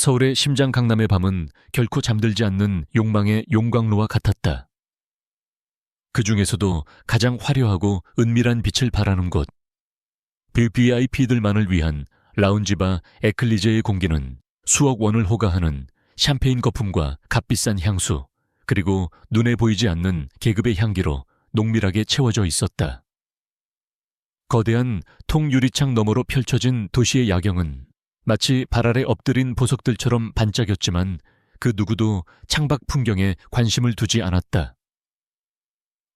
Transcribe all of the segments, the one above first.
서울의 심장 강남의 밤은 결코 잠들지 않는 욕망의 용광로와 같았다. 그 중에서도 가장 화려하고 은밀한 빛을 발하는 곳, VIP들만을 위한 라운지바 에클리제의 공기는 수억 원을 호가하는 샴페인 거품과 값비싼 향수, 그리고 눈에 보이지 않는 계급의 향기로 농밀하게 채워져 있었다. 거대한 통유리창 너머로 펼쳐진 도시의 야경은 마치 발 아래 엎드린 보석들처럼 반짝였지만 그 누구도 창밖 풍경에 관심을 두지 않았다.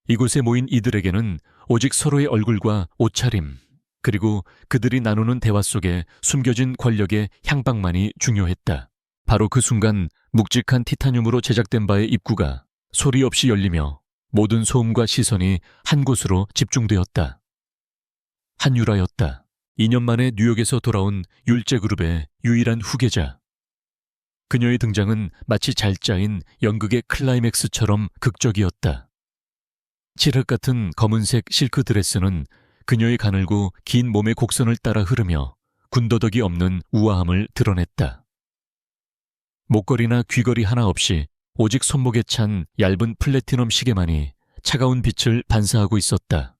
이곳에 모인 이들에게는 오직 서로의 얼굴과 옷차림, 그리고 그들이 나누는 대화 속에 숨겨진 권력의 향방만이 중요했다. 바로 그 순간 묵직한 티타늄으로 제작된 바의 입구가 소리 없이 열리며 모든 소음과 시선이 한 곳으로 집중되었다. 한유라였다. 2년 만에 뉴욕에서 돌아온 율제그룹의 유일한 후계자. 그녀의 등장은 마치 잘 짜인 연극의 클라이맥스처럼 극적이었다. 칠흑 같은 검은색 실크 드레스는 그녀의 가늘고 긴 몸의 곡선을 따라 흐르며 군더더기 없는 우아함을 드러냈다. 목걸이나 귀걸이 하나 없이 오직 손목에 찬 얇은 플래티넘 시계만이 차가운 빛을 반사하고 있었다.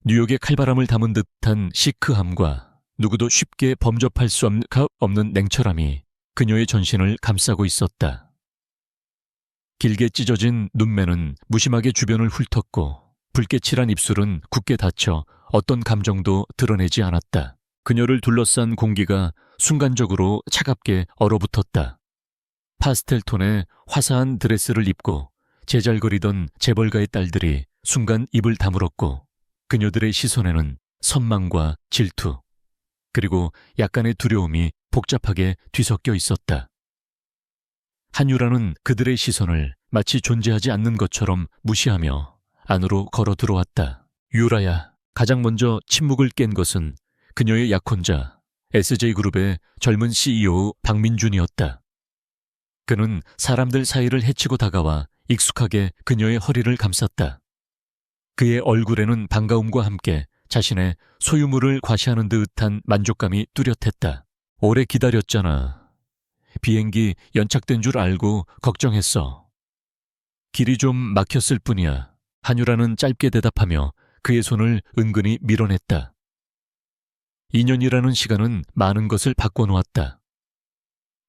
뉴욕의 칼바람을 담은 듯한 시크함과 누구도 쉽게 범접할 수 없는 냉철함이 그녀의 전신을 감싸고 있었다. 길게 찢어진 눈매는 무심하게 주변을 훑었고 붉게 칠한 입술은 굳게 닫혀 어떤 감정도 드러내지 않았다. 그녀를 둘러싼 공기가 순간적으로 차갑게 얼어붙었다. 파스텔 톤의 화사한 드레스를 입고 제잘거리던 재벌가의 딸들이 순간 입을 다물었고 그녀들의 시선에는 선망과 질투, 그리고 약간의 두려움이 복잡하게 뒤섞여 있었다. 한유라는 그들의 시선을 마치 존재하지 않는 것처럼 무시하며 안으로 걸어 들어왔다. 유라야. 가장 먼저 침묵을 깬 것은 그녀의 약혼자, SJ그룹의 젊은 CEO 박민준이었다. 그는 사람들 사이를 헤치고 다가와 익숙하게 그녀의 허리를 감쌌다. 그의 얼굴에는 반가움과 함께 자신의 소유물을 과시하는 듯한 만족감이 뚜렷했다. 오래 기다렸잖아. 비행기 연착된 줄 알고 걱정했어. 길이 좀 막혔을 뿐이야. 한유라는 짧게 대답하며 그의 손을 은근히 밀어냈다. 2년이라는 시간은 많은 것을 바꿔놓았다.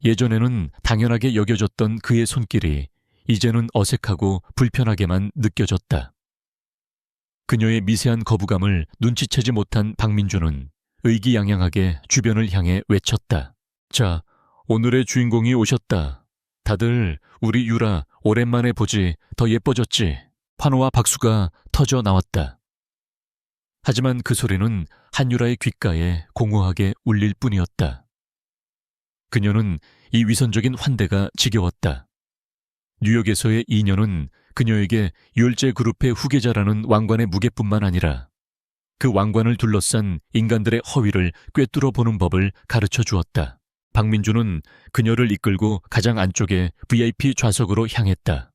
예전에는 당연하게 여겨졌던 그의 손길이 이제는 어색하고 불편하게만 느껴졌다. 그녀의 미세한 거부감을 눈치채지 못한 박민주는 의기양양하게 주변을 향해 외쳤다. 자, 오늘의 주인공이 오셨다. 다들 우리 유라 오랜만에 보지 더 예뻐졌지. 환호와 박수가 터져 나왔다. 하지만 그 소리는 한유라의 귓가에 공허하게 울릴 뿐이었다. 그녀는 이 위선적인 환대가 지겨웠다. 뉴욕에서의 2년은 그녀에게 율제그룹의 후계자라는 왕관의 무게뿐만 아니라 그 왕관을 둘러싼 인간들의 허위를 꿰뚫어 보는 법을 가르쳐 주었다. 박민주는 그녀를 이끌고 가장 안쪽의 VIP 좌석으로 향했다.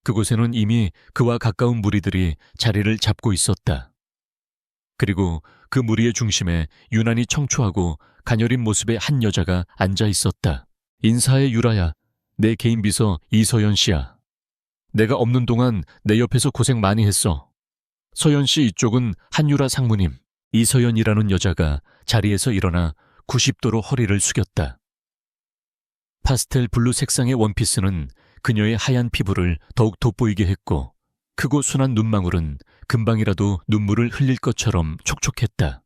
그곳에는 이미 그와 가까운 무리들이 자리를 잡고 있었다. 그리고 그 무리의 중심에 유난히 청초하고 가녀린 모습의 한 여자가 앉아 있었다. 인사해 유라야. 내 개인 비서 이서연 씨야. 내가 없는 동안 내 옆에서 고생 많이 했어. 서연 씨 이쪽은 한유라 상무님. 이서연이라는 여자가 자리에서 일어나 90도로 허리를 숙였다. 파스텔 블루 색상의 원피스는 그녀의 하얀 피부를 더욱 돋보이게 했고 크고 순한 눈망울은 금방이라도 눈물을 흘릴 것처럼 촉촉했다.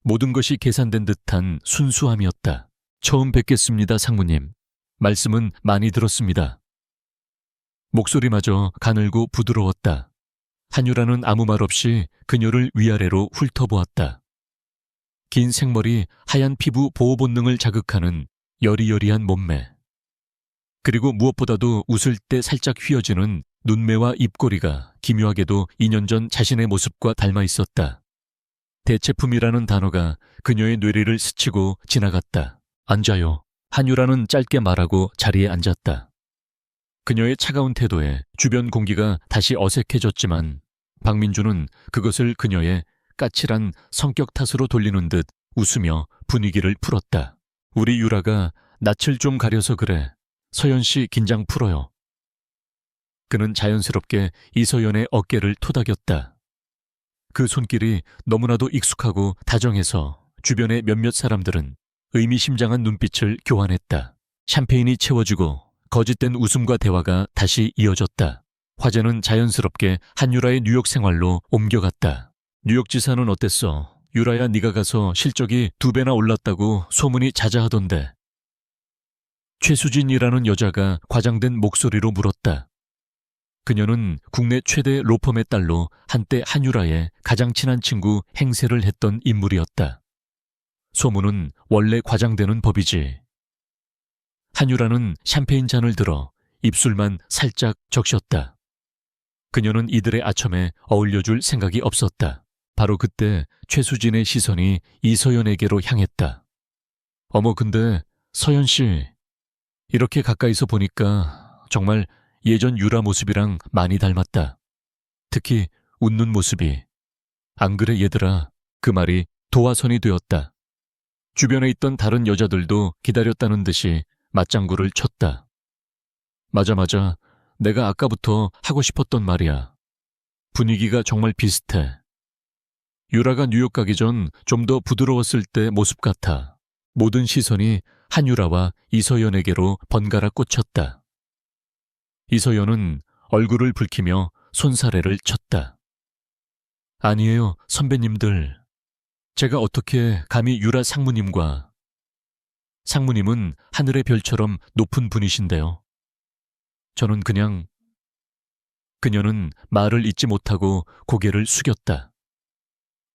모든 것이 계산된 듯한 순수함이었다. 처음 뵙겠습니다, 상무님. 말씀은 많이 들었습니다. 목소리마저 가늘고 부드러웠다. 한유라는 아무 말 없이 그녀를 위아래로 훑어보았다. 긴 생머리, 하얀 피부 보호 본능을 자극하는 여리여리한 몸매. 그리고 무엇보다도 웃을 때 살짝 휘어지는 눈매와 입꼬리가 기묘하게도 2년 전 자신의 모습과 닮아 있었다. 대체품이라는 단어가 그녀의 뇌리를 스치고 지나갔다. 앉아요. 한유라는 짧게 말하고 자리에 앉았다. 그녀의 차가운 태도에 주변 공기가 다시 어색해졌지만 박민주는 그것을 그녀의 까칠한 성격 탓으로 돌리는 듯 웃으며 분위기를 풀었다. 우리 유라가 낯을 좀 가려서 그래. 서연 씨 긴장 풀어요. 그는 자연스럽게 이서연의 어깨를 토닥였다. 그 손길이 너무나도 익숙하고 다정해서 주변의 몇몇 사람들은 의미심장한 눈빛을 교환했다. 샴페인이 채워지고 거짓된 웃음과 대화가 다시 이어졌다. 화제는 자연스럽게 한유라의 뉴욕 생활로 옮겨갔다. 뉴욕 지사는 어땠어? 유라야, 네가 가서 실적이 2배나 올랐다고 소문이 자자하던데. 최수진이라는 여자가 과장된 목소리로 물었다. 그녀는 국내 최대 로펌의 딸로 한때 한유라의 가장 친한 친구 행세를 했던 인물이었다. 소문은 원래 과장되는 법이지. 한유라는 샴페인 잔을 들어 입술만 살짝 적셨다. 그녀는 이들의 아첨에 어울려줄 생각이 없었다. 바로 그때 최수진의 시선이 이서연에게로 향했다. 어머, 근데 서연 씨, 이렇게 가까이서 보니까 정말 예전 유라 모습이랑 많이 닮았다. 특히 웃는 모습이. 안 그래 얘들아? 그 말이 도화선이 되었다. 주변에 있던 다른 여자들도 기다렸다는 듯이 맞장구를 쳤다. 맞아. 내가 아까부터 하고 싶었던 말이야. 분위기가 정말 비슷해. 유라가 뉴욕 가기 전 좀 더 부드러웠을 때 모습 같아. 모든 시선이 한유라와 이서연에게로 번갈아 꽂혔다. 이서연은 얼굴을 붉히며 손사래를 쳤다. 아니에요, 선배님들. 제가 어떻게 감히 유라 상무님과. 상무님은 하늘의 별처럼 높은 분이신데요. 저는 그냥. 그녀는 말을 잇지 못하고 고개를 숙였다.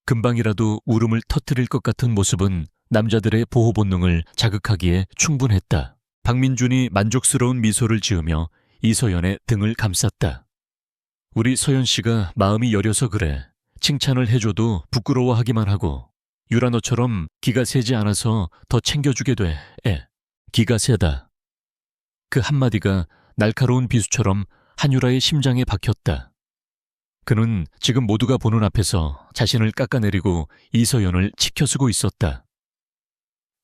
금방이라도 울음을 터뜨릴 것 같은 모습은 남자들의 보호 본능을 자극하기에 충분했다. 박민준이 만족스러운 미소를 지으며 이서연의 등을 감쌌다. 우리 서연 씨가 마음이 여려서 그래. 칭찬을 해줘도 부끄러워하기만 하고. 유라 너처럼 기가 세지 않아서 더 챙겨주게 돼. 기가 세다. 그 한마디가 날카로운 비수처럼 한유라의 심장에 박혔다. 그는 지금 모두가 보는 앞에서 자신을 깎아내리고 이서연을 치켜쓰고 있었다.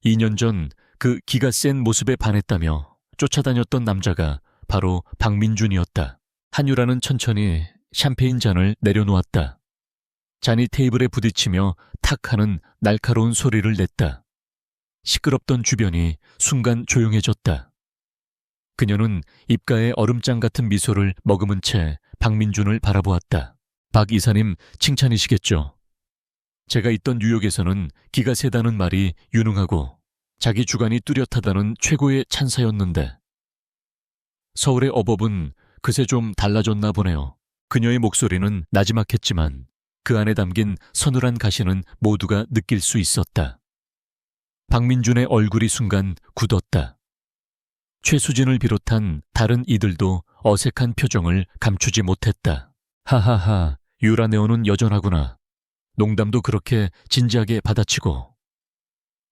2년 전 그 기가 센 모습에 반했다며 쫓아다녔던 남자가 바로 박민준이었다. 한유라는 천천히 샴페인 잔을 내려놓았다. 잔이 테이블에 부딪히며 탁 하는 날카로운 소리를 냈다. 시끄럽던 주변이 순간 조용해졌다. 그녀는 입가에 얼음장 같은 미소를 머금은 채 박민준을 바라보았다. 박 이사님 칭찬이시겠죠? 제가 있던 뉴욕에서는 기가 세다는 말이 유능하고 자기 주관이 뚜렷하다는 최고의 찬사였는데 서울의 어법은 그새 좀 달라졌나 보네요. 그녀의 목소리는 나지막했지만 그 안에 담긴 서늘한 가시는 모두가 느낄 수 있었다. 박민준의 얼굴이 순간 굳었다. 최수진을 비롯한 다른 이들도 어색한 표정을 감추지 못했다. 하하하, 유라네오는 여전하구나. 농담도 그렇게 진지하게 받아치고.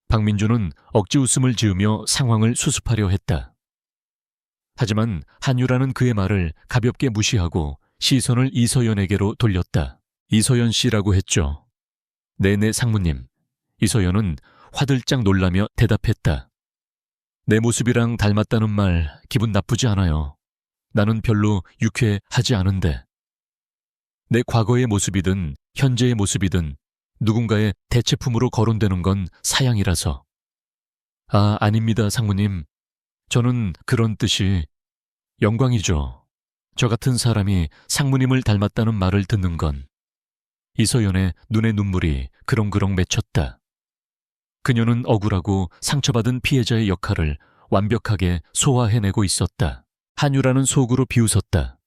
박민준은 억지 웃음을 지으며 상황을 수습하려 했다. 하지만 한유라는 그의 말을 가볍게 무시하고 시선을 이서연에게로 돌렸다. 이서연 씨라고 했죠. 네네 상무님. 이서연은 화들짝 놀라며 대답했다. 내 모습이랑 닮았다는 말 기분 나쁘지 않아요. 나는 별로 유쾌하지 않은데. 내 과거의 모습이든 현재의 모습이든 누군가의 대체품으로 거론되는 건 사양이라서. 아, 아닙니다, 상무님. 저는 그런 뜻이. 영광이죠. 저 같은 사람이 상무님을 닮았다는 말을 듣는 건. 이서연의 눈에 눈물이 그렁그렁 맺혔다. 그녀는 억울하고 상처받은 피해자의 역할을 완벽하게 소화해내고 있었다. 한유라는 속으로 비웃었다.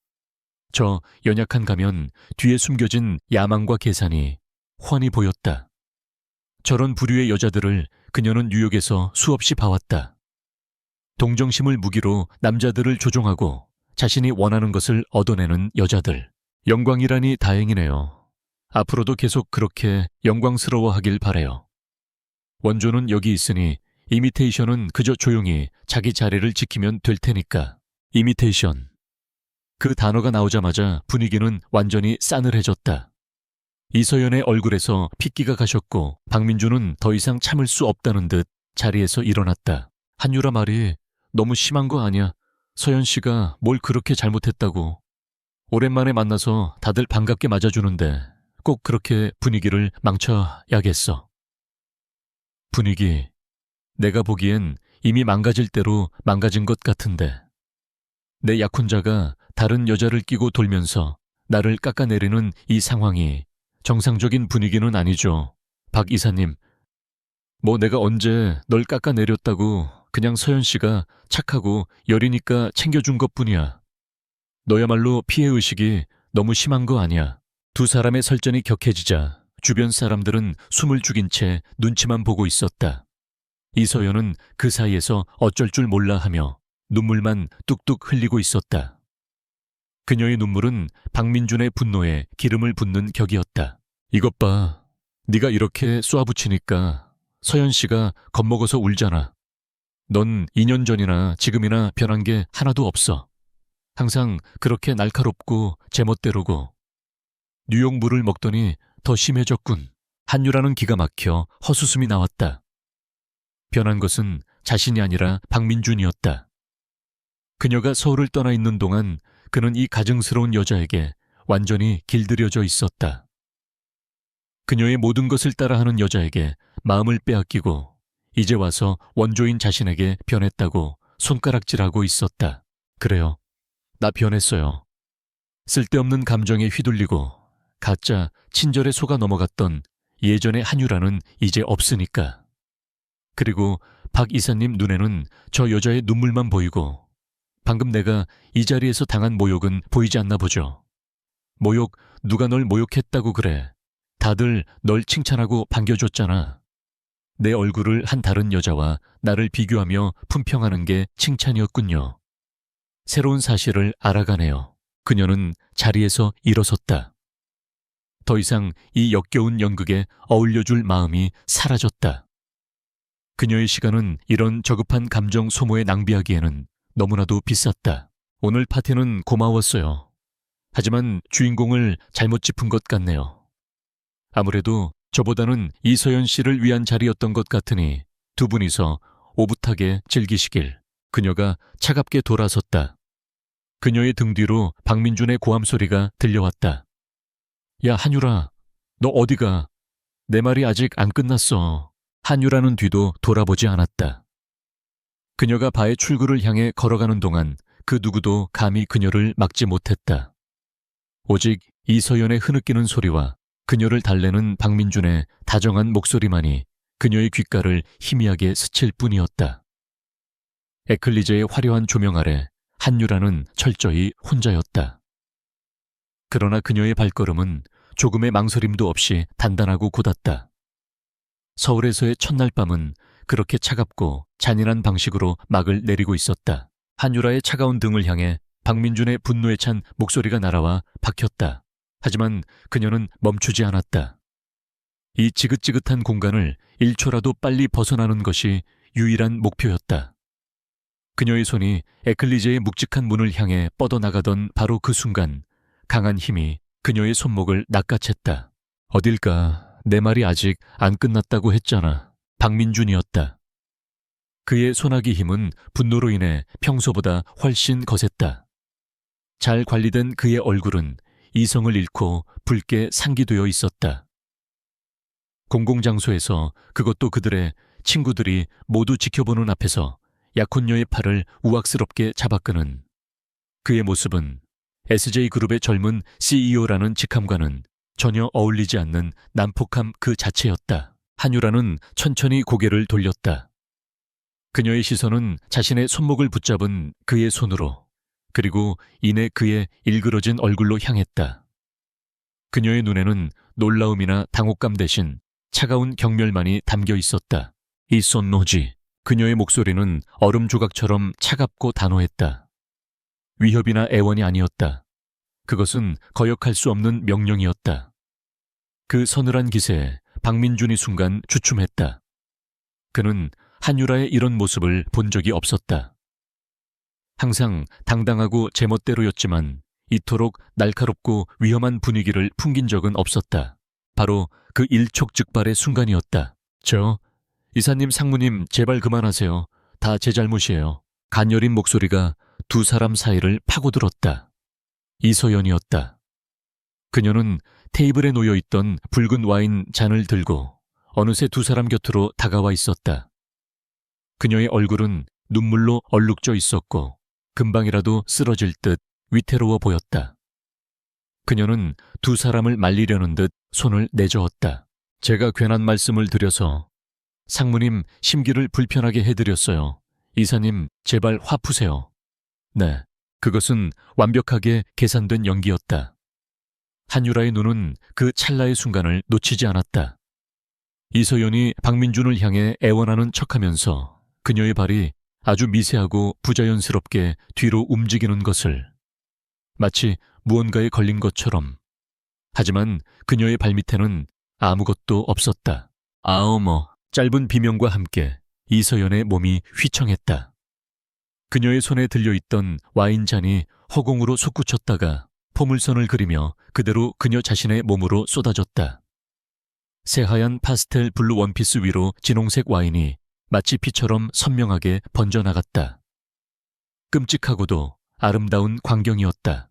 저 연약한 가면 뒤에 숨겨진 야망과 계산이 훤히 보였다. 저런 부류의 여자들을 그녀는 뉴욕에서 수없이 봐왔다. 동정심을 무기로 남자들을 조종하고 자신이 원하는 것을 얻어내는 여자들. 영광이라니 다행이네요. 앞으로도 계속 그렇게 영광스러워하길 바래요. 원조는 여기 있으니 이미테이션은 그저 조용히 자기 자리를 지키면 될 테니까. 이미테이션. 그 단어가 나오자마자 분위기는 완전히 싸늘해졌다. 이서연의 얼굴에서 핏기가 가셨고 박민준은 더 이상 참을 수 없다는 듯 자리에서 일어났다. 한유라 말이 너무 심한 거 아니야? 서연 씨가 뭘 그렇게 잘못했다고. 오랜만에 만나서 다들 반갑게 맞아주는데 꼭 그렇게 분위기를 망쳐야겠어. 분위기, 내가 보기엔 이미 망가질 대로 망가진 것 같은데. 내 약혼자가 다른 여자를 끼고 돌면서 나를 깎아내리는 이 상황이 정상적인 분위기는 아니죠. 박 이사님, 뭐 내가 언제 널 깎아내렸다고. 그냥 서연 씨가 착하고 여리니까 챙겨준 것뿐이야. 너야말로 피해의식이 너무 심한 거 아니야. 두 사람의 설전이 격해지자 주변 사람들은 숨을 죽인 채 눈치만 보고 있었다. 이서연은 그 사이에서 어쩔 줄 몰라 하며 눈물만 뚝뚝 흘리고 있었다. 그녀의 눈물은 박민준의 분노에 기름을 붓는 격이었다. 이것 봐. 네가 이렇게 쏘아붙이니까 서연 씨가 겁먹어서 울잖아. 넌 2년 전이나 지금이나 변한 게 하나도 없어. 항상 그렇게 날카롭고 제멋대로고. 뉴욕 물을 먹더니 더 심해졌군. 한유라는 기가 막혀 헛웃음이 나왔다. 변한 것은 자신이 아니라 박민준이었다. 그녀가 서울을 떠나 있는 동안 그는 이 가증스러운 여자에게 완전히 길들여져 있었다. 그녀의 모든 것을 따라하는 여자에게 마음을 빼앗기고 이제 와서 원조인 자신에게 변했다고 손가락질하고 있었다. 그래요. 나 변했어요. 쓸데없는 감정에 휘둘리고 가짜 친절에 속아 넘어갔던 예전의 한유라는 이제 없으니까. 그리고 박 이사님 눈에는 저 여자의 눈물만 보이고 방금 내가 이 자리에서 당한 모욕은 보이지 않나 보죠. 모욕, 누가 널 모욕했다고 그래. 다들 널 칭찬하고 반겨줬잖아. 내 얼굴을 한 다른 여자와 나를 비교하며 품평하는 게 칭찬이었군요. 새로운 사실을 알아가네요. 그녀는 자리에서 일어섰다. 더 이상 이 역겨운 연극에 어울려줄 마음이 사라졌다. 그녀의 시간은 이런 저급한 감정 소모에 낭비하기에는 너무나도 비쌌다. 오늘 파티는 고마웠어요. 하지만 주인공을 잘못 짚은 것 같네요. 아무래도 저보다는 이서연 씨를 위한 자리였던 것 같으니 두 분이서 오붓하게 즐기시길. 그녀가 차갑게 돌아섰다. 그녀의 등 뒤로 박민준의 고함 소리가 들려왔다. 야, 한유라, 너 어디가? 내 말이 아직 안 끝났어. 한유라는 뒤도 돌아보지 않았다. 그녀가 바의 출구를 향해 걸어가는 동안 그 누구도 감히 그녀를 막지 못했다. 오직 이서연의 흐느끼는 소리와 그녀를 달래는 박민준의 다정한 목소리만이 그녀의 귓가를 희미하게 스칠 뿐이었다. 에클리제의 화려한 조명 아래 한유라는 철저히 혼자였다. 그러나 그녀의 발걸음은 조금의 망설임도 없이 단단하고 굳었다. 서울에서의 첫날 밤은 그렇게 차갑고 잔인한 방식으로 막을 내리고 있었다. 한유라의 차가운 등을 향해 박민준의 분노에 찬 목소리가 날아와 박혔다. 하지만 그녀는 멈추지 않았다. 이 지긋지긋한 공간을 1초라도 빨리 벗어나는 것이 유일한 목표였다. 그녀의 손이 에클리제의 묵직한 문을 향해 뻗어나가던 바로 그 순간 강한 힘이 그녀의 손목을 낚아챘다. 어딜까, 내 말이 아직 안 끝났다고 했잖아. 박민준이었다. 그의 손아귀 힘은 분노로 인해 평소보다 훨씬 거셌다. 잘 관리된 그의 얼굴은 이성을 잃고 붉게 상기되어 있었다. 공공장소에서, 그것도 그들의 친구들이 모두 지켜보는 앞에서 약혼녀의 팔을 우악스럽게 잡아끄는 그의 모습은 SJ그룹의 젊은 CEO라는 직함과는 전혀 어울리지 않는 난폭함 그 자체였다. 한유라는 천천히 고개를 돌렸다. 그녀의 시선은 자신의 손목을 붙잡은 그의 손으로, 그리고 이내 그의 일그러진 얼굴로 향했다. 그녀의 눈에는 놀라움이나 당혹감 대신 차가운 경멸만이 담겨 있었다. 이 손노지. 그녀의 목소리는 얼음 조각처럼 차갑고 단호했다. 위협이나 애원이 아니었다. 그것은 거역할 수 없는 명령이었다. 그 서늘한 기세에 박민준이 순간 주춤했다. 그는 한유라의 이런 모습을 본 적이 없었다. 항상 당당하고 제멋대로였지만 이토록 날카롭고 위험한 분위기를 풍긴 적은 없었다. 바로 그 일촉즉발의 순간이었다. 이사님, 상무님, 제발 그만하세요. 다 제 잘못이에요. 간열린 목소리가 두 사람 사이를 파고들었다. 이서연이었다. 그녀는 테이블에 놓여있던 붉은 와인 잔을 들고 어느새 두 사람 곁으로 다가와 있었다. 그녀의 얼굴은 눈물로 얼룩져 있었고 금방이라도 쓰러질 듯 위태로워 보였다. 그녀는 두 사람을 말리려는 듯 손을 내저었다. 제가 괜한 말씀을 드려서 상무님 심기를 불편하게 해드렸어요. 이사님, 제발 화 푸세요. 네, 그것은 완벽하게 계산된 연기였다. 한유라의 눈은 그 찰나의 순간을 놓치지 않았다. 이서연이 박민준을 향해 애원하는 척하면서 그녀의 발이 아주 미세하고 부자연스럽게 뒤로 움직이는 것을, 마치 무언가에 걸린 것처럼. 하지만 그녀의 발밑에는 아무것도 없었다. 어머. 짧은 비명과 함께 이서연의 몸이 휘청했다. 그녀의 손에 들려있던 와인잔이 허공으로 솟구쳤다가 포물선을 그리며 그대로 그녀 자신의 몸으로 쏟아졌다. 새하얀 파스텔 블루 원피스 위로 진홍색 와인이 마치 피처럼 선명하게 번져나갔다. 끔찍하고도 아름다운 광경이었다.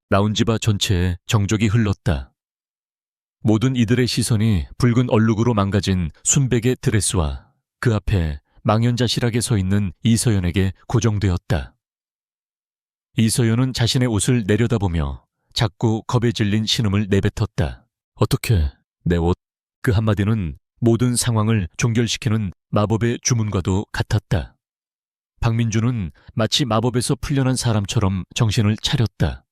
라운지바 전체에 정적이 흘렀다. 모든 이들의 시선이 붉은 얼룩으로 망가진 순백의 드레스와 그 앞에 망연자실하게 서 있는 이서연에게 고정되었다. 이서연은 자신의 옷을 내려다보며 작고 겁에 질린 신음을 내뱉었다. 어떻게 내 옷? 그 한마디는 모든 상황을 종결시키는 마법의 주문과도 같았다. 박민준은 마치 마법에서 풀려난 사람처럼 정신을 차렸다.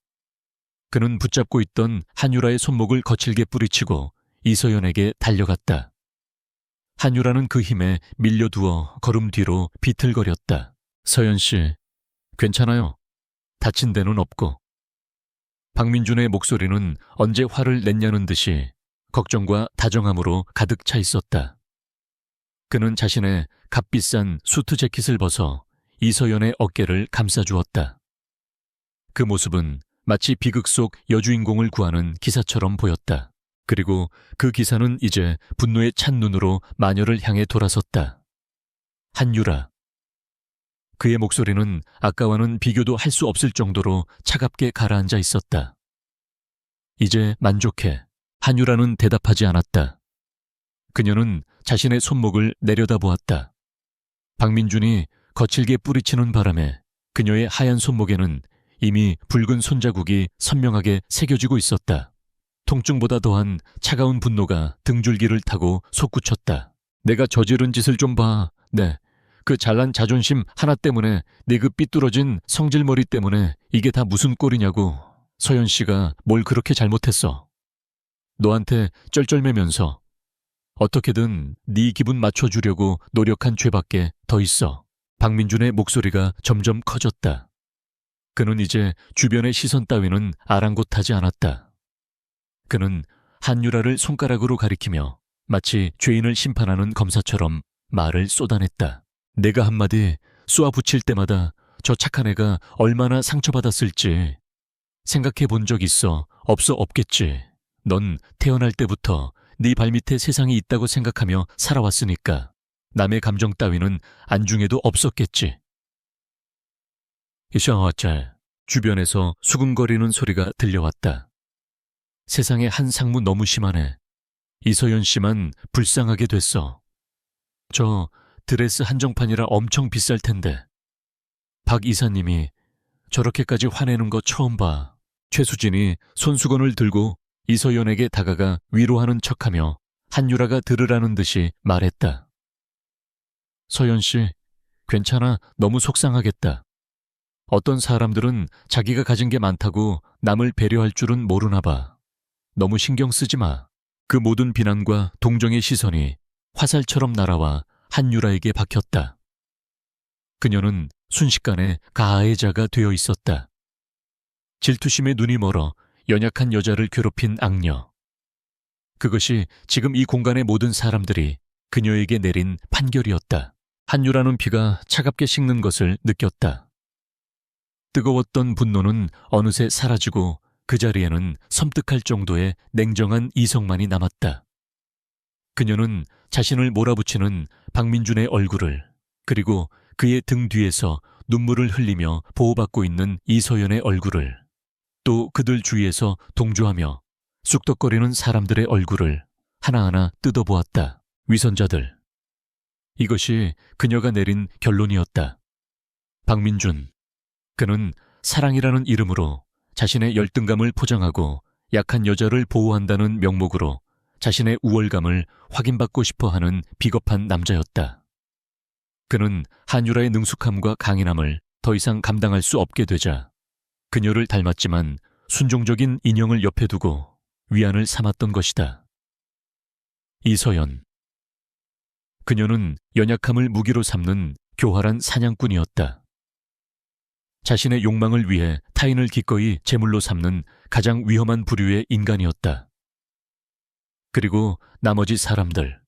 그는 붙잡고 있던 한유라의 손목을 거칠게 뿌리치고 이서연에게 달려갔다. 한유라는 그 힘에 밀려두어 걸음 뒤로 비틀거렸다. 서연 씨, 괜찮아요. 다친 데는 없고. 박민준의 목소리는 언제 화를 냈냐는 듯이 걱정과 다정함으로 가득 차 있었다. 그는 자신의 값비싼 수트 재킷을 벗어 이서연의 어깨를 감싸주었다. 그 모습은 마치 비극 속 여주인공을 구하는 기사처럼 보였다. 그리고 그 기사는 이제 분노에 찬 눈으로 마녀를 향해 돌아섰다. 한유라. 그의 목소리는 아까와는 비교도 할 수 없을 정도로 차갑게 가라앉아 있었다. 이제 만족해. 한유라는 대답하지 않았다. 그녀는 자신의 손목을 내려다보았다. 박민준이 거칠게 뿌리치는 바람에 그녀의 하얀 손목에는 이미 붉은 손자국이 선명하게 새겨지고 있었다. 통증보다 더한 차가운 분노가 등줄기를 타고 솟구쳤다. 내가 저지른 짓을 좀 봐. 네, 그 잘난 자존심 하나 때문에 네 그 삐뚤어진 성질머리 때문에 이게 다 무슨 꼴이냐고. 서연 씨가 뭘 그렇게 잘못했어. 너한테 쩔쩔매면서 어떻게든 네 기분 맞춰주려고 노력한 죄밖에 더 있어. 박민준의 목소리가 점점 커졌다. 그는 이제 주변의 시선 따위는 아랑곳하지 않았다. 그는 한유라를 손가락으로 가리키며 마치 죄인을 심판하는 검사처럼 말을 쏟아냈다. 내가 한마디 쏘아붙일 때마다 저 착한 애가 얼마나 상처받았을지 생각해 본 적 있어? 없어? 없겠지. 넌 태어날 때부터 네 발밑에 세상이 있다고 생각하며 살아왔으니까 남의 감정 따위는 안중에도 없었겠지. 이샤와짤. 주변에서 수근거리는 소리가 들려왔다. 세상에 한 상무 너무 심하네. 이서연 씨만 불쌍하게 됐어. 저 드레스 한정판이라 엄청 비쌀 텐데. 박 이사님이 저렇게까지 화내는 거 처음 봐. 최수진이 손수건을 들고 이서연에게 다가가 위로하는 척하며 한유라가 들으라는 듯이 말했다. 서연 씨, 괜찮아. 너무 속상하겠다. 어떤 사람들은 자기가 가진 게 많다고 남을 배려할 줄은 모르나 봐. 너무 신경 쓰지 마. 그 모든 비난과 동정의 시선이 화살처럼 날아와 한유라에게 박혔다. 그녀는 순식간에 가해자가 되어 있었다. 질투심에 눈이 멀어 연약한 여자를 괴롭힌 악녀. 그것이 지금 이 공간의 모든 사람들이 그녀에게 내린 판결이었다. 한유라는 피가 차갑게 식는 것을 느꼈다. 뜨거웠던 분노는 어느새 사라지고 그 자리에는 섬뜩할 정도의 냉정한 이성만이 남았다. 그녀는 자신을 몰아붙이는 박민준의 얼굴을, 그리고 그의 등 뒤에서 눈물을 흘리며 보호받고 있는 이서연의 얼굴을, 또 그들 주위에서 동조하며 쑥덕거리는 사람들의 얼굴을 하나하나 뜯어보았다. 위선자들. 이것이 그녀가 내린 결론이었다. 박민준. 그는 사랑이라는 이름으로 자신의 열등감을 포장하고 약한 여자를 보호한다는 명목으로 자신의 우월감을 확인받고 싶어하는 비겁한 남자였다. 그는 한유라의 능숙함과 강인함을 더 이상 감당할 수 없게 되자 그녀를 닮았지만 순종적인 인형을 옆에 두고 위안을 삼았던 것이다. 이서연. 그녀는 연약함을 무기로 삼는 교활한 사냥꾼이었다. 자신의 욕망을 위해 타인을 기꺼이 제물로 삼는 가장 위험한 부류의 인간이었다. 그리고 나머지 사람들.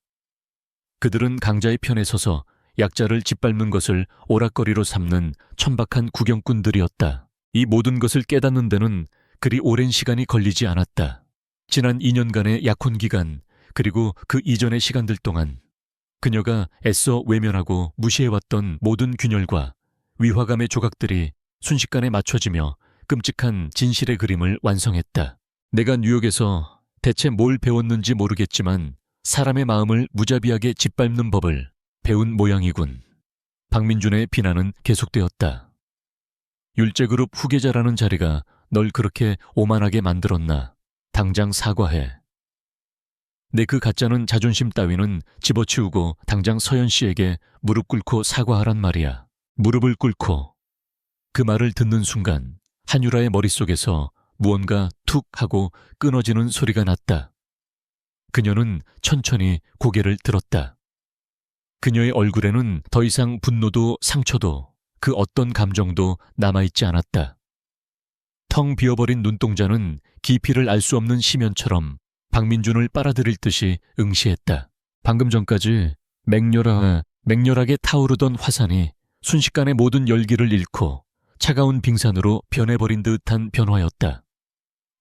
그들은 강자의 편에 서서 약자를 짓밟는 것을 오락거리로 삼는 천박한 구경꾼들이었다. 이 모든 것을 깨닫는 데는 그리 오랜 시간이 걸리지 않았다. 지난 2년간의 약혼 기간, 그리고 그 이전의 시간들 동안 그녀가 애써 외면하고 무시해왔던 모든 균열과 위화감의 조각들이 순식간에 맞춰지며 끔찍한 진실의 그림을 완성했다. 내가 뉴욕에서 대체 뭘 배웠는지 모르겠지만 사람의 마음을 무자비하게 짓밟는 법을 배운 모양이군. 박민준의 비난은 계속되었다. 율제그룹 후계자라는 자리가 널 그렇게 오만하게 만들었나? 당장 사과해. 내 그 가짜는 자존심 따위는 집어치우고 당장 서연 씨에게 무릎 꿇고 사과하란 말이야. 무릎을 꿇고. 그 말을 듣는 순간 한유라의 머릿속에서 무언가 툭 하고 끊어지는 소리가 났다. 그녀는 천천히 고개를 들었다. 그녀의 얼굴에는 더 이상 분노도 상처도 그 어떤 감정도 남아있지 않았다. 텅 비어버린 눈동자는 깊이를 알 수 없는 심연처럼 박민준을 빨아들일 듯이 응시했다. 방금 전까지 맹렬하게 타오르던 화산이 순식간에 모든 열기를 잃고 차가운 빙산으로 변해버린 듯한 변화였다.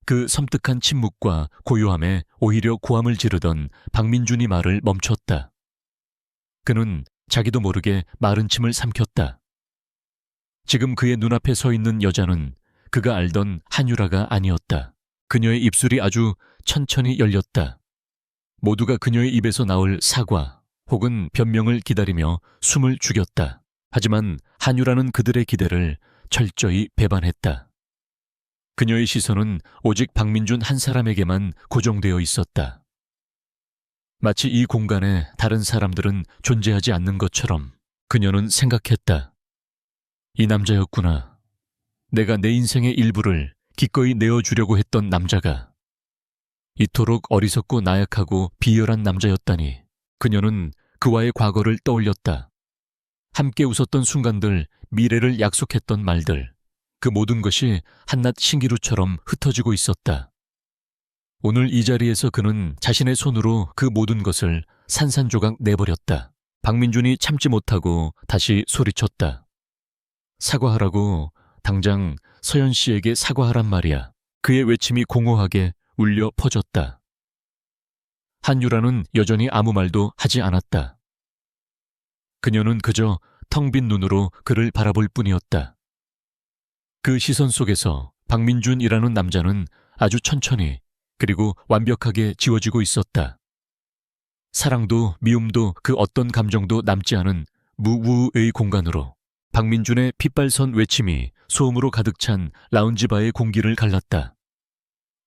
그 섬뜩한 침묵과 고요함에 오히려 고함을 지르던 박민준이 말을 멈췄다. 그는 자기도 모르게 마른 침을 삼켰다. 지금 그의 눈앞에 서 있는 여자는 그가 알던 한유라가 아니었다. 그녀의 입술이 아주 천천히 열렸다. 모두가 그녀의 입에서 나올 사과 혹은 변명을 기다리며 숨을 죽였다. 하지만 한유라는 그들의 기대를 철저히 배반했다. 그녀의 시선은 오직 박민준 한 사람에게만 고정되어 있었다. 마치 이 공간에 다른 사람들은 존재하지 않는 것처럼 그녀는 생각했다. 이 남자였구나. 내가 내 인생의 일부를 기꺼이 내어주려고 했던 남자가. 이토록 어리석고 나약하고 비열한 남자였다니. 그녀는 그와의 과거를 떠올렸다. 함께 웃었던 순간들, 미래를 약속했던 말들, 그 모든 것이 한낱 신기루처럼 흩어지고 있었다. 오늘 이 자리에서 그는 자신의 손으로 그 모든 것을 산산조각 내버렸다. 박민준이 참지 못하고 다시 소리쳤다. 사과하라고. 당장 서연 씨에게 사과하란 말이야. 그의 외침이 공허하게 울려 퍼졌다. 한유라는 여전히 아무 말도 하지 않았다. 그녀는 그저 텅 빈 눈으로 그를 바라볼 뿐이었다. 그 시선 속에서 박민준이라는 남자는 아주 천천히 그리고 완벽하게 지워지고 있었다. 사랑도 미움도 그 어떤 감정도 남지 않은 무우의 공간으로 박민준의 핏발선 외침이 소음으로 가득 찬 라운지바의 공기를 갈랐다.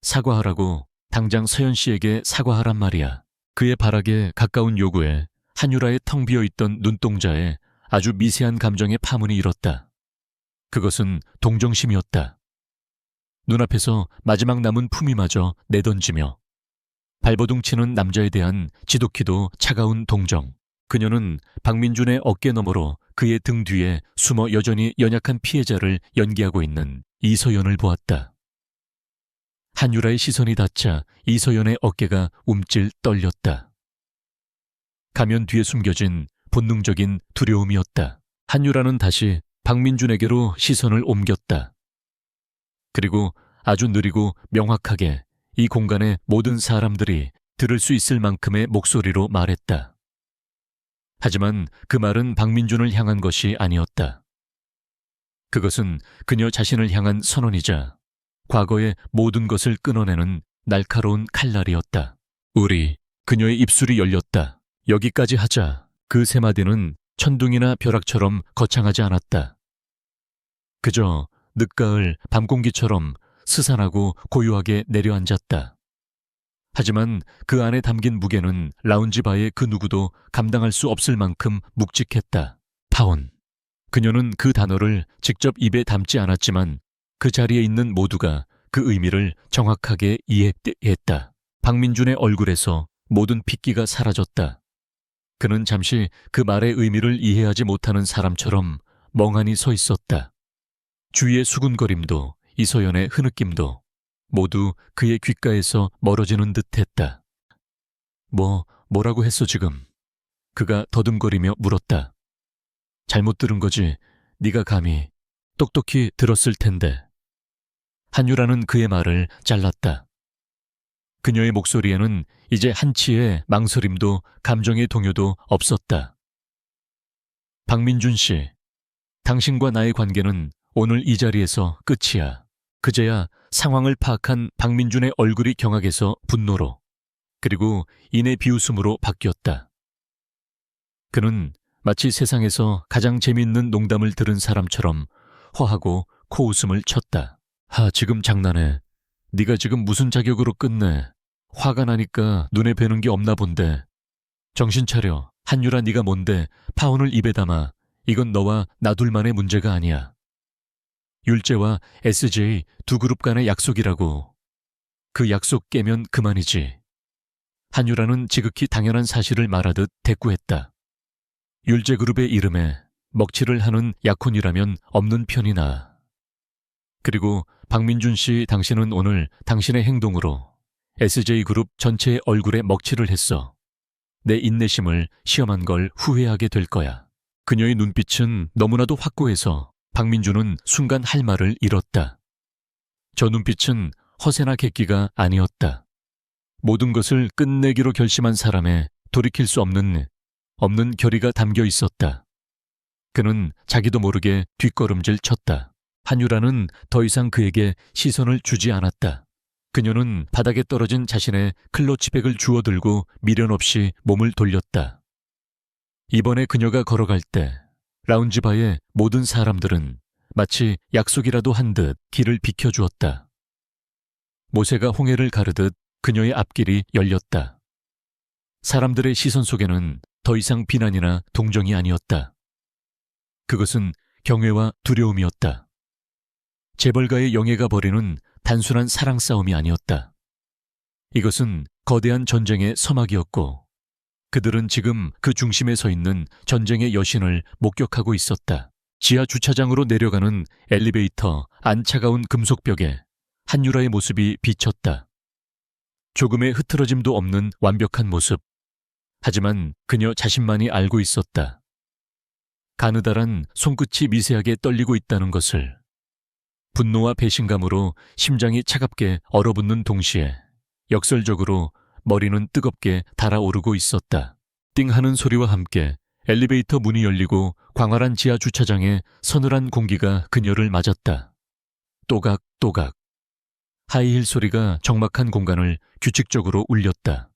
사과하라고. 당장 서연 씨에게 사과하란 말이야. 그의 발악에 가까운 요구에 한유라의 텅 비어있던 눈동자에 아주 미세한 감정의 파문이 일었다. 그것은 동정심이었다. 눈앞에서 마지막 남은 품위마저 내던지며 발버둥치는 남자에 대한 지독히도 차가운 동정. 그녀는 박민준의 어깨 너머로 그의 등 뒤에 숨어 여전히 연약한 피해자를 연기하고 있는 이서연을 보았다. 한유라의 시선이 닿자 이서연의 어깨가 움찔 떨렸다. 가면 뒤에 숨겨진 본능적인 두려움이었다. 한유라는 다시 박민준에게로 시선을 옮겼다. 그리고 아주 느리고 명확하게 이 공간의 모든 사람들이 들을 수 있을 만큼의 목소리로 말했다. 하지만 그 말은 박민준을 향한 것이 아니었다. 그것은 그녀 자신을 향한 선언이자 과거의 모든 것을 끊어내는 날카로운 칼날이었다. 그녀의 입술이 열렸다. 여기까지 하자. 그 세 마디는 천둥이나 벼락처럼 거창하지 않았다. 그저 늦가을 밤공기처럼 스산하고 고요하게 내려앉았다. 하지만 그 안에 담긴 무게는 라운지 바의 그 누구도 감당할 수 없을 만큼 묵직했다. 파혼. 그녀는 그 단어를 직접 입에 담지 않았지만 그 자리에 있는 모두가 그 의미를 정확하게 이해했다. 박민준의 얼굴에서 모든 핏기가 사라졌다. 그는 잠시 그 말의 의미를 이해하지 못하는 사람처럼 멍하니 서 있었다. 주위의 수군거림도 이서연의 흐느낌도 모두 그의 귓가에서 멀어지는 듯했다. 뭐라고 했어 지금? 그가 더듬거리며 물었다. 잘못 들은 거지. 네가 감히 똑똑히 들었을 텐데. 한유라는 그의 말을 잘랐다. 그녀의 목소리에는 이제 한치의 망설임도 감정의 동요도 없었다. 박민준 씨, 당신과 나의 관계는 오늘 이 자리에서 끝이야. 그제야 상황을 파악한 박민준의 얼굴이 경악에서 분노로 그리고 이내 비웃음으로 바뀌었다. 그는 마치 세상에서 가장 재미있는 농담을 들은 사람처럼 허하고 코웃음을 쳤다. 지금 장난해. 네가 지금 무슨 자격으로 끝내. 화가 나니까 눈에 뵈는 게 없나 본데. 정신 차려. 한유라 네가 뭔데 파혼을 입에 담아. 이건 너와 나 둘만의 문제가 아니야. 율제와 SJ 두 그룹 간의 약속이라고. 그 약속 깨면 그만이지. 한유라는 지극히 당연한 사실을 말하듯 대꾸했다. 율제그룹의 이름에 먹칠을 하는 약혼이라면 없는 편이 나. 그리고 박민준 씨, 당신은 오늘 당신의 행동으로 SJ그룹 전체의 얼굴에 먹칠을 했어. 내 인내심을 시험한 걸 후회하게 될 거야. 그녀의 눈빛은 너무나도 확고해서 박민준은 순간 할 말을 잃었다. 저 눈빛은 허세나 객기가 아니었다. 모든 것을 끝내기로 결심한 사람의 돌이킬 수 없는 결의가 담겨 있었다. 그는 자기도 모르게 뒷걸음질 쳤다. 한유라는 더 이상 그에게 시선을 주지 않았다. 그녀는 바닥에 떨어진 자신의 클러치백을 주워들고 미련 없이 몸을 돌렸다. 이번에 그녀가 걸어갈 때 라운지 바의 모든 사람들은 마치 약속이라도 한 듯 길을 비켜주었다. 모세가 홍해를 가르듯 그녀의 앞길이 열렸다. 사람들의 시선 속에는 더 이상 비난이나 동정이 아니었다. 그것은 경외와 두려움이었다. 재벌가의 영예가 벌이는 단순한 사랑 싸움이 아니었다. 이것은 거대한 전쟁의 서막이었고 그들은 지금 그 중심에 서 있는 전쟁의 여신을 목격하고 있었다. 지하 주차장으로 내려가는 엘리베이터 안 차가운 금속벽에 한유라의 모습이 비쳤다. 조금의 흐트러짐도 없는 완벽한 모습. 하지만 그녀 자신만이 알고 있었다. 가느다란 손끝이 미세하게 떨리고 있다는 것을. 분노와 배신감으로 심장이 차갑게 얼어붙는 동시에 역설적으로 머리는 뜨겁게 달아오르고 있었다. 띵 하는 소리와 함께 엘리베이터 문이 열리고 광활한 지하 주차장에 서늘한 공기가 그녀를 맞았다. 또각또각. 하이힐 소리가 적막한 공간을 규칙적으로 울렸다.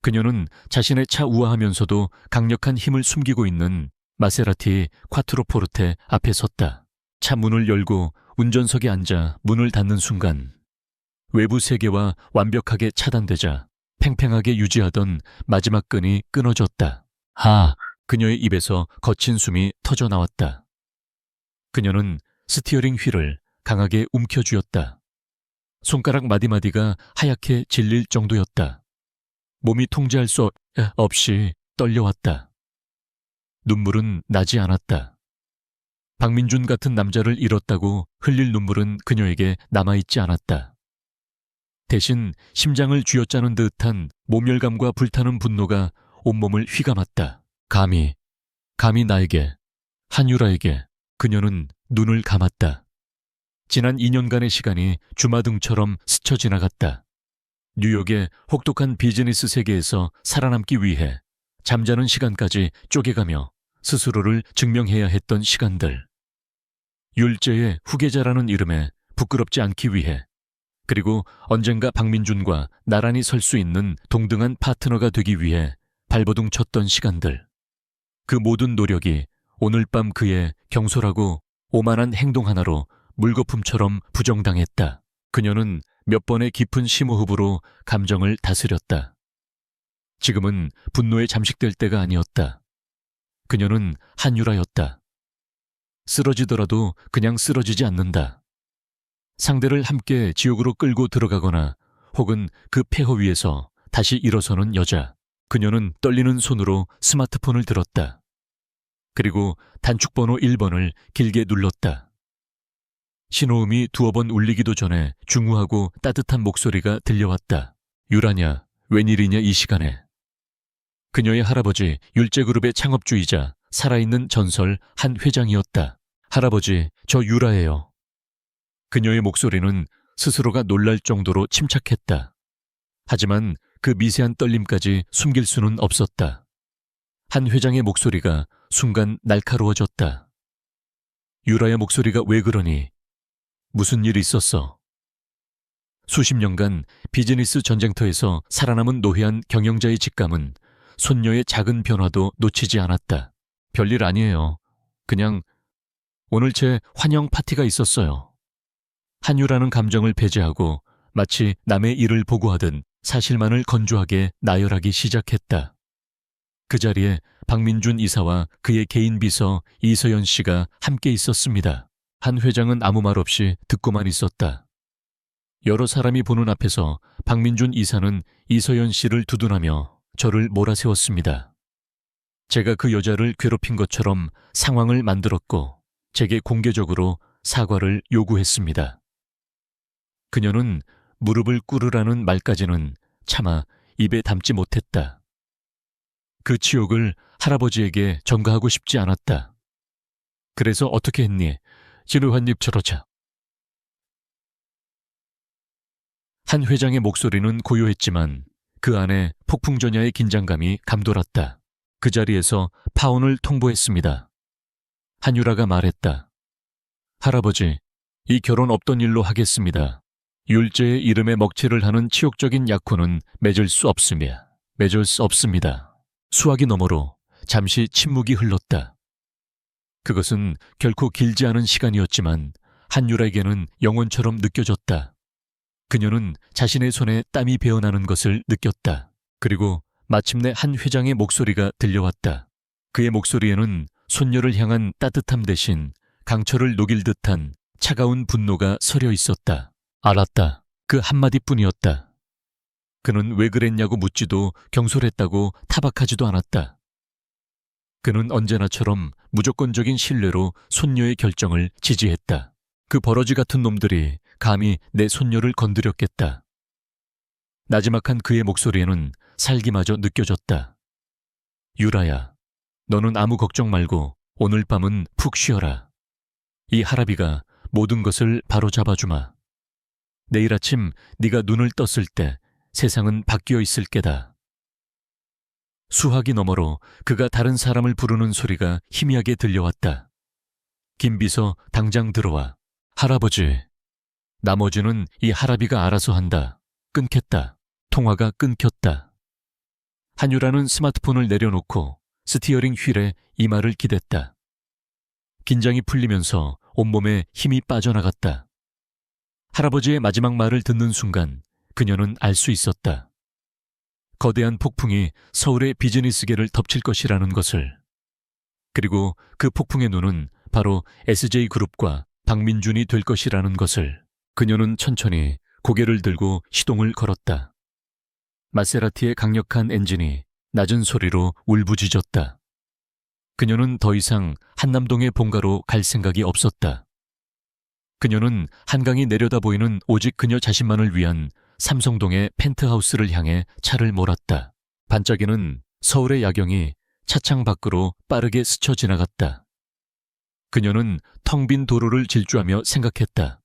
그녀는 자신의 차 우아하면서도 강력한 힘을 숨기고 있는 마세라티 콰트로포르테 앞에 섰다. 차 문을 열고 운전석에 앉아 문을 닫는 순간 외부 세계와 완벽하게 차단되자 팽팽하게 유지하던 마지막 끈이 끊어졌다. 그녀의 입에서 거친 숨이 터져 나왔다. 그녀는 스티어링 휠을 강하게 움켜쥐었다. 손가락 마디마디가 하얗게 질릴 정도였다. 몸이 통제할 수 없이 떨려왔다. 눈물은 나지 않았다. 박민준 같은 남자를 잃었다고 흘릴 눈물은 그녀에게 남아있지 않았다. 대신 심장을 쥐어짜는 듯한 모멸감과 불타는 분노가 온몸을 휘감았다. 감히 나에게, 한유라에게 그녀는 눈을 감았다. 지난 2년간의 시간이 주마등처럼 스쳐 지나갔다. 뉴욕의 혹독한 비즈니스 세계에서 살아남기 위해 잠자는 시간까지 쪼개가며 스스로를 증명해야 했던 시간들. 율제의 후계자라는 이름에 부끄럽지 않기 위해, 그리고 언젠가 박민준과 나란히 설 수 있는 동등한 파트너가 되기 위해 발버둥 쳤던 시간들. 그 모든 노력이 오늘 밤 그의 경솔하고 오만한 행동 하나로 물거품처럼 부정당했다. 그녀는 몇 번의 깊은 심호흡으로 감정을 다스렸다. 지금은 분노에 잠식될 때가 아니었다. 그녀는 한유라였다. 쓰러지더라도 그냥 쓰러지지 않는다. 상대를 함께 지옥으로 끌고 들어가거나 혹은 그 폐허 위에서 다시 일어서는 여자. 그녀는 떨리는 손으로 스마트폰을 들었다. 그리고 단축번호 1번을 길게 눌렀다. 신호음이 두어 번 울리기도 전에 중후하고 따뜻한 목소리가 들려왔다. 유라냐, 웬일이냐 이 시간에. 그녀의 할아버지 율제그룹의 창업주이자 살아있는 전설 한 회장이었다. 할아버지, 저 유라예요. 그녀의 목소리는 스스로가 놀랄 정도로 침착했다. 하지만 그 미세한 떨림까지 숨길 수는 없었다. 한 회장의 목소리가 순간 날카로워졌다. 유라의 목소리가 왜 그러니? 무슨 일 있었어? 수십 년간 비즈니스 전쟁터에서 살아남은 노회한 경영자의 직감은 손녀의 작은 변화도 놓치지 않았다. 별일 아니에요. 그냥 오늘 제 환영 파티가 있었어요. 한유라는 감정을 배제하고 마치 남의 일을 보고하듯 사실만을 건조하게 나열하기 시작했다. 그 자리에 박민준 이사와 그의 개인 비서 이서연 씨가 함께 있었습니다. 한 회장은 아무 말 없이 듣고만 있었다. 여러 사람이 보는 앞에서 박민준 이사는 이서연 씨를 두둔하며 저를 몰아세웠습니다. 제가 그 여자를 괴롭힌 것처럼 상황을 만들었고 제게 공개적으로 사과를 요구했습니다. 그녀는 무릎을 꿇으라는 말까지는 차마 입에 담지 못했다. 그 치욕을 할아버지에게 전가하고 싶지 않았다. 그래서 어떻게 했니? 진우환입 저러자. 한 회장의 목소리는 고요했지만 그 안에 폭풍전야의 긴장감이 감돌았다. 그 자리에서 파혼을 통보했습니다. 한유라가 말했다. 할아버지, 이 결혼 없던 일로 하겠습니다. 율제의 이름에 먹칠을 하는 치욕적인 약혼은 맺을 수 없습니다. 수화기 너머로 잠시 침묵이 흘렀다. 그것은 결코 길지 않은 시간이었지만 한유라에게는 영혼처럼 느껴졌다. 그녀는 자신의 손에 땀이 배어나는 것을 느꼈다. 그리고 마침내 한 회장의 목소리가 들려왔다. 그의 목소리에는 손녀를 향한 따뜻함 대신 강철을 녹일 듯한 차가운 분노가 서려 있었다. 알았다. 그 한마디뿐이었다. 그는 왜 그랬냐고 묻지도 경솔했다고 타박하지도 않았다. 그는 언제나처럼 무조건적인 신뢰로 손녀의 결정을 지지했다. 그 버러지 같은 놈들이 감히 내 손녀를 건드렸겠다. 나지막한 그의 목소리에는 살기마저 느껴졌다. 유라야, 너는 아무 걱정 말고 오늘 밤은 푹 쉬어라. 이 할아비가 모든 것을 바로잡아주마. 내일 아침 네가 눈을 떴을 때 세상은 바뀌어 있을 게다. 수화기 너머로 그가 다른 사람을 부르는 소리가 희미하게 들려왔다. 김비서 당장 들어와. 할아버지. 나머지는 이 할아비가 알아서 한다. 끊겠다. 통화가 끊겼다. 한유라는 스마트폰을 내려놓고 스티어링 휠에 이마를 기댔다. 긴장이 풀리면서 온몸에 힘이 빠져나갔다. 할아버지의 마지막 말을 듣는 순간 그녀는 알 수 있었다. 거대한 폭풍이 서울의 비즈니스계를 덮칠 것이라는 것을. 그리고 그 폭풍의 눈은 바로 SJ그룹과 박민준이 될 것이라는 것을. 그녀는 천천히 고개를 들고 시동을 걸었다. 마세라티의 강력한 엔진이 낮은 소리로 울부짖었다. 그녀는 더 이상 한남동의 본가로 갈 생각이 없었다. 그녀는 한강이 내려다 보이는 오직 그녀 자신만을 위한 삼성동의 펜트하우스를 향해 차를 몰았다. 반짝이는 서울의 야경이 차창 밖으로 빠르게 스쳐 지나갔다. 그녀는 텅 빈 도로를 질주하며 생각했다.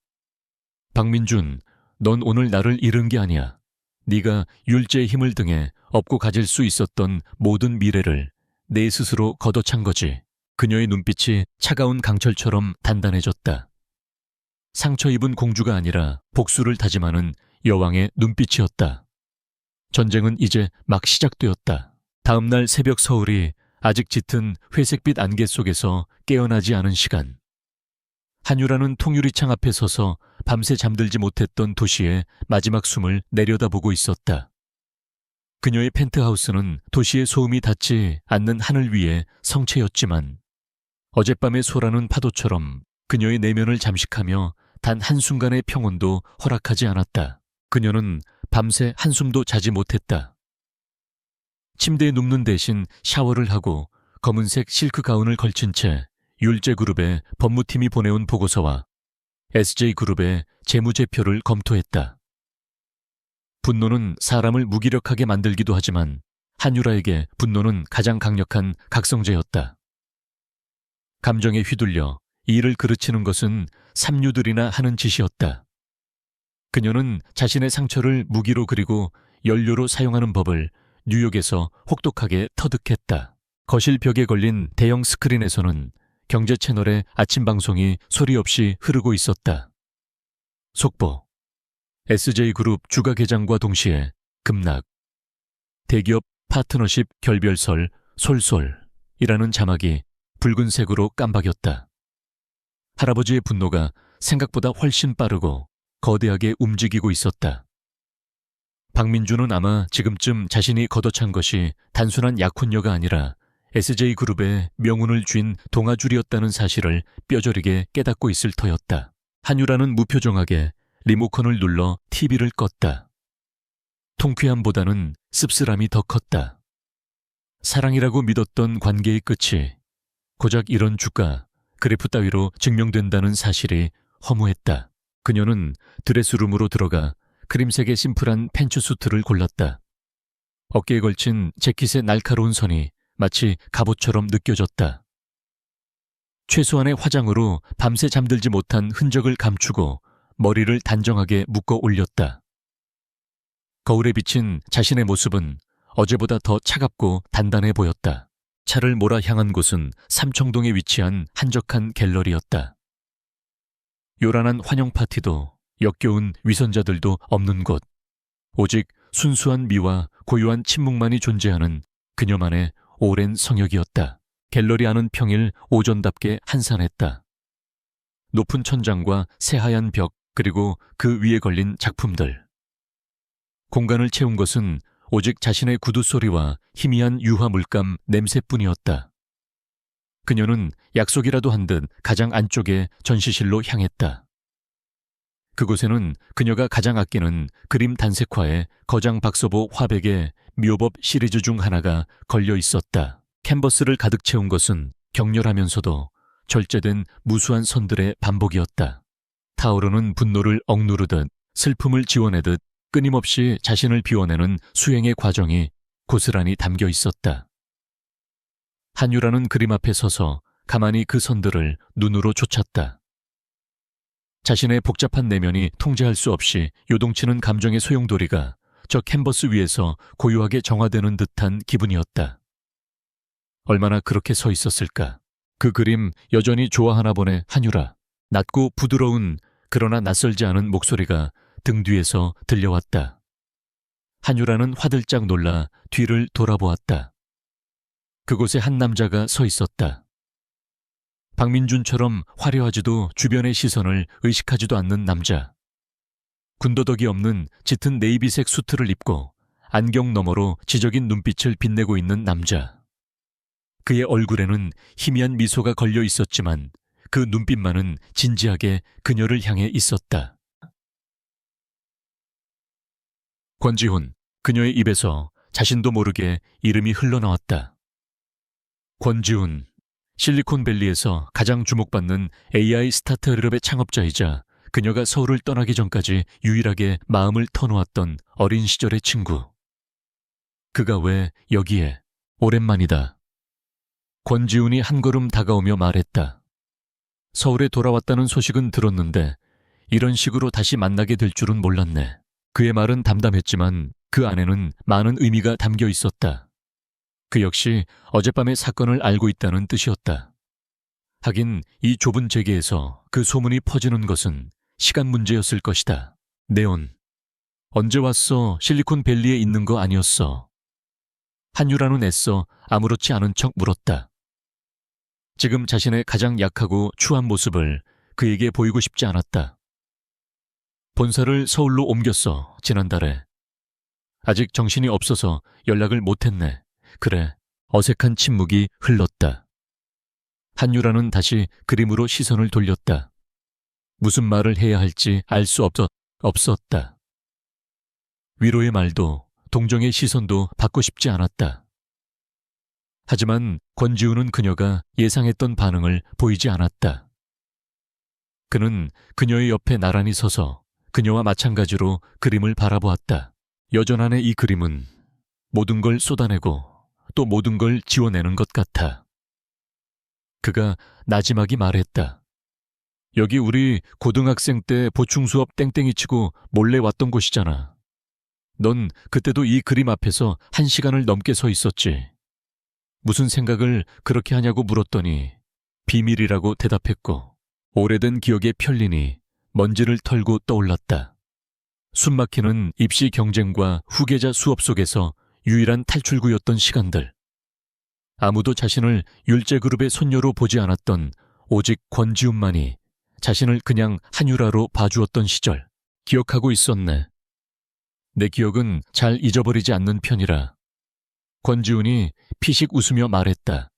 박민준, 넌 오늘 나를 잃은 게 아니야. 네가 율제의 힘을 등에 업고 가질 수 있었던 모든 미래를 내 스스로 걷어찬 거지. 그녀의 눈빛이 차가운 강철처럼 단단해졌다. 상처 입은 공주가 아니라 복수를 다짐하는 여왕의 눈빛이었다. 전쟁은 이제 막 시작되었다. 다음 날 새벽 서울이 아직 짙은 회색빛 안개 속에서 깨어나지 않은 시간. 한유라는 통유리창 앞에 서서 밤새 잠들지 못했던 도시의 마지막 숨을 내려다보고 있었다. 그녀의 펜트하우스는 도시의 소음이 닿지 않는 하늘 위의 성체였지만 어젯밤에 솟아는 파도처럼 그녀의 내면을 잠식하며 단 한순간의 평온도 허락하지 않았다. 그녀는 밤새 한숨도 자지 못했다. 침대에 눕는 대신 샤워를 하고 검은색 실크 가운을 걸친 채 율제그룹의 법무팀이 보내온 보고서와 SJ그룹의 재무제표를 검토했다. 분노는 사람을 무기력하게 만들기도 하지만 한유라에게 분노는 가장 강력한 각성제였다. 감정에 휘둘려 일을 그르치는 것은 삼류들이나 하는 짓이었다. 그녀는 자신의 상처를 무기로 그리고 연료로 사용하는 법을 뉴욕에서 혹독하게 터득했다. 거실 벽에 걸린 대형 스크린에서는 경제 채널의 아침 방송이 소리 없이 흐르고 있었다. 속보. SJ그룹 주가 개장과 동시에 급락. 대기업 파트너십 결별설 솔솔이라는 자막이 붉은색으로 깜박였다. 할아버지의 분노가 생각보다 훨씬 빠르고 거대하게 움직이고 있었다. 박민주는 아마 지금쯤 자신이 걷어찬 것이 단순한 약혼녀가 아니라 SJ그룹의 명운을 쥔 동아줄이었다는 사실을 뼈저리게 깨닫고 있을 터였다. 한유라는 무표정하게 리모컨을 눌러 TV를 껐다. 통쾌함보다는 씁쓸함이 더 컸다. 사랑이라고 믿었던 관계의 끝이 고작 이런 주가, 그래프 따위로 증명된다는 사실이 허무했다. 그녀는 드레스룸으로 들어가 크림색의 심플한 팬츠수트를 골랐다. 어깨에 걸친 재킷의 날카로운 선이 마치 갑옷처럼 느껴졌다. 최소한의 화장으로 밤새 잠들지 못한 흔적을 감추고 머리를 단정하게 묶어 올렸다. 거울에 비친 자신의 모습은 어제보다 더 차갑고 단단해 보였다. 차를 몰아 향한 곳은 삼청동에 위치한 한적한 갤러리였다. 요란한 환영 파티도 역겨운 위선자들도 없는 곳. 오직 순수한 미와 고요한 침묵만이 존재하는 그녀만의 오랜 성역이었다. 갤러리 안은 평일 오전답게 한산했다. 높은 천장과 새하얀 벽 그리고 그 위에 걸린 작품들. 공간을 채운 것은 오직 자신의 구두 소리와 희미한 유화 물감 냄새뿐이었다. 그녀는 약속이라도 한 듯 가장 안쪽의 전시실로 향했다. 그곳에는 그녀가 가장 아끼는 그림 단색화의 거장 박서보 화백의 묘법 시리즈 중 하나가 걸려 있었다. 캔버스를 가득 채운 것은 격렬하면서도 절제된 무수한 선들의 반복이었다. 타오르는 분노를 억누르듯 슬픔을 지워내듯 끊임없이 자신을 비워내는 수행의 과정이 고스란히 담겨 있었다. 한유라는 그림 앞에 서서 가만히 그 선들을 눈으로 쫓았다. 자신의 복잡한 내면이 통제할 수 없이 요동치는 감정의 소용돌이가 저 캔버스 위에서 고요하게 정화되는 듯한 기분이었다. 얼마나 그렇게 서 있었을까? 그 그림 여전히 좋아하나 보네. 한유라. 낮고 부드러운 그러나 낯설지 않은 목소리가 등 뒤에서 들려왔다. 한유라는 화들짝 놀라 뒤를 돌아보았다. 그곳에 한 남자가 서 있었다. 박민준처럼 화려하지도 주변의 시선을 의식하지도 않는 남자. 군더더기 없는 짙은 네이비색 수트를 입고 안경 너머로 지적인 눈빛을 빛내고 있는 남자. 그의 얼굴에는 희미한 미소가 걸려 있었지만 그 눈빛만은 진지하게 그녀를 향해 있었다. 권지훈, 그녀의 입에서 자신도 모르게 이름이 흘러나왔다. 권지훈, 실리콘밸리에서 가장 주목받는 AI 스타트업의 창업자이자 그녀가 서울을 떠나기 전까지 유일하게 마음을 터놓았던 어린 시절의 친구. 그가 왜 여기에? 오랜만이다. 권지훈이 한 걸음 다가오며 말했다. 서울에 돌아왔다는 소식은 들었는데 이런 식으로 다시 만나게 될 줄은 몰랐네. 그의 말은 담담했지만 그 안에는 많은 의미가 담겨 있었다. 그 역시 어젯밤의 사건을 알고 있다는 뜻이었다. 하긴 이 좁은 재계에서 그 소문이 퍼지는 것은 시간 문제였을 것이다. 네온, 언제 왔어? 실리콘밸리에 있는 거 아니었어? 한유라는 애써 아무렇지 않은 척 물었다. 지금 자신의 가장 약하고 추한 모습을 그에게 보이고 싶지 않았다. 본사를 서울로 옮겼어, 지난달에. 아직 정신이 없어서 연락을 못했네. 그래, 어색한 침묵이 흘렀다. 한유라는 다시 그림으로 시선을 돌렸다. 무슨 말을 해야 할지 알 수 없었다. 위로의 말도 동정의 시선도 받고 싶지 않았다. 하지만 권지우는 그녀가 예상했던 반응을 보이지 않았다. 그는 그녀의 옆에 나란히 서서 그녀와 마찬가지로 그림을 바라보았다. 여전 안에 이 그림은 모든 걸 쏟아내고 또 모든 걸 지워내는 것 같아. 그가 나지막이 말했다. 여기 우리 고등학생 때 보충 수업 땡땡이 치고 몰래 왔던 곳이잖아. 넌 그때도 이 그림 앞에서 1시간을 넘게 서 있었지. 무슨 생각을 그렇게 하냐고 물었더니 비밀이라고 대답했고 오래된 기억에 편리니 먼지를 털고 떠올랐다. 숨막히는 입시 경쟁과 후계자 수업 속에서 유일한 탈출구였던 시간들. 아무도 자신을 율제그룹의 손녀로 보지 않았던 오직 권지훈만이 자신을 그냥 한유라로 봐주었던 시절. 기억하고 있었네. 내 기억은 잘 잊어버리지 않는 편이라. 권지훈이 피식 웃으며 말했다.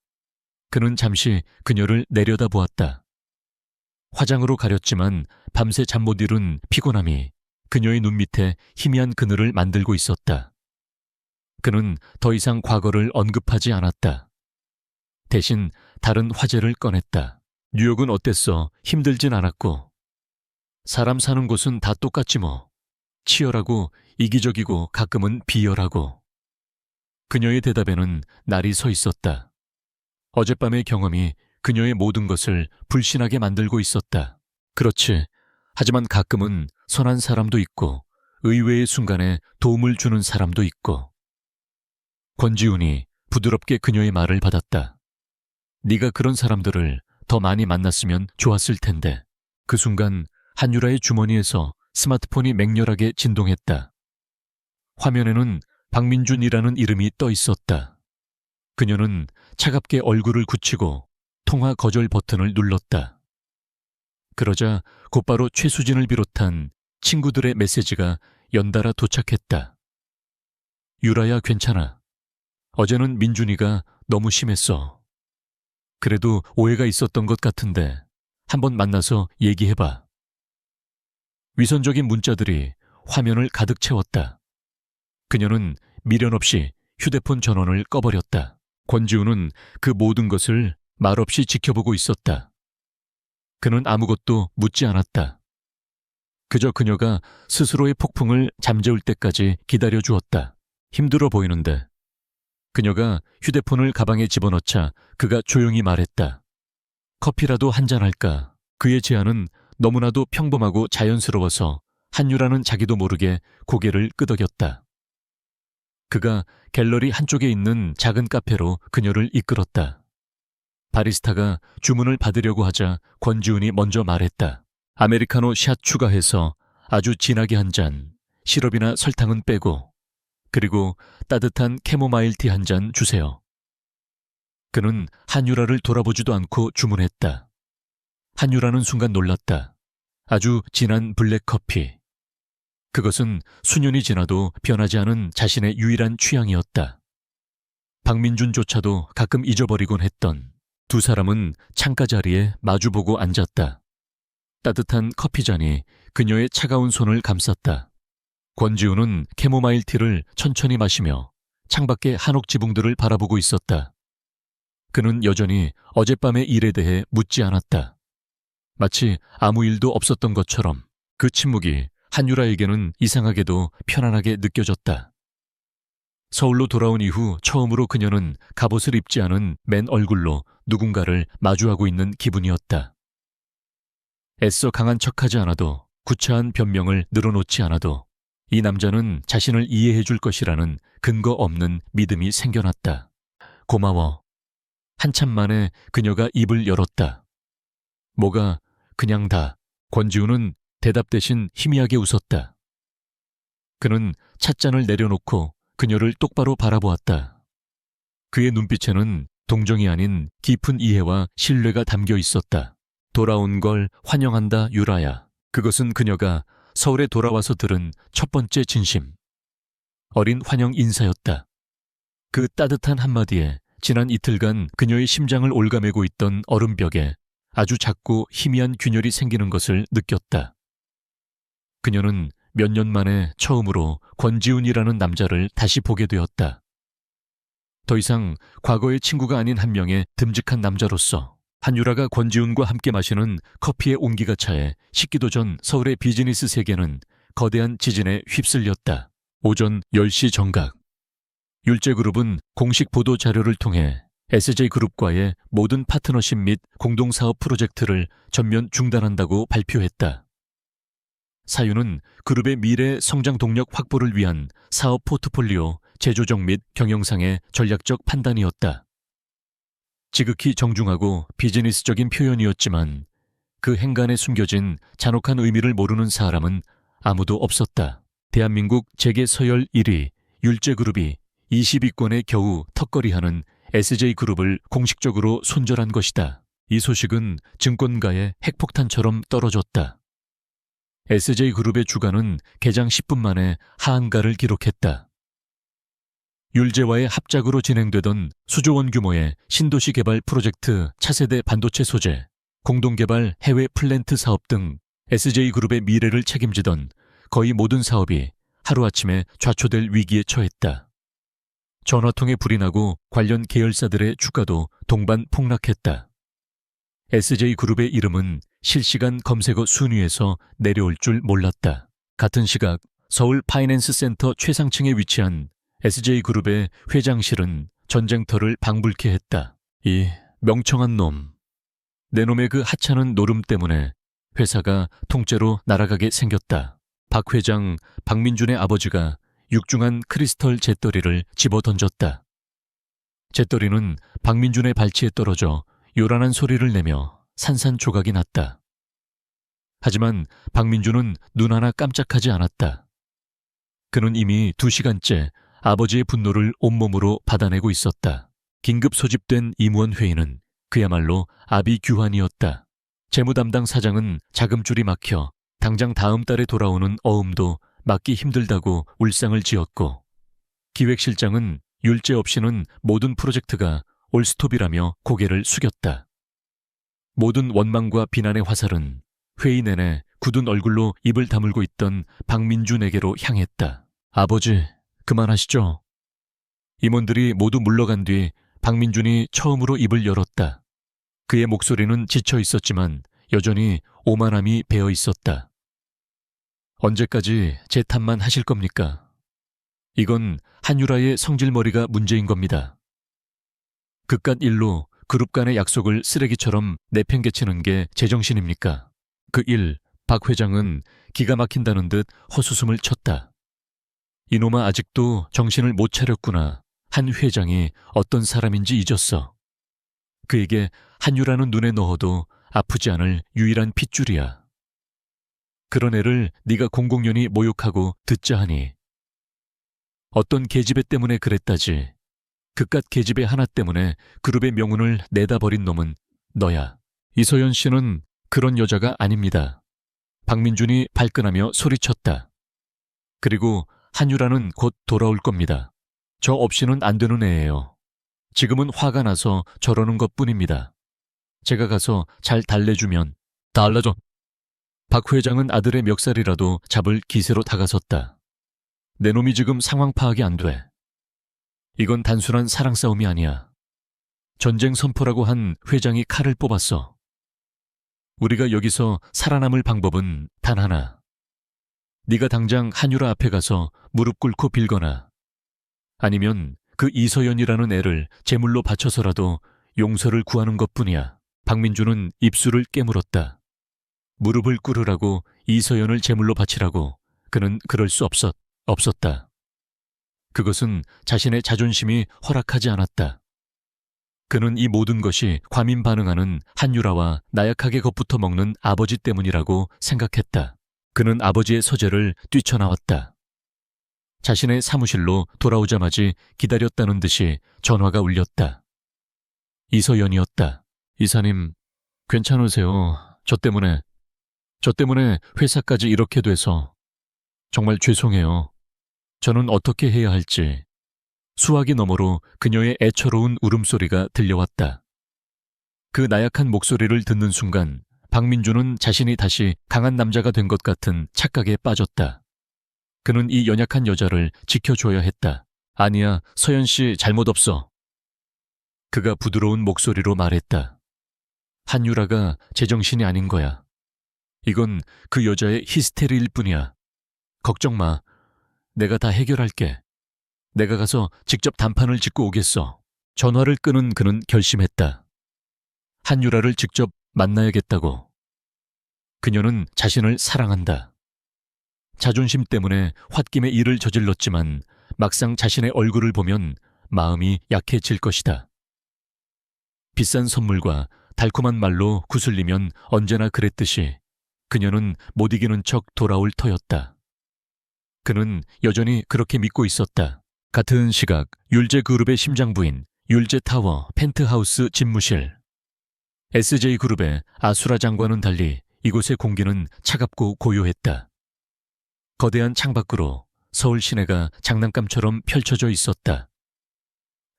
그는 잠시 그녀를 내려다보았다. 화장으로 가렸지만 밤새 잠 못 이룬 피곤함이 그녀의 눈밑에 희미한 그늘을 만들고 있었다. 그는 더 이상 과거를 언급하지 않았다. 대신 다른 화제를 꺼냈다. 뉴욕은 어땠어? 힘들진 않았고. 사람 사는 곳은 다 똑같지 뭐. 치열하고 이기적이고 가끔은 비열하고. 그녀의 대답에는 날이 서 있었다. 어젯밤의 경험이 그녀의 모든 것을 불신하게 만들고 있었다. 그렇지. 하지만 가끔은 선한 사람도 있고 의외의 순간에 도움을 주는 사람도 있고. 권지훈이 부드럽게 그녀의 말을 받았다. 네가 그런 사람들을 더 많이 만났으면 좋았을 텐데. 그 순간 한유라의 주머니에서 스마트폰이 맹렬하게 진동했다. 화면에는 박민준이라는 이름이 떠 있었다. 그녀는 차갑게 얼굴을 굳히고 통화 거절 버튼을 눌렀다. 그러자 곧바로 최수진을 비롯한 친구들의 메시지가 연달아 도착했다. 유라야, 괜찮아. 어제는 민준이가 너무 심했어. 그래도 오해가 있었던 것 같은데 한번 만나서 얘기해봐. 위선적인 문자들이 화면을 가득 채웠다. 그녀는 미련 없이 휴대폰 전원을 꺼버렸다. 권지우는 그 모든 것을 말없이 지켜보고 있었다. 그는 아무것도 묻지 않았다. 그저 그녀가 스스로의 폭풍을 잠재울 때까지 기다려주었다. 힘들어 보이는데. 그녀가 휴대폰을 가방에 집어넣자 그가 조용히 말했다. 커피라도 한잔 할까? 그의 제안은 너무나도 평범하고 자연스러워서 한유라는 자기도 모르게 고개를 끄덕였다. 그가 갤러리 한쪽에 있는 작은 카페로 그녀를 이끌었다. 바리스타가 주문을 받으려고 하자 권지훈이 먼저 말했다. 아메리카노 샷 추가해서 아주 진하게 한 잔, 시럽이나 설탕은 빼고, 그리고 따뜻한 캐모마일 티 한 잔 주세요. 그는 한유라를 돌아보지도 않고 주문했다. 한유라는 순간 놀랐다. 아주 진한 블랙커피. 그것은 수년이 지나도 변하지 않은 자신의 유일한 취향이었다. 박민준조차도 가끔 잊어버리곤 했던. 두 사람은 창가 자리에 마주보고 앉았다. 따뜻한 커피잔이 그녀의 차가운 손을 감쌌다. 권지우는 캐모마일 티를 천천히 마시며 창밖의 한옥 지붕들을 바라보고 있었다. 그는 여전히 어젯밤의 일에 대해 묻지 않았다. 마치 아무 일도 없었던 것처럼. 그 침묵이 한유라에게는 이상하게도 편안하게 느껴졌다. 서울로 돌아온 이후 처음으로 그녀는 갑옷을 입지 않은 맨 얼굴로 누군가를 마주하고 있는 기분이었다. 애써 강한 척하지 않아도, 구차한 변명을 늘어놓지 않아도 이 남자는 자신을 이해해 줄 것이라는 근거 없는 믿음이 생겨났다. 고마워. 한참 만에 그녀가 입을 열었다. 뭐가 그냥 다. 권지우는 대답 대신 희미하게 웃었다. 그는 찻잔을 내려놓고 그녀를 똑바로 바라보았다. 그의 눈빛에는 동정이 아닌 깊은 이해와 신뢰가 담겨 있었다. 돌아온 걸 환영한다, 유라야. 그것은 그녀가 서울에 돌아와서 들은 첫 번째 진심. 어린 환영 인사였다. 그 따뜻한 한마디에 지난 이틀간 그녀의 심장을 올가매고 있던 얼음벽에 아주 작고 희미한 균열이 생기는 것을 느꼈다. 그녀는 몇 년 만에 처음으로 권지훈이라는 남자를 다시 보게 되었다. 더 이상 과거의 친구가 아닌 한 명의 듬직한 남자로서 한유라가 권지훈과 함께 마시는 커피의 온기가 차에 식기도 전 서울의 비즈니스 세계는 거대한 지진에 휩쓸렸다. 오전 10시 정각. 율제그룹은 공식 보도 자료를 통해 SJ그룹과의 모든 파트너십 및 공동사업 프로젝트를 전면 중단한다고 발표했다. 사유는 그룹의 미래 성장 동력 확보를 위한 사업 포트폴리오 재조정 및 경영상의 전략적 판단이었다. 지극히 정중하고 비즈니스적인 표현이었지만 그 행간에 숨겨진 잔혹한 의미를 모르는 사람은 아무도 없었다. 대한민국 재계 서열 1위 율제그룹이 20위권에 겨우 턱걸이하는 SJ그룹을 공식적으로 손절한 것이다. 이 소식은 증권가의 핵폭탄처럼 떨어졌다. SJ그룹의 주가는 개장 10분 만에 하한가를 기록했다. 율제와의 합작으로 진행되던 수조원 규모의 신도시 개발 프로젝트 차세대 반도체 소재, 공동개발 해외 플랜트 사업 등 SJ그룹의 미래를 책임지던 거의 모든 사업이 하루아침에 좌초될 위기에 처했다. 전화통에 불이 나고 관련 계열사들의 주가도 동반 폭락했다. SJ그룹의 이름은 실시간 검색어 순위에서 내려올 줄 몰랐다. 같은 시각 서울 파이낸스 센터 최상층에 위치한 SJ그룹의 회장실은 전쟁터를 방불케 했다. 이 명청한 놈. 내 놈의 그 하찮은 노름 때문에 회사가 통째로 날아가게 생겼다. 박 회장 박민준의 아버지가 육중한 크리스털 잿더리를 집어던졌다. 잿더리는 박민준의 발치에 떨어져 요란한 소리를 내며 산산조각이 났다. 하지만 박민준은 눈 하나 깜짝하지 않았다. 그는 이미 2시간째 아버지의 분노를 온몸으로 받아내고 있었다. 긴급 소집된 임원 회의는 그야말로 아비규환이었다. 재무담당 사장은 자금줄이 막혀 당장 다음 달에 돌아오는 어음도 막기 힘들다고 울상을 지었고, 기획실장은 율제 없이는 모든 프로젝트가 올스톱이라며 고개를 숙였다. 모든 원망과 비난의 화살은 회의 내내 굳은 얼굴로 입을 다물고 있던 박민준에게로 향했다. 아버지, 그만하시죠. 임원들이 모두 물러간 뒤 박민준이 처음으로 입을 열었다. 그의 목소리는 지쳐 있었지만 여전히 오만함이 배어 있었다. 언제까지 제 탓만 하실 겁니까? 이건 한유라의 성질머리가 문제인 겁니다. 그깟 일로 그룹 간의 약속을 쓰레기처럼 내팽개치는 게 제정신입니까? 그 일, 박 회장은 기가 막힌다는 듯 헛웃음을 쳤다. 이놈아 아직도 정신을 못 차렸구나. 한 회장이 어떤 사람인지 잊었어. 그에게 한유라는 눈에 넣어도 아프지 않을 유일한 핏줄이야. 그런 애를 네가 공공연히 모욕하고 듣자 하니. 어떤 계집애 때문에 그랬다지. 그깟 계집애 하나 때문에 그룹의 명운을 내다 버린 놈은 너야. 이소연 씨는 그런 여자가 아닙니다. 박민준이 발끈하며 소리쳤다. 그리고 한유라는 곧 돌아올 겁니다. 저 없이는 안 되는 애예요. 지금은 화가 나서 저러는 것뿐입니다. 제가 가서 잘 달래주면. 달래줘. 박 회장은 아들의 멱살이라도 잡을 기세로 다가섰다. 내 놈이 지금 상황 파악이 안 돼. 이건 단순한 사랑 싸움이 아니야. 전쟁 선포라고 한 회장이 칼을 뽑았어. 우리가 여기서 살아남을 방법은 단 하나. 네가 당장 한유라 앞에 가서 무릎 꿇고 빌거나 아니면 그 이서연이라는 애를 제물로 바쳐서라도 용서를 구하는 것뿐이야. 박민준은 입술을 깨물었다. 무릎을 꿇으라고 이서연을 제물로 바치라고. 그는 그럴 수 없었. 없었다. 그것은 자신의 자존심이 허락하지 않았다. 그는 이 모든 것이 과민 반응하는 한유라와 나약하게 겁부터 먹는 아버지 때문이라고 생각했다. 그는 아버지의 서재를 뛰쳐나왔다. 자신의 사무실로 돌아오자마자 기다렸다는 듯이 전화가 울렸다. 이서연이었다. 이사님, 괜찮으세요? 저 때문에 회사까지 이렇게 돼서 정말 죄송해요. 저는 어떻게 해야 할지. 수화기 너머로 그녀의 애처로운 울음소리가 들려왔다. 그 나약한 목소리를 듣는 순간 박민주는 자신이 다시 강한 남자가 된 것 같은 착각에 빠졌다. 그는 이 연약한 여자를 지켜줘야 했다. 아니야, 서연 씨 잘못 없어. 그가 부드러운 목소리로 말했다. 한유라가 제정신이 아닌 거야. 이건 그 여자의 히스테리일 뿐이야. 걱정 마. 내가 다 해결할게. 내가 가서 직접 단판을 짓고 오겠어. 전화를 끊은 그는 결심했다. 한유라를 직접 만나야겠다고. 그녀는 자신을 사랑한다. 자존심 때문에 홧김에 일을 저질렀지만 막상 자신의 얼굴을 보면 마음이 약해질 것이다. 비싼 선물과 달콤한 말로 구슬리면 언제나 그랬듯이 그녀는 못 이기는 척 돌아올 터였다. 그는 여전히 그렇게 믿고 있었다. 같은 시각 율제그룹의 심장부인 율제타워 펜트하우스 집무실. SJ그룹의 아수라 장과는 달리 이곳의 공기는 차갑고 고요했다. 거대한 창밖으로 서울 시내가 장난감처럼 펼쳐져 있었다.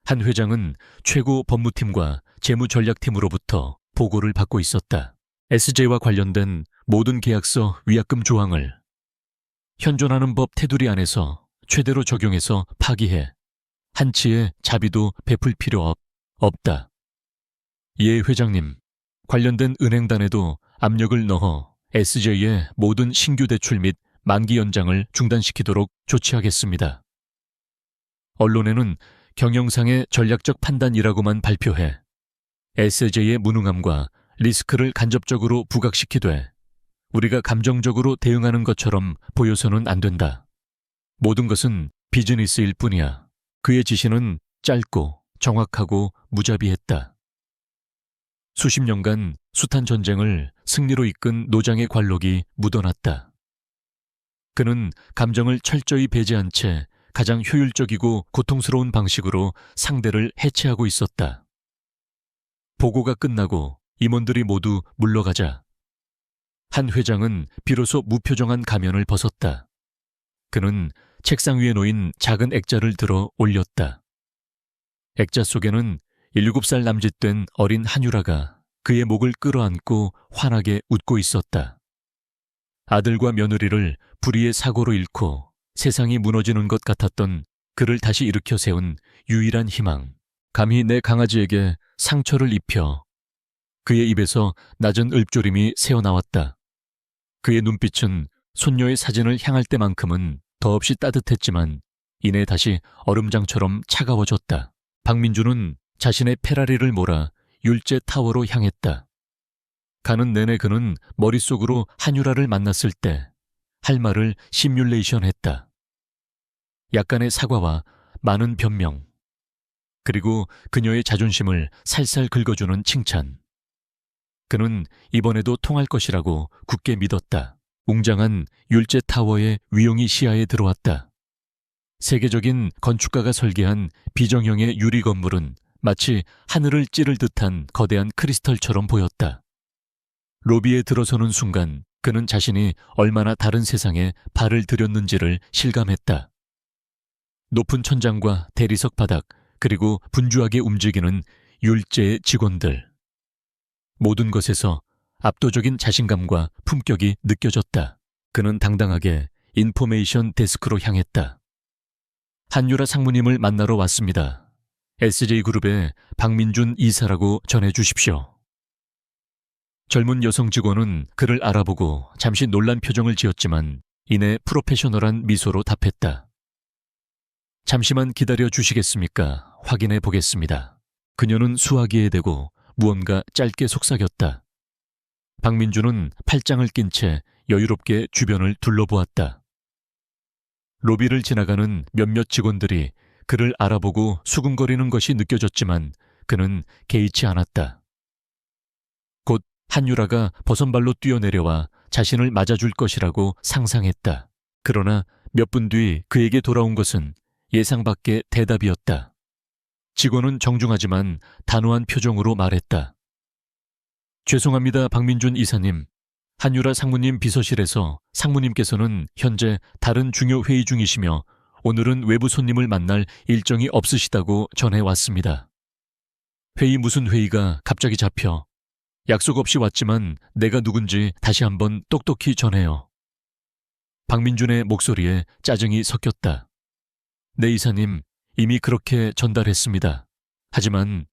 한 회장은 최고 법무팀과 재무전략팀으로부터 보고를 받고 있었다. SJ와 관련된 모든 계약서 위약금 조항을 현존하는 법 테두리 안에서 최대로 적용해서 파기해 한치의 자비도 베풀 필요 없다. 예, 회장님. 관련된 은행단에도 압력을 넣어 SJ의 모든 신규 대출 및 만기 연장을 중단시키도록 조치하겠습니다. 언론에는 경영상의 전략적 판단이라고만 발표해 SJ의 무능함과 리스크를 간접적으로 부각시키되 우리가 감정적으로 대응하는 것처럼 보여서는 안 된다. 모든 것은 비즈니스일 뿐이야. 그의 지시는 짧고 정확하고 무자비했다. 수십 년간 숱한 전쟁을 승리로 이끈 노장의 관록이 묻어났다. 그는 감정을 철저히 배제한 채 가장 효율적이고 고통스러운 방식으로 상대를 해체하고 있었다. 보고가 끝나고 임원들이 모두 물러가자 한 회장은 비로소 무표정한 가면을 벗었다. 그는 책상 위에 놓인 작은 액자를 들어 올렸다. 액자 속에는 7살 남짓된 어린 한유라가 그의 목을 끌어안고 환하게 웃고 있었다. 아들과 며느리를 불의의 사고로 잃고 세상이 무너지는 것 같았던 그를 다시 일으켜 세운 유일한 희망. 감히 내 강아지에게 상처를 입혀. 그의 입에서 낮은 읊조림이 새어나왔다. 그의 눈빛은 손녀의 사진을 향할 때만큼은 더없이 따뜻했지만 이내 다시 얼음장처럼 차가워졌다. 박민주는 자신의 페라리를 몰아 율제 타워로 향했다. 가는 내내 그는 머릿속으로 한유라를 만났을 때 할 말을 시뮬레이션했다. 약간의 사과와 많은 변명, 그리고 그녀의 자존심을 살살 긁어주는 칭찬. 그는 이번에도 통할 것이라고 굳게 믿었다. 웅장한 율제 타워의 위용이 시야에 들어왔다. 세계적인 건축가가 설계한 비정형의 유리 건물은 마치 하늘을 찌를 듯한 거대한 크리스털처럼 보였다. 로비에 들어서는 순간 그는 자신이 얼마나 다른 세상에 발을 들였는지를 실감했다. 높은 천장과 대리석 바닥, 그리고 분주하게 움직이는 율제의 직원들. 모든 것에서 압도적인 자신감과 품격이 느껴졌다. 그는 당당하게 인포메이션 데스크로 향했다. 한유라 상무님을 만나러 왔습니다. SJ그룹의 박민준 이사라고 전해주십시오. 젊은 여성 직원은 그를 알아보고 잠시 놀란 표정을 지었지만 이내 프로페셔널한 미소로 답했다. 잠시만 기다려 주시겠습니까? 확인해 보겠습니다. 그녀는 수화기에 대고 무언가 짧게 속삭였다. 박민주는 팔짱을 낀 채 여유롭게 주변을 둘러보았다. 로비를 지나가는 몇몇 직원들이 그를 알아보고 수군거리는 것이 느껴졌지만 그는 개의치 않았다. 곧 한유라가 버선발로 뛰어내려와 자신을 맞아줄 것이라고 상상했다. 그러나 몇 분 뒤 그에게 돌아온 것은 예상 밖의 대답이었다. 직원은 정중하지만 단호한 표정으로 말했다. 죄송합니다, 박민준 이사님. 한유라 상무님 비서실에서 상무님께서는 현재 다른 중요 회의 중이시며 오늘은 외부 손님을 만날 일정이 없으시다고 전해왔습니다. 회의 무슨 회의가 갑자기 잡혀. 약속 없이 왔지만 내가 누군지 다시 한번 똑똑히 전해요. 박민준의 목소리에 짜증이 섞였다. 네 이사님, 이미 그렇게 전달했습니다. 하지만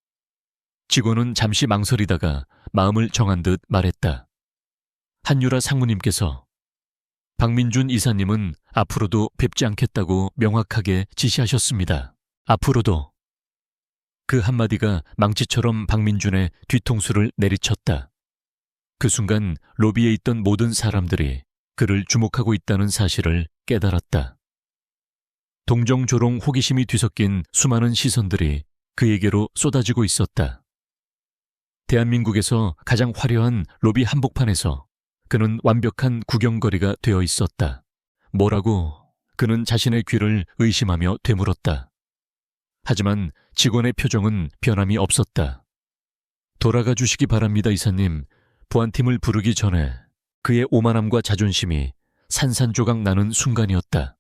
직원은 잠시 망설이다가 마음을 정한 듯 말했다. 한유라 상무님께서 박민준 이사님은 앞으로도 뵙지 않겠다고 명확하게 지시하셨습니다. 앞으로도. 그 한마디가 망치처럼 박민준의 뒤통수를 내리쳤다. 그 순간 로비에 있던 모든 사람들이 그를 주목하고 있다는 사실을 깨달았다. 동정조롱 호기심이 뒤섞인 수많은 시선들이 그에게로 쏟아지고 있었다. 대한민국에서 가장 화려한 로비 한복판에서 그는 완벽한 구경거리가 되어 있었다. 뭐라고? 그는 자신의 귀를 의심하며 되물었다. 하지만 직원의 표정은 변함이 없었다. 돌아가 주시기 바랍니다, 이사님. 보안팀을 부르기 전에 그의 오만함과 자존심이 산산조각 나는 순간이었다.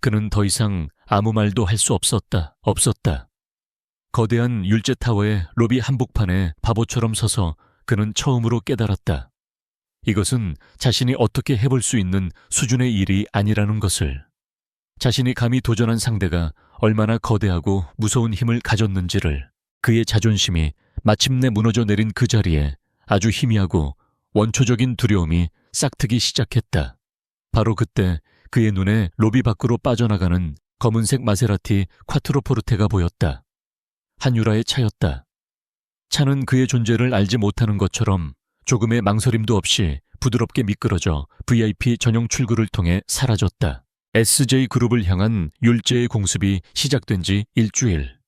그는 더 이상 아무 말도 할 수 없었다. 거대한 율제타워의 로비 한복판에 바보처럼 서서 그는 처음으로 깨달았다. 이것은 자신이 어떻게 해볼 수 있는 수준의 일이 아니라는 것을. 자신이 감히 도전한 상대가 얼마나 거대하고 무서운 힘을 가졌는지를. 그의 자존심이 마침내 무너져 내린 그 자리에 아주 희미하고 원초적인 두려움이 싹트기 시작했다. 바로 그때 그의 눈에 로비 밖으로 빠져나가는 검은색 마세라티 콰트로포르테가 보였다. 한유라의 차였다. 차는 그의 존재를 알지 못하는 것처럼 조금의 망설임도 없이 부드럽게 미끄러져 VIP 전용 출구를 통해 사라졌다. SJ그룹을 향한 율제의 공습이 시작된 지 일주일.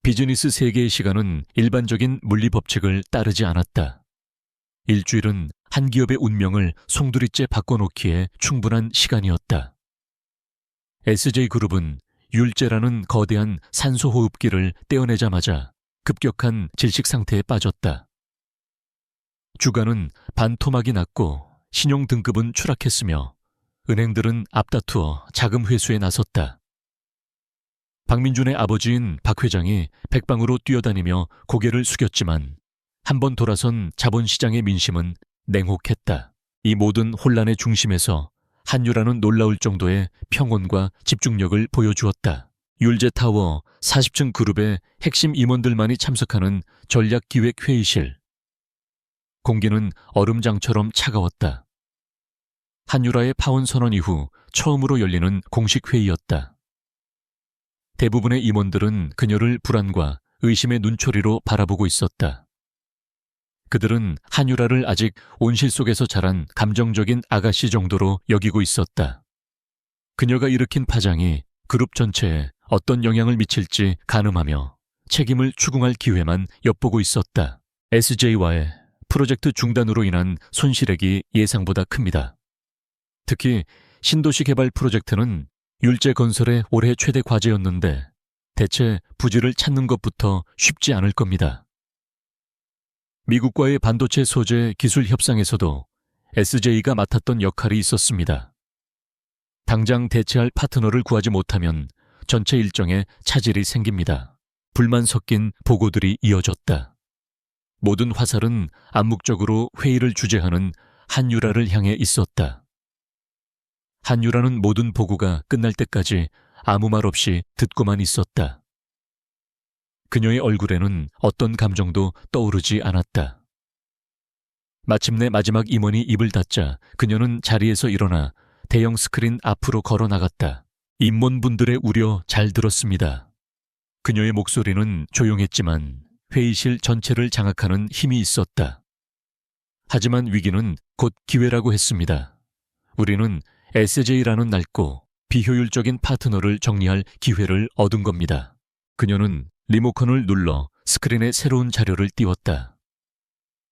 비즈니스 세계의 시간은 일반적인 물리법칙을 따르지 않았다. 일주일은 한 기업의 운명을 송두리째 바꿔놓기에 충분한 시간이었다. SJ그룹은 율제라는 거대한 산소호흡기를 떼어내자마자 급격한 질식 상태에 빠졌다. 주가는 반토막이 났고 신용 등급은 추락했으며 은행들은 앞다투어 자금 회수에 나섰다. 박민준의 아버지인 박 회장이 백방으로 뛰어다니며 고개를 숙였지만 한 번 돌아선 자본시장의 민심은 냉혹했다. 이 모든 혼란의 중심에서 한유라는 놀라울 정도의 평온과 집중력을 보여주었다. 율제타워 40층 그룹의 핵심 임원들만이 참석하는 전략기획회의실. 공기는 얼음장처럼 차가웠다. 한유라의 파혼 선언 이후 처음으로 열리는 공식 회의였다. 대부분의 임원들은 그녀를 불안과 의심의 눈초리로 바라보고 있었다. 그들은 한유라를 아직 온실 속에서 자란 감정적인 아가씨 정도로 여기고 있었다. 그녀가 일으킨 파장이 그룹 전체에 어떤 영향을 미칠지 가늠하며 책임을 추궁할 기회만 엿보고 있었다. SJ와의 프로젝트 중단으로 인한 손실액이 예상보다 큽니다. 특히 신도시 개발 프로젝트는 율제건설의 올해 최대 과제였는데 대체 부지를 찾는 것부터 쉽지 않을 겁니다. 미국과의 반도체 소재 기술 협상에서도 SJ가 맡았던 역할이 있었습니다. 당장 대체할 파트너를 구하지 못하면 전체 일정에 차질이 생깁니다. 불만 섞인 보고들이 이어졌다. 모든 화살은 암묵적으로 회의를 주재하는 한유라를 향해 있었다. 한유라는 모든 보고가 끝날 때까지 아무 말 없이 듣고만 있었다. 그녀의 얼굴에는 어떤 감정도 떠오르지 않았다. 마침내 마지막 임원이 입을 닫자 그녀는 자리에서 일어나 대형 스크린 앞으로 걸어 나갔다. 임원분들의 우려 잘 들었습니다. 그녀의 목소리는 조용했지만 회의실 전체를 장악하는 힘이 있었다. 하지만 위기는 곧 기회라고 했습니다. 우리는 SJ라는 낡고 비효율적인 파트너를 정리할 기회를 얻은 겁니다. 그녀는 리모컨을 눌러 스크린에 새로운 자료를 띄웠다.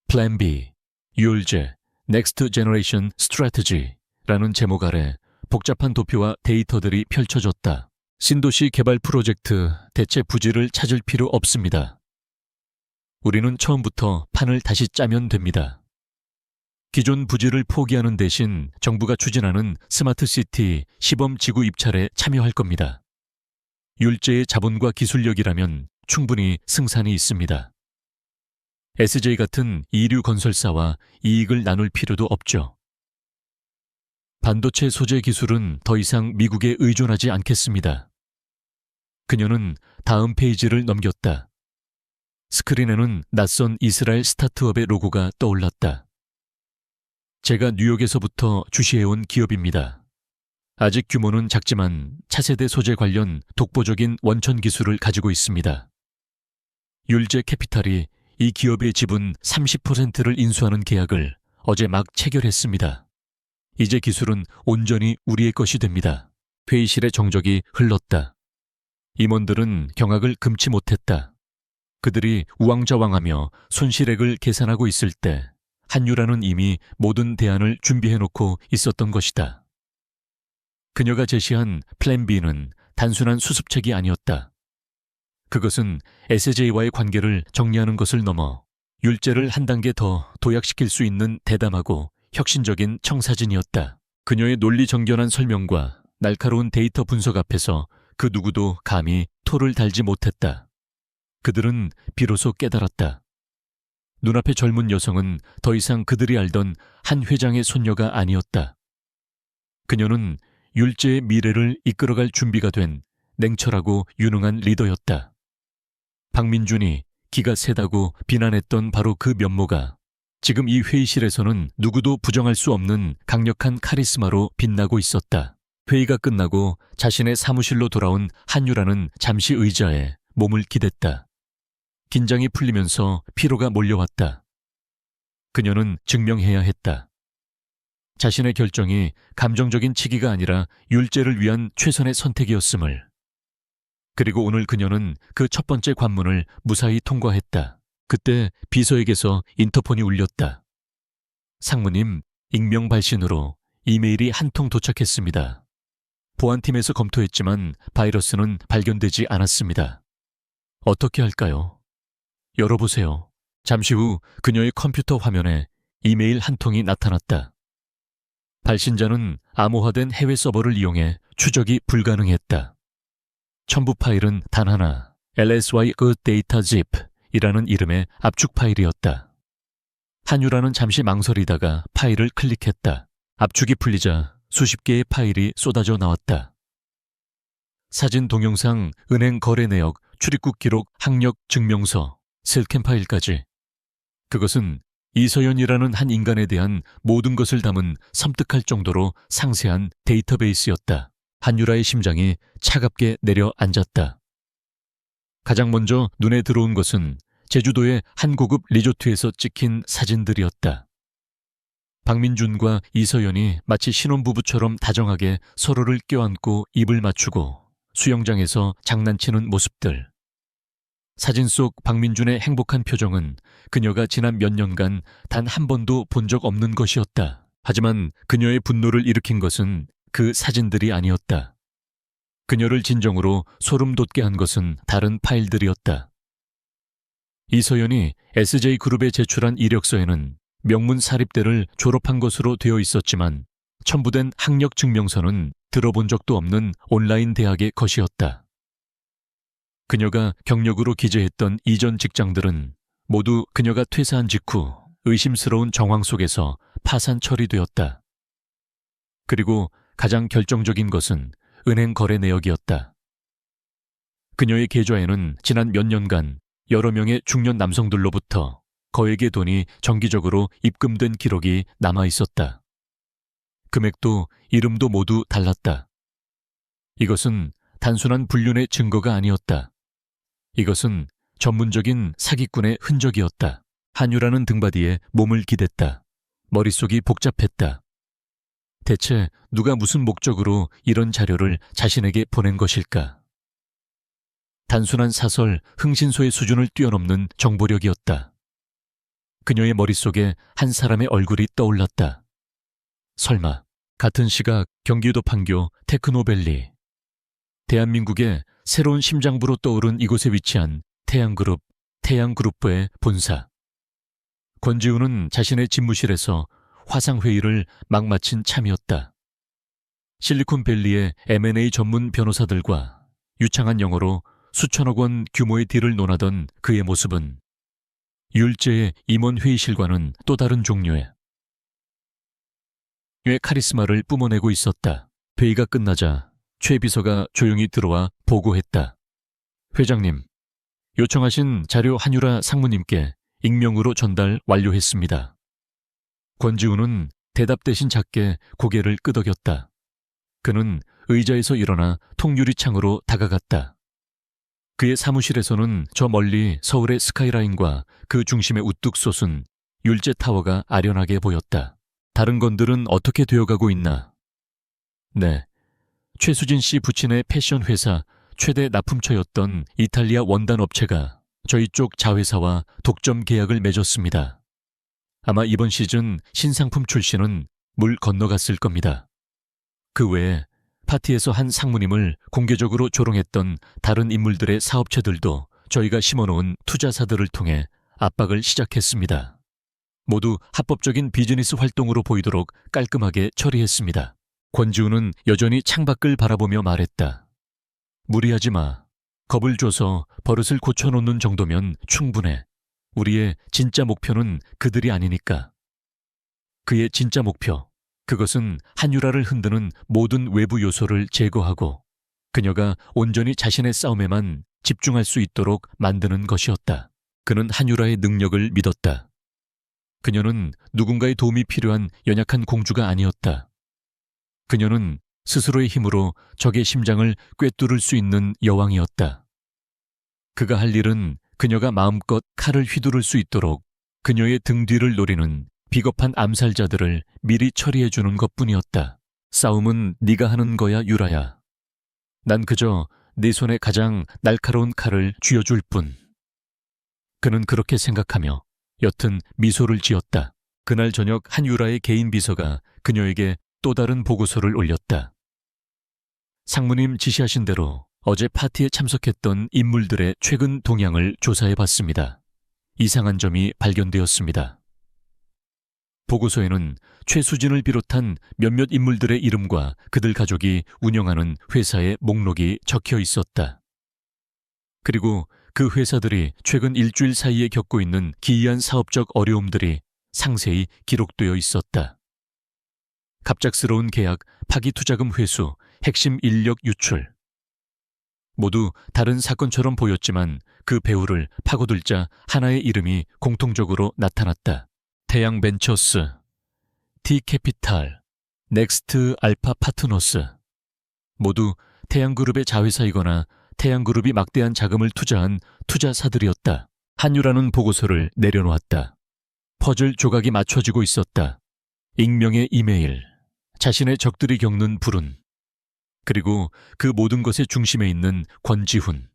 플랜 B, 유월제, Next Generation Strategy라는 제목 아래 복잡한 도표와 데이터들이 펼쳐졌다. 신도시 개발 프로젝트 대체 부지를 찾을 필요 없습니다. 우리는 처음부터 판을 다시 짜면 됩니다. 기존 부지를 포기하는 대신 정부가 추진하는 스마트시티 시범지구 입찰에 참여할 겁니다. 율제의 자본과 기술력이라면 충분히 승산이 있습니다. SJ 같은 이류 건설사와 이익을 나눌 필요도 없죠. 반도체 소재 기술은 더 이상 미국에 의존하지 않겠습니다. 그녀는 다음 페이지를 넘겼다. 스크린에는 낯선 이스라엘 스타트업의 로고가 떠올랐다. 제가 뉴욕에서부터 주시해온 기업입니다. 아직 규모는 작지만 차세대 소재 관련 독보적인 원천 기술을 가지고 있습니다. 율제 캐피탈이 이 기업의 지분 30%를 인수하는 계약을 어제 막 체결했습니다. 이제 기술은 온전히 우리의 것이 됩니다. 회의실의 정적이 흘렀다. 임원들은 경악을 금치 못했다. 그들이 우왕좌왕하며 손실액을 계산하고 있을 때 한유라는 이미 모든 대안을 준비해놓고 있었던 것이다. 그녀가 제시한 플랜 B는 단순한 수습책이 아니었다. 그것은 SJ와의 관계를 정리하는 것을 넘어 율제를 한 단계 더 도약시킬 수 있는 대담하고 혁신적인 청사진이었다. 그녀의 논리정연한 설명과 날카로운 데이터 분석 앞에서 그 누구도 감히 토를 달지 못했다. 그들은 비로소 깨달았다. 눈앞의 젊은 여성은 더 이상 그들이 알던 한 회장의 손녀가 아니었다. 그녀는 율제의 미래를 이끌어갈 준비가 된 냉철하고 유능한 리더였다. 박민준이 기가 세다고 비난했던 바로 그 면모가 지금 이 회의실에서는 누구도 부정할 수 없는 강력한 카리스마로 빛나고 있었다. 회의가 끝나고 자신의 사무실로 돌아온 한유라는 잠시 의자에 몸을 기댔다. 긴장이 풀리면서 피로가 몰려왔다. 그녀는 증명해야 했다. 자신의 결정이 감정적인 치기가 아니라 율제를 위한 최선의 선택이었음을. 그리고 오늘 그녀는 그 첫 번째 관문을 무사히 통과했다. 그때 비서에게서 인터폰이 울렸다. 상무님, 익명 발신으로 이메일이 한 통 도착했습니다. 보안팀에서 검토했지만 바이러스는 발견되지 않았습니다. 어떻게 할까요? 열어보세요. 잠시 후 그녀의 컴퓨터 화면에 이메일 한 통이 나타났다. 발신자는 암호화된 해외 서버를 이용해 추적이 불가능했다. 첨부 파일은 단 하나, LSY Data Zip이라는 이름의 압축 파일이었다. 한유라는 잠시 망설이다가 파일을 클릭했다. 압축이 풀리자 수십 개의 파일이 쏟아져 나왔다. 사진, 동영상, 은행 거래 내역, 출입국 기록, 학력 증명서, 셀캠 파일까지. 그것은 이서연이라는 한 인간에 대한 모든 것을 담은 섬뜩할 정도로 상세한 데이터베이스였다. 한유라의 심장이 차갑게 내려앉았다. 가장 먼저 눈에 들어온 것은 제주도의 한 고급 리조트에서 찍힌 사진들이었다. 박민준과 이서연이 마치 신혼부부처럼 다정하게 서로를 껴안고 입을 맞추고 수영장에서 장난치는 모습들. 사진 속 박민준의 행복한 표정은 그녀가 지난 몇 년간 단 한 번도 본 적 없는 것이었다. 하지만 그녀의 분노를 일으킨 것은 그 사진들이 아니었다. 그녀를 진정으로 소름 돋게 한 것은 다른 파일들이었다. 이서연이 SJ그룹에 제출한 이력서에는 명문 사립대를 졸업한 것으로 되어 있었지만 첨부된 학력 증명서는 들어본 적도 없는 온라인 대학의 것이었다. 그녀가 경력으로 기재했던 이전 직장들은 모두 그녀가 퇴사한 직후 의심스러운 정황 속에서 파산 처리되었다. 그리고 가장 결정적인 것은 은행 거래 내역이었다. 그녀의 계좌에는 지난 몇 년간 여러 명의 중년 남성들로부터 거액의 돈이 정기적으로 입금된 기록이 남아 있었다. 금액도 이름도 모두 달랐다. 이것은 단순한 불륜의 증거가 아니었다. 이것은 전문적인 사기꾼의 흔적이었다. 한유라는 등받이에 몸을 기댔다. 머릿속이 복잡했다. 대체 누가 무슨 목적으로 이런 자료를 자신에게 보낸 것일까? 단순한 사설, 흥신소의 수준을 뛰어넘는 정보력이었다. 그녀의 머릿속에 한 사람의 얼굴이 떠올랐다. 설마 같은 시각 경기도 판교 테크노밸리. 대한민국의 새로운 심장부로 떠오른 이곳에 위치한 태양그룹의 본사. 권지훈은 자신의 집무실에서 화상회의를 막 마친 참이었다. 실리콘밸리의 M&A 전문 변호사들과 유창한 영어로 수천억 원 규모의 딜을 논하던 그의 모습은 율제의 임원 회의실과는 또 다른 종류의 카리스마를 뿜어내고 있었다. 회의가 끝나자 최 비서가 조용히 들어와 보고했다. 회장님, 요청하신 자료 한유라 상무님께 익명으로 전달 완료했습니다. 권지훈은 대답 대신 작게 고개를 끄덕였다. 그는 의자에서 일어나 통유리창으로 다가갔다. 그의 사무실에서는 저 멀리 서울의 스카이라인과 그 중심에 우뚝 솟은 율제타워가 아련하게 보였다. 다른 건들은 어떻게 되어가고 있나? 네, 최수진 씨 부친의 패션 회사 최대 납품처였던 이탈리아 원단 업체가 저희 쪽 자회사와 독점 계약을 맺었습니다. 아마 이번 시즌 신상품 출시는 물 건너갔을 겁니다. 그 외에 파티에서 한 상무님을 공개적으로 조롱했던 다른 인물들의 사업체들도 저희가 심어놓은 투자사들을 통해 압박을 시작했습니다. 모두 합법적인 비즈니스 활동으로 보이도록 깔끔하게 처리했습니다. 권지훈은 여전히 창밖을 바라보며 말했다. 무리하지 마. 겁을 줘서 버릇을 고쳐놓는 정도면 충분해. 우리의 진짜 목표는 그들이 아니니까. 그의 진짜 목표, 그것은 한유라를 흔드는 모든 외부 요소를 제거하고 그녀가 온전히 자신의 싸움에만 집중할 수 있도록 만드는 것이었다. 그는 한유라의 능력을 믿었다. 그녀는 누군가의 도움이 필요한 연약한 공주가 아니었다. 그녀는 스스로의 힘으로 적의 심장을 꿰뚫을 수 있는 여왕이었다. 그가 할 일은 그녀가 마음껏 칼을 휘두를 수 있도록 그녀의 등 뒤를 노리는 비겁한 암살자들을 미리 처리해주는 것뿐이었다. 싸움은 네가 하는 거야, 유라야. 난 그저 네 손에 가장 날카로운 칼을 쥐어줄 뿐. 그는 그렇게 생각하며 옅은 미소를 지었다. 그날 저녁 한유라의 개인 비서가 그녀에게 또 다른 보고서를 올렸다. 상무님 지시하신 대로 어제 파티에 참석했던 인물들의 최근 동향을 조사해봤습니다. 이상한 점이 발견되었습니다. 보고서에는 최수진을 비롯한 몇몇 인물들의 이름과 그들 가족이 운영하는 회사의 목록이 적혀 있었다. 그리고 그 회사들이 최근 일주일 사이에 겪고 있는 기이한 사업적 어려움들이 상세히 기록되어 있었다. 갑작스러운 계약, 파기 투자금 회수, 핵심 인력 유출. 모두 다른 사건처럼 보였지만 그 배후를 파고들자 하나의 이름이 공통적으로 나타났다. 태양벤처스, T캐피탈, 넥스트 알파 파트너스. 모두 태양그룹의 자회사이거나 태양그룹이 막대한 자금을 투자한 투자사들이었다. 한유라는 보고서를 내려놓았다. 퍼즐 조각이 맞춰지고 있었다. 익명의 이메일, 자신의 적들이 겪는 불운, 그리고 그 모든 것의 중심에 있는 권지훈.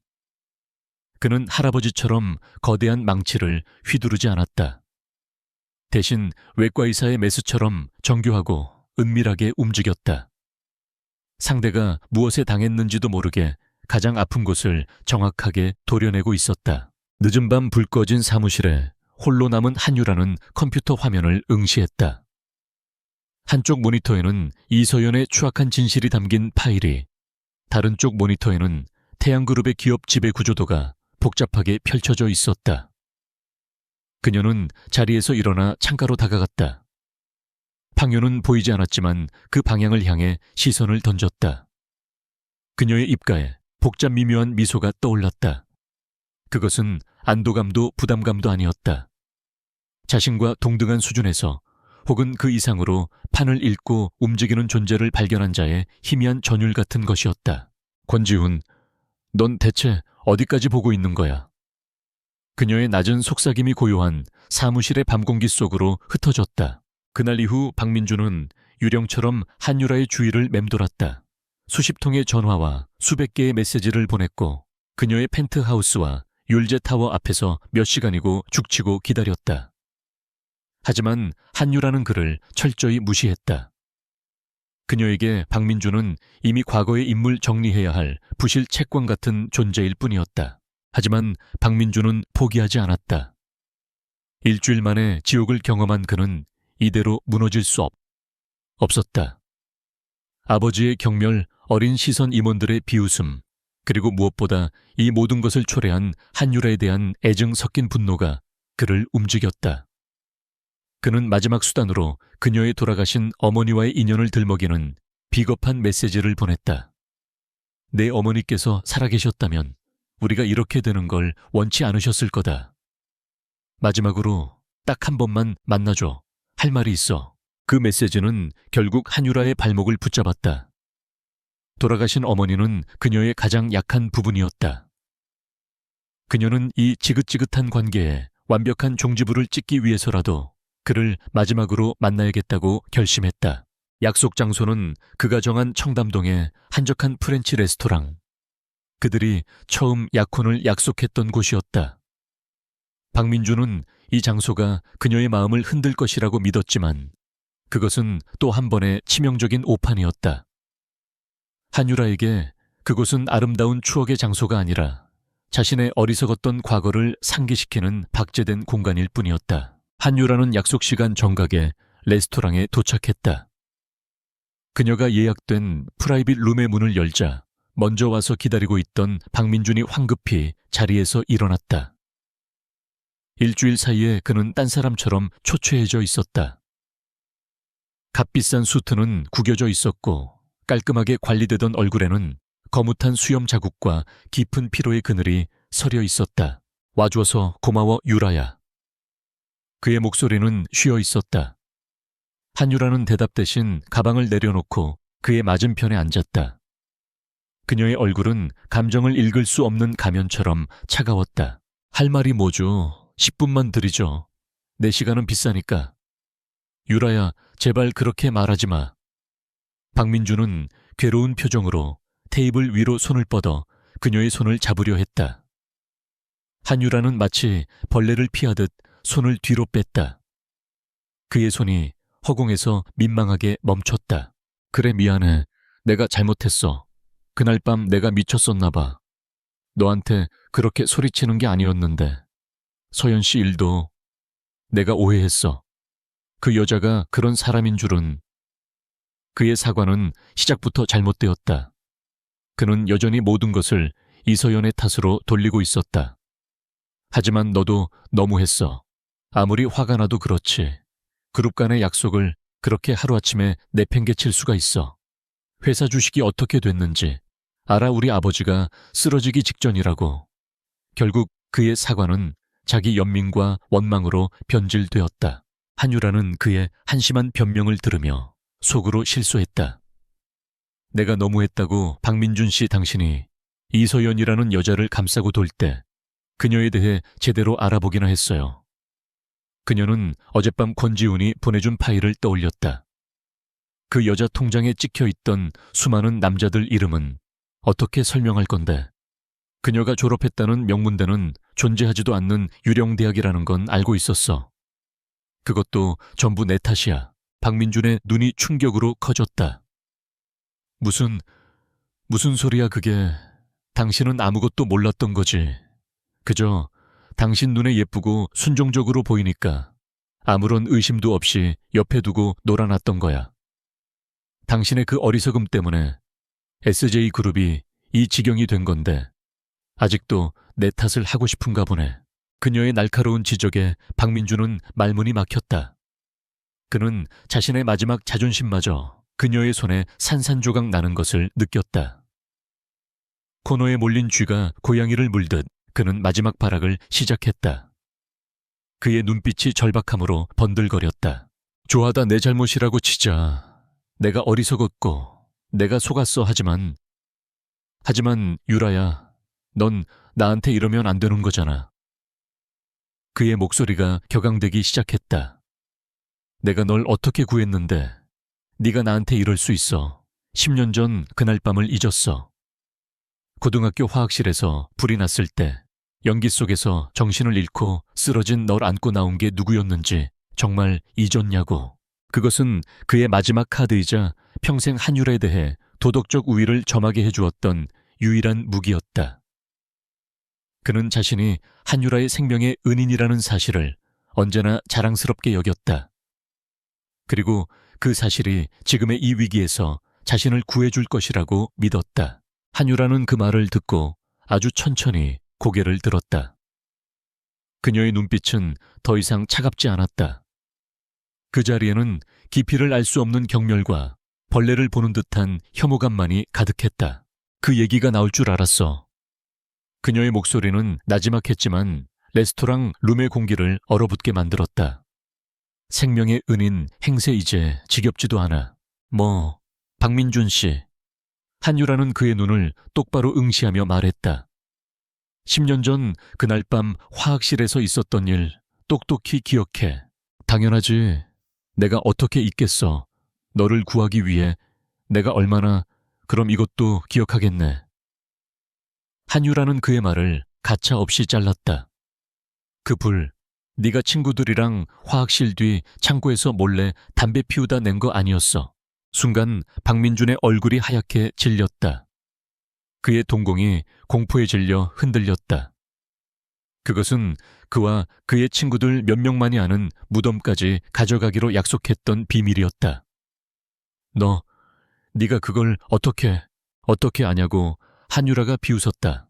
그는 할아버지처럼 거대한 망치를 휘두르지 않았다. 대신 외과의사의 메스처럼 정교하고 은밀하게 움직였다. 상대가 무엇에 당했는지도 모르게 가장 아픈 곳을 정확하게 도려내고 있었다. 늦은 밤 불 꺼진 사무실에 홀로 남은 한유라는 컴퓨터 화면을 응시했다. 한쪽 모니터에는 이서연의 추악한 진실이 담긴 파일이, 다른 쪽 모니터에는 태양그룹의 기업 지배 구조도가 복잡하게 펼쳐져 있었다. 그녀는 자리에서 일어나 창가로 다가갔다. 팡요는 보이지 않았지만 그 방향을 향해 시선을 던졌다. 그녀의 입가에 복잡 미묘한 미소가 떠올랐다. 그것은 안도감도 부담감도 아니었다. 자신과 동등한 수준에서 혹은 그 이상으로 판을 읽고 움직이는 존재를 발견한 자의 희미한 전율 같은 것이었다. 권지훈, 넌 대체 어디까지 보고 있는 거야? 그녀의 낮은 속삭임이 고요한 사무실의 밤 공기 속으로 흩어졌다. 그날 이후 박민주는 유령처럼 한유라의 주위를 맴돌았다. 수십 통의 전화와 수백 개의 메시지를 보냈고 그녀의 펜트하우스와 율제타워 앞에서 몇 시간이고 죽치고 기다렸다. 하지만 한유라는 그를 철저히 무시했다. 그녀에게 박민주는 이미 과거의 인물 정리해야 할 부실 채권 같은 존재일 뿐이었다. 하지만 박민주는 포기하지 않았다. 일주일 만에 지옥을 경험한 그는 이대로 무너질 수 없었다. 아버지의 경멸, 어린 시선 임원들의 비웃음, 그리고 무엇보다 이 모든 것을 초래한 한유라에 대한 애증 섞인 분노가 그를 움직였다. 그는 마지막 수단으로 그녀의 돌아가신 어머니와의 인연을 들먹이는 비겁한 메시지를 보냈다. 내 어머니께서 살아계셨다면 우리가 이렇게 되는 걸 원치 않으셨을 거다. 마지막으로 딱 한 번만 만나줘. 할 말이 있어. 그 메시지는 결국 한유라의 발목을 붙잡았다. 돌아가신 어머니는 그녀의 가장 약한 부분이었다. 그녀는 이 지긋지긋한 관계에 완벽한 종지부를 찍기 위해서라도 그를 마지막으로 만나야겠다고 결심했다. 약속 장소는 그가 정한 청담동의 한적한 프렌치 레스토랑. 그들이 처음 약혼을 약속했던 곳이었다. 박민주는 이 장소가 그녀의 마음을 흔들 것이라고 믿었지만 그것은 또 한 번의 치명적인 오판이었다. 한유라에게 그곳은 아름다운 추억의 장소가 아니라 자신의 어리석었던 과거를 상기시키는 박제된 공간일 뿐이었다. 한유라는 약속 시간 정각에 레스토랑에 도착했다. 그녀가 예약된 프라이빗 룸의 문을 열자 먼저 와서 기다리고 있던 박민준이 황급히 자리에서 일어났다. 일주일 사이에 그는 딴 사람처럼 초췌해져 있었다. 값비싼 수트는 구겨져 있었고 깔끔하게 관리되던 얼굴에는 거뭇한 수염 자국과 깊은 피로의 그늘이 서려 있었다. 와줘서 고마워 유라야. 그의 목소리는 쉬어 있었다. 한유라는 대답 대신 가방을 내려놓고 그의 맞은편에 앉았다. 그녀의 얼굴은 감정을 읽을 수 없는 가면처럼 차가웠다. 할 말이 뭐죠? 10분만 드리죠. 내 시간은 비싸니까. 유라야, 제발 그렇게 말하지 마. 박민주는 괴로운 표정으로 테이블 위로 손을 뻗어 그녀의 손을 잡으려 했다. 한유라는 마치 벌레를 피하듯 손을 뒤로 뺐다. 그의 손이 허공에서 민망하게 멈췄다. 그래 미안해. 내가 잘못했어. 그날 밤 내가 미쳤었나 봐. 너한테 그렇게 소리치는 게 아니었는데. 서연 씨 일도 내가 오해했어. 그 여자가 그런 사람인 줄은. 그의 사과는 시작부터 잘못되었다. 그는 여전히 모든 것을 이서연의 탓으로 돌리고 있었다. 하지만 너도 너무했어. 아무리 화가 나도 그렇지. 그룹 간의 약속을 그렇게 하루아침에 내팽개칠 수가 있어. 회사 주식이 어떻게 됐는지 알아. 우리 아버지가 쓰러지기 직전이라고. 결국 그의 사과는 자기 연민과 원망으로 변질되었다. 한유라는 그의 한심한 변명을 들으며 속으로 실소했다. 내가 너무했다고 박민준 씨 당신이 이서연이라는 여자를 감싸고 돌 때 그녀에 대해 제대로 알아보기나 했어요. 그녀는 어젯밤 권지훈이 보내준 파일을 떠올렸다. 그 여자 통장에 찍혀있던 수많은 남자들 이름은 어떻게 설명할 건데. 그녀가 졸업했다는 명문대는 존재하지도 않는 유령대학이라는 건 알고 있었어. 그것도 전부 내 탓이야. 박민준의 눈이 충격으로 커졌다. 무슨 소리야 그게. 당신은 아무것도 몰랐던 거지. 그저 당신 눈에 예쁘고 순종적으로 보이니까 아무런 의심도 없이 옆에 두고 놀아놨던 거야. 당신의 그 어리석음 때문에 SJ그룹이 이 지경이 된 건데 아직도 내 탓을 하고 싶은가 보네. 그녀의 날카로운 지적에 박민주는 말문이 막혔다. 그는 자신의 마지막 자존심마저 그녀의 손에 산산조각 나는 것을 느꼈다. 코너에 몰린 쥐가 고양이를 물듯 그는 마지막 발악을 시작했다. 그의 눈빛이 절박함으로 번들거렸다. 좋아하다 내 잘못이라고 치자. 내가 어리석었고 내가 속았어. 하지만 유라야, 넌 나한테 이러면 안 되는 거잖아. 그의 목소리가 격앙되기 시작했다. 내가 널 어떻게 구했는데 네가 나한테 이럴 수 있어. 10년 전 그날 밤을 잊었어. 고등학교 화학실에서 불이 났을 때 연기 속에서 정신을 잃고 쓰러진 널 안고 나온 게 누구였는지 정말 잊었냐고. 그것은 그의 마지막 카드이자 평생 한율에 대해 도덕적 우위를 점하게 해주었던 유일한 무기였다. 그는 자신이 한유라의 생명의 은인이라는 사실을 언제나 자랑스럽게 여겼다. 그리고 그 사실이 지금의 이 위기에서 자신을 구해줄 것이라고 믿었다. 한유라는 그 말을 듣고 아주 천천히 고개를 들었다. 그녀의 눈빛은 더 이상 차갑지 않았다. 그 자리에는 깊이를 알 수 없는 경멸과 벌레를 보는 듯한 혐오감만이 가득했다. 그 얘기가 나올 줄 알았어. 그녀의 목소리는 나지막했지만 레스토랑 룸의 공기를 얼어붙게 만들었다. 생명의 은인 행세 이제 지겹지도 않아. 박민준 씨. 한유라는 그의 눈을 똑바로 응시하며 말했다. 10년 전 그날 밤 화학실에서 있었던 일 똑똑히 기억해. 당연하지. 내가 어떻게 잊겠어. 너를 구하기 위해 내가 얼마나. 그럼 이것도 기억하겠네. 한유라는 그의 말을 가차없이 잘랐다. 그 불, 네가 친구들이랑 화학실 뒤 창고에서 몰래 담배 피우다 낸 거 아니었어. 순간 박민준의 얼굴이 하얗게 질렸다. 그의 동공이 공포에 질려 흔들렸다. 그것은 그와 그의 친구들 몇 명만이 아는 무덤까지 가져가기로 약속했던 비밀이었다. 네가 그걸 어떻게 아냐고 한유라가 비웃었다.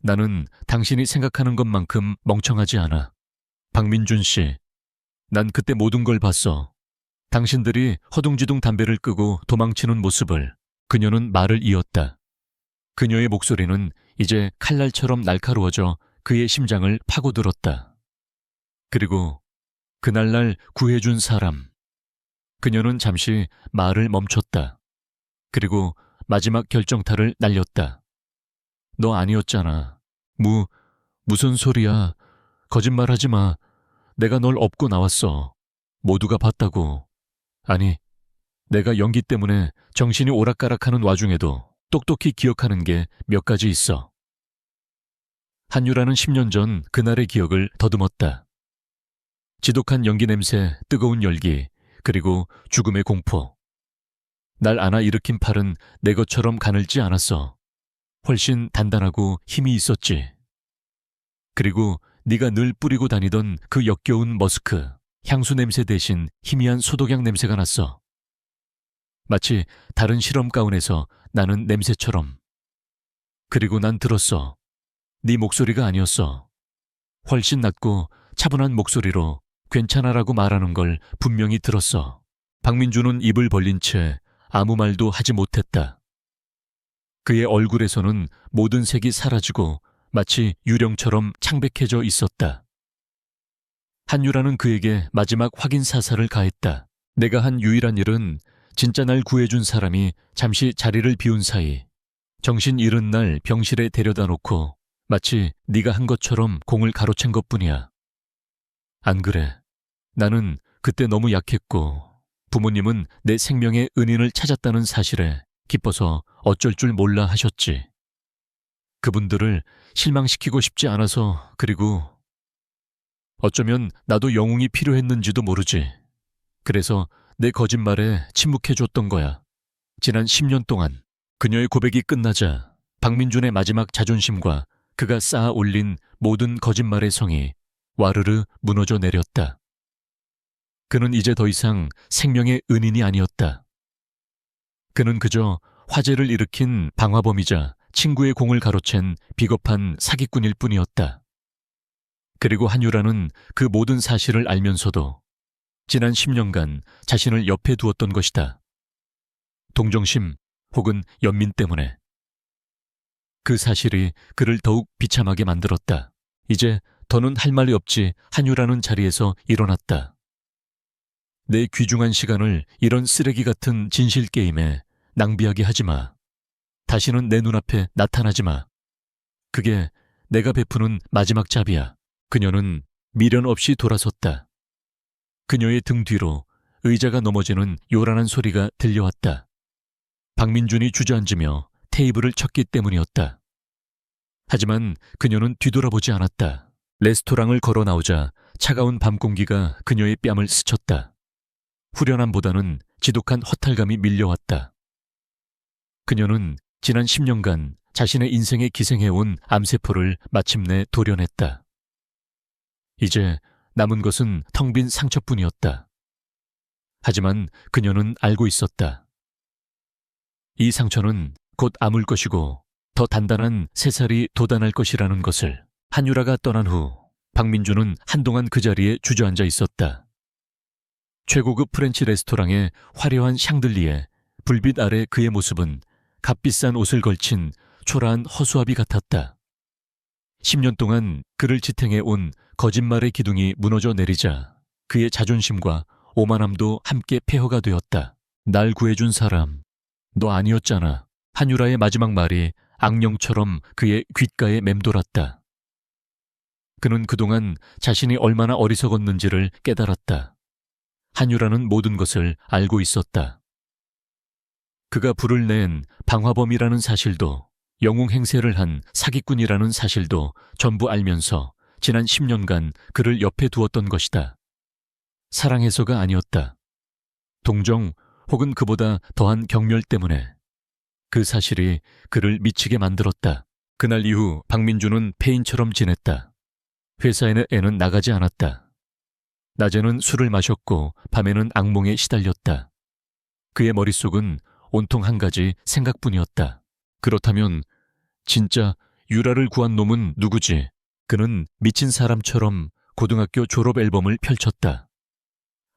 나는 당신이 생각하는 것만큼 멍청하지 않아. 박민준 씨, 난 그때 모든 걸 봤어. 당신들이 허둥지둥 담배를 끄고 도망치는 모습을. 그녀는 말을 이었다. 그녀의 목소리는 이제 칼날처럼 날카로워져 그의 심장을 파고들었다. 그리고 그날날 구해준 사람. 그녀는 잠시 말을 멈췄다. 그리고 마지막 결정타를 날렸다. 너 아니었잖아. 무슨 소리야. 거짓말하지 마. 내가 널 업고 나왔어. 모두가 봤다고. 아니, 내가 연기 때문에 정신이 오락가락하는 와중에도 똑똑히 기억하는 게 몇 가지 있어. 한유라는 10년 전 그날의 기억을 더듬었다. 지독한 연기 냄새, 뜨거운 열기, 그리고 죽음의 공포. 날 안아 일으킨 팔은 내 것처럼 가늘지 않았어. 훨씬 단단하고 힘이 있었지. 그리고 네가 늘 뿌리고 다니던 그 역겨운 머스크, 향수 냄새 대신 희미한 소독약 냄새가 났어. 마치 다른 실험 가운에서 나는 냄새처럼. 그리고 난 들었어. 네 목소리가 아니었어. 훨씬 낮고 차분한 목소리로 괜찮아라고 말하는 걸 분명히 들었어. 박민주는 입을 벌린 채 아무 말도 하지 못했다. 그의 얼굴에서는 모든 색이 사라지고 마치 유령처럼 창백해져 있었다. 한유라는 그에게 마지막 확인 사살을 가했다. 내가 한 유일한 일은 진짜 날 구해준 사람이 잠시 자리를 비운 사이 정신 잃은 날 병실에 데려다 놓고 마치 네가 한 것처럼 공을 가로챈 것뿐이야. 안 그래. 나는 그때 너무 약했고 부모님은 내 생명의 은인을 찾았다는 사실에 기뻐서 어쩔 줄 몰라 하셨지. 그분들을 실망시키고 싶지 않아서. 그리고 어쩌면 나도 영웅이 필요했는지도 모르지. 그래서 내 거짓말에 침묵해줬던 거야. 지난 10년 동안. 그녀의 고백이 끝나자 박민준의 마지막 자존심과 그가 쌓아 올린 모든 거짓말의 성이 와르르 무너져 내렸다. 그는 이제 더 이상 생명의 은인이 아니었다. 그는 그저 화재를 일으킨 방화범이자 친구의 공을 가로챈 비겁한 사기꾼일 뿐이었다. 그리고 한유라는 그 모든 사실을 알면서도 지난 10년간 자신을 옆에 두었던 것이다. 동정심 혹은 연민 때문에. 그 사실이 그를 더욱 비참하게 만들었다. 이제 더는 할 말이 없지. 한유라는 자리에서 일어났다. 내 귀중한 시간을 이런 쓰레기 같은 진실 게임에 낭비하게 하지 마. 다시는 내 눈앞에 나타나지 마. 그게 내가 베푸는 마지막 잡이야. 그녀는 미련 없이 돌아섰다. 그녀의 등 뒤로 의자가 넘어지는 요란한 소리가 들려왔다. 박민준이 주저앉으며 테이블을 쳤기 때문이었다. 하지만 그녀는 뒤돌아보지 않았다. 레스토랑을 걸어 나오자 차가운 밤 공기가 그녀의 뺨을 스쳤다. 후련함보다는 지독한 허탈감이 밀려왔다. 그녀는 지난 10년간 자신의 인생에 기생해온 암세포를 마침내 도려냈다. 이제 남은 것은 텅 빈 상처뿐이었다. 하지만 그녀는 알고 있었다. 이 상처는 곧 아물 것이고 더 단단한 새살이 돋아날 것이라는 것을. 한유라가 떠난 후 박민주는 한동안 그 자리에 주저앉아 있었다. 최고급 프렌치 레스토랑의 화려한 샹들리에 불빛 아래 그의 모습은 값비싼 옷을 걸친 초라한 허수아비 같았다. 10년 동안 그를 지탱해 온 거짓말의 기둥이 무너져 내리자 그의 자존심과 오만함도 함께 폐허가 되었다. 날 구해준 사람, 너 아니었잖아. 한유라의 마지막 말이 악령처럼 그의 귓가에 맴돌았다. 그는 그동안 자신이 얼마나 어리석었는지를 깨달았다. 한유라는 모든 것을 알고 있었다. 그가 불을 낸 방화범이라는 사실도, 영웅 행세를 한 사기꾼이라는 사실도 전부 알면서 지난 10년간 그를 옆에 두었던 것이다. 사랑해서가 아니었다. 동정 혹은 그보다 더한 경멸 때문에. 그 사실이 그를 미치게 만들었다. 그날 이후 박민주는 폐인처럼 지냈다. 회사에는 애는 나가지 않았다. 낮에는 술을 마셨고 밤에는 악몽에 시달렸다. 그의 머릿속은 온통 한 가지 생각뿐이었다. 그렇다면 진짜 유라를 구한 놈은 누구지? 그는 미친 사람처럼 고등학교 졸업 앨범을 펼쳤다.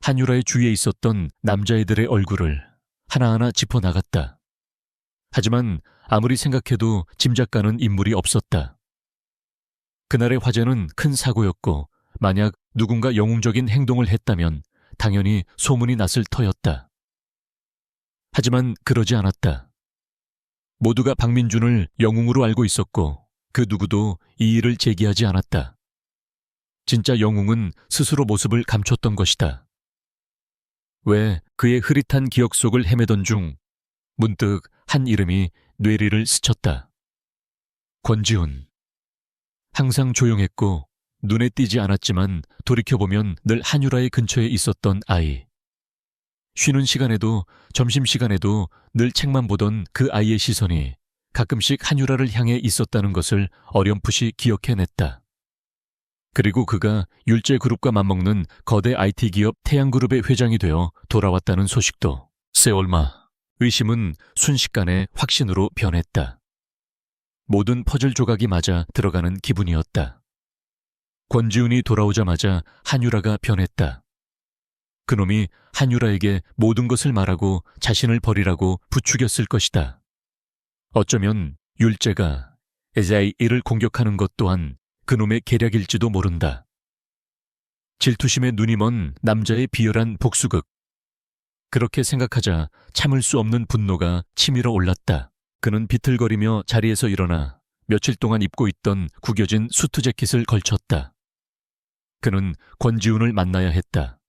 한유라의 주위에 있었던 남자애들의 얼굴을 하나하나 짚어나갔다. 하지만 아무리 생각해도 짐작가는 인물이 없었다. 그날의 화제는 큰 사고였고 만약 누군가 영웅적인 행동을 했다면 당연히 소문이 났을 터였다. 하지만 그러지 않았다. 모두가 박민준을 영웅으로 알고 있었고 그 누구도 이 일을 제기하지 않았다. 진짜 영웅은 스스로 모습을 감췄던 것이다. 왜 그의 흐릿한 기억 속을 헤매던 중 문득 한 이름이 뇌리를 스쳤다. 권지훈. 항상 조용했고 눈에 띄지 않았지만 돌이켜보면 늘 한유라의 근처에 있었던 아이. 쉬는 시간에도 점심시간에도 늘 책만 보던 그 아이의 시선이 가끔씩 한유라를 향해 있었다는 것을 어렴풋이 기억해냈다. 그리고 그가 율제그룹과 맞먹는 거대 IT 기업 태양그룹의 회장이 되어 돌아왔다는 소식도. 세월마. 의심은 순식간에 확신으로 변했다. 모든 퍼즐 조각이 맞아 들어가는 기분이었다. 권지훈이 돌아오자마자 한유라가 변했다. 그놈이 한유라에게 모든 것을 말하고 자신을 버리라고 부추겼을 것이다. 어쩌면 율제가 SIE를 공격하는 것 또한 그놈의 계략일지도 모른다. 질투심에 눈이 먼 남자의 비열한 복수극. 그렇게 생각하자 참을 수 없는 분노가 치밀어 올랐다. 그는 비틀거리며 자리에서 일어나 며칠 동안 입고 있던 구겨진 수트 재킷을 걸쳤다. 그는 권지훈을 만나야 했다.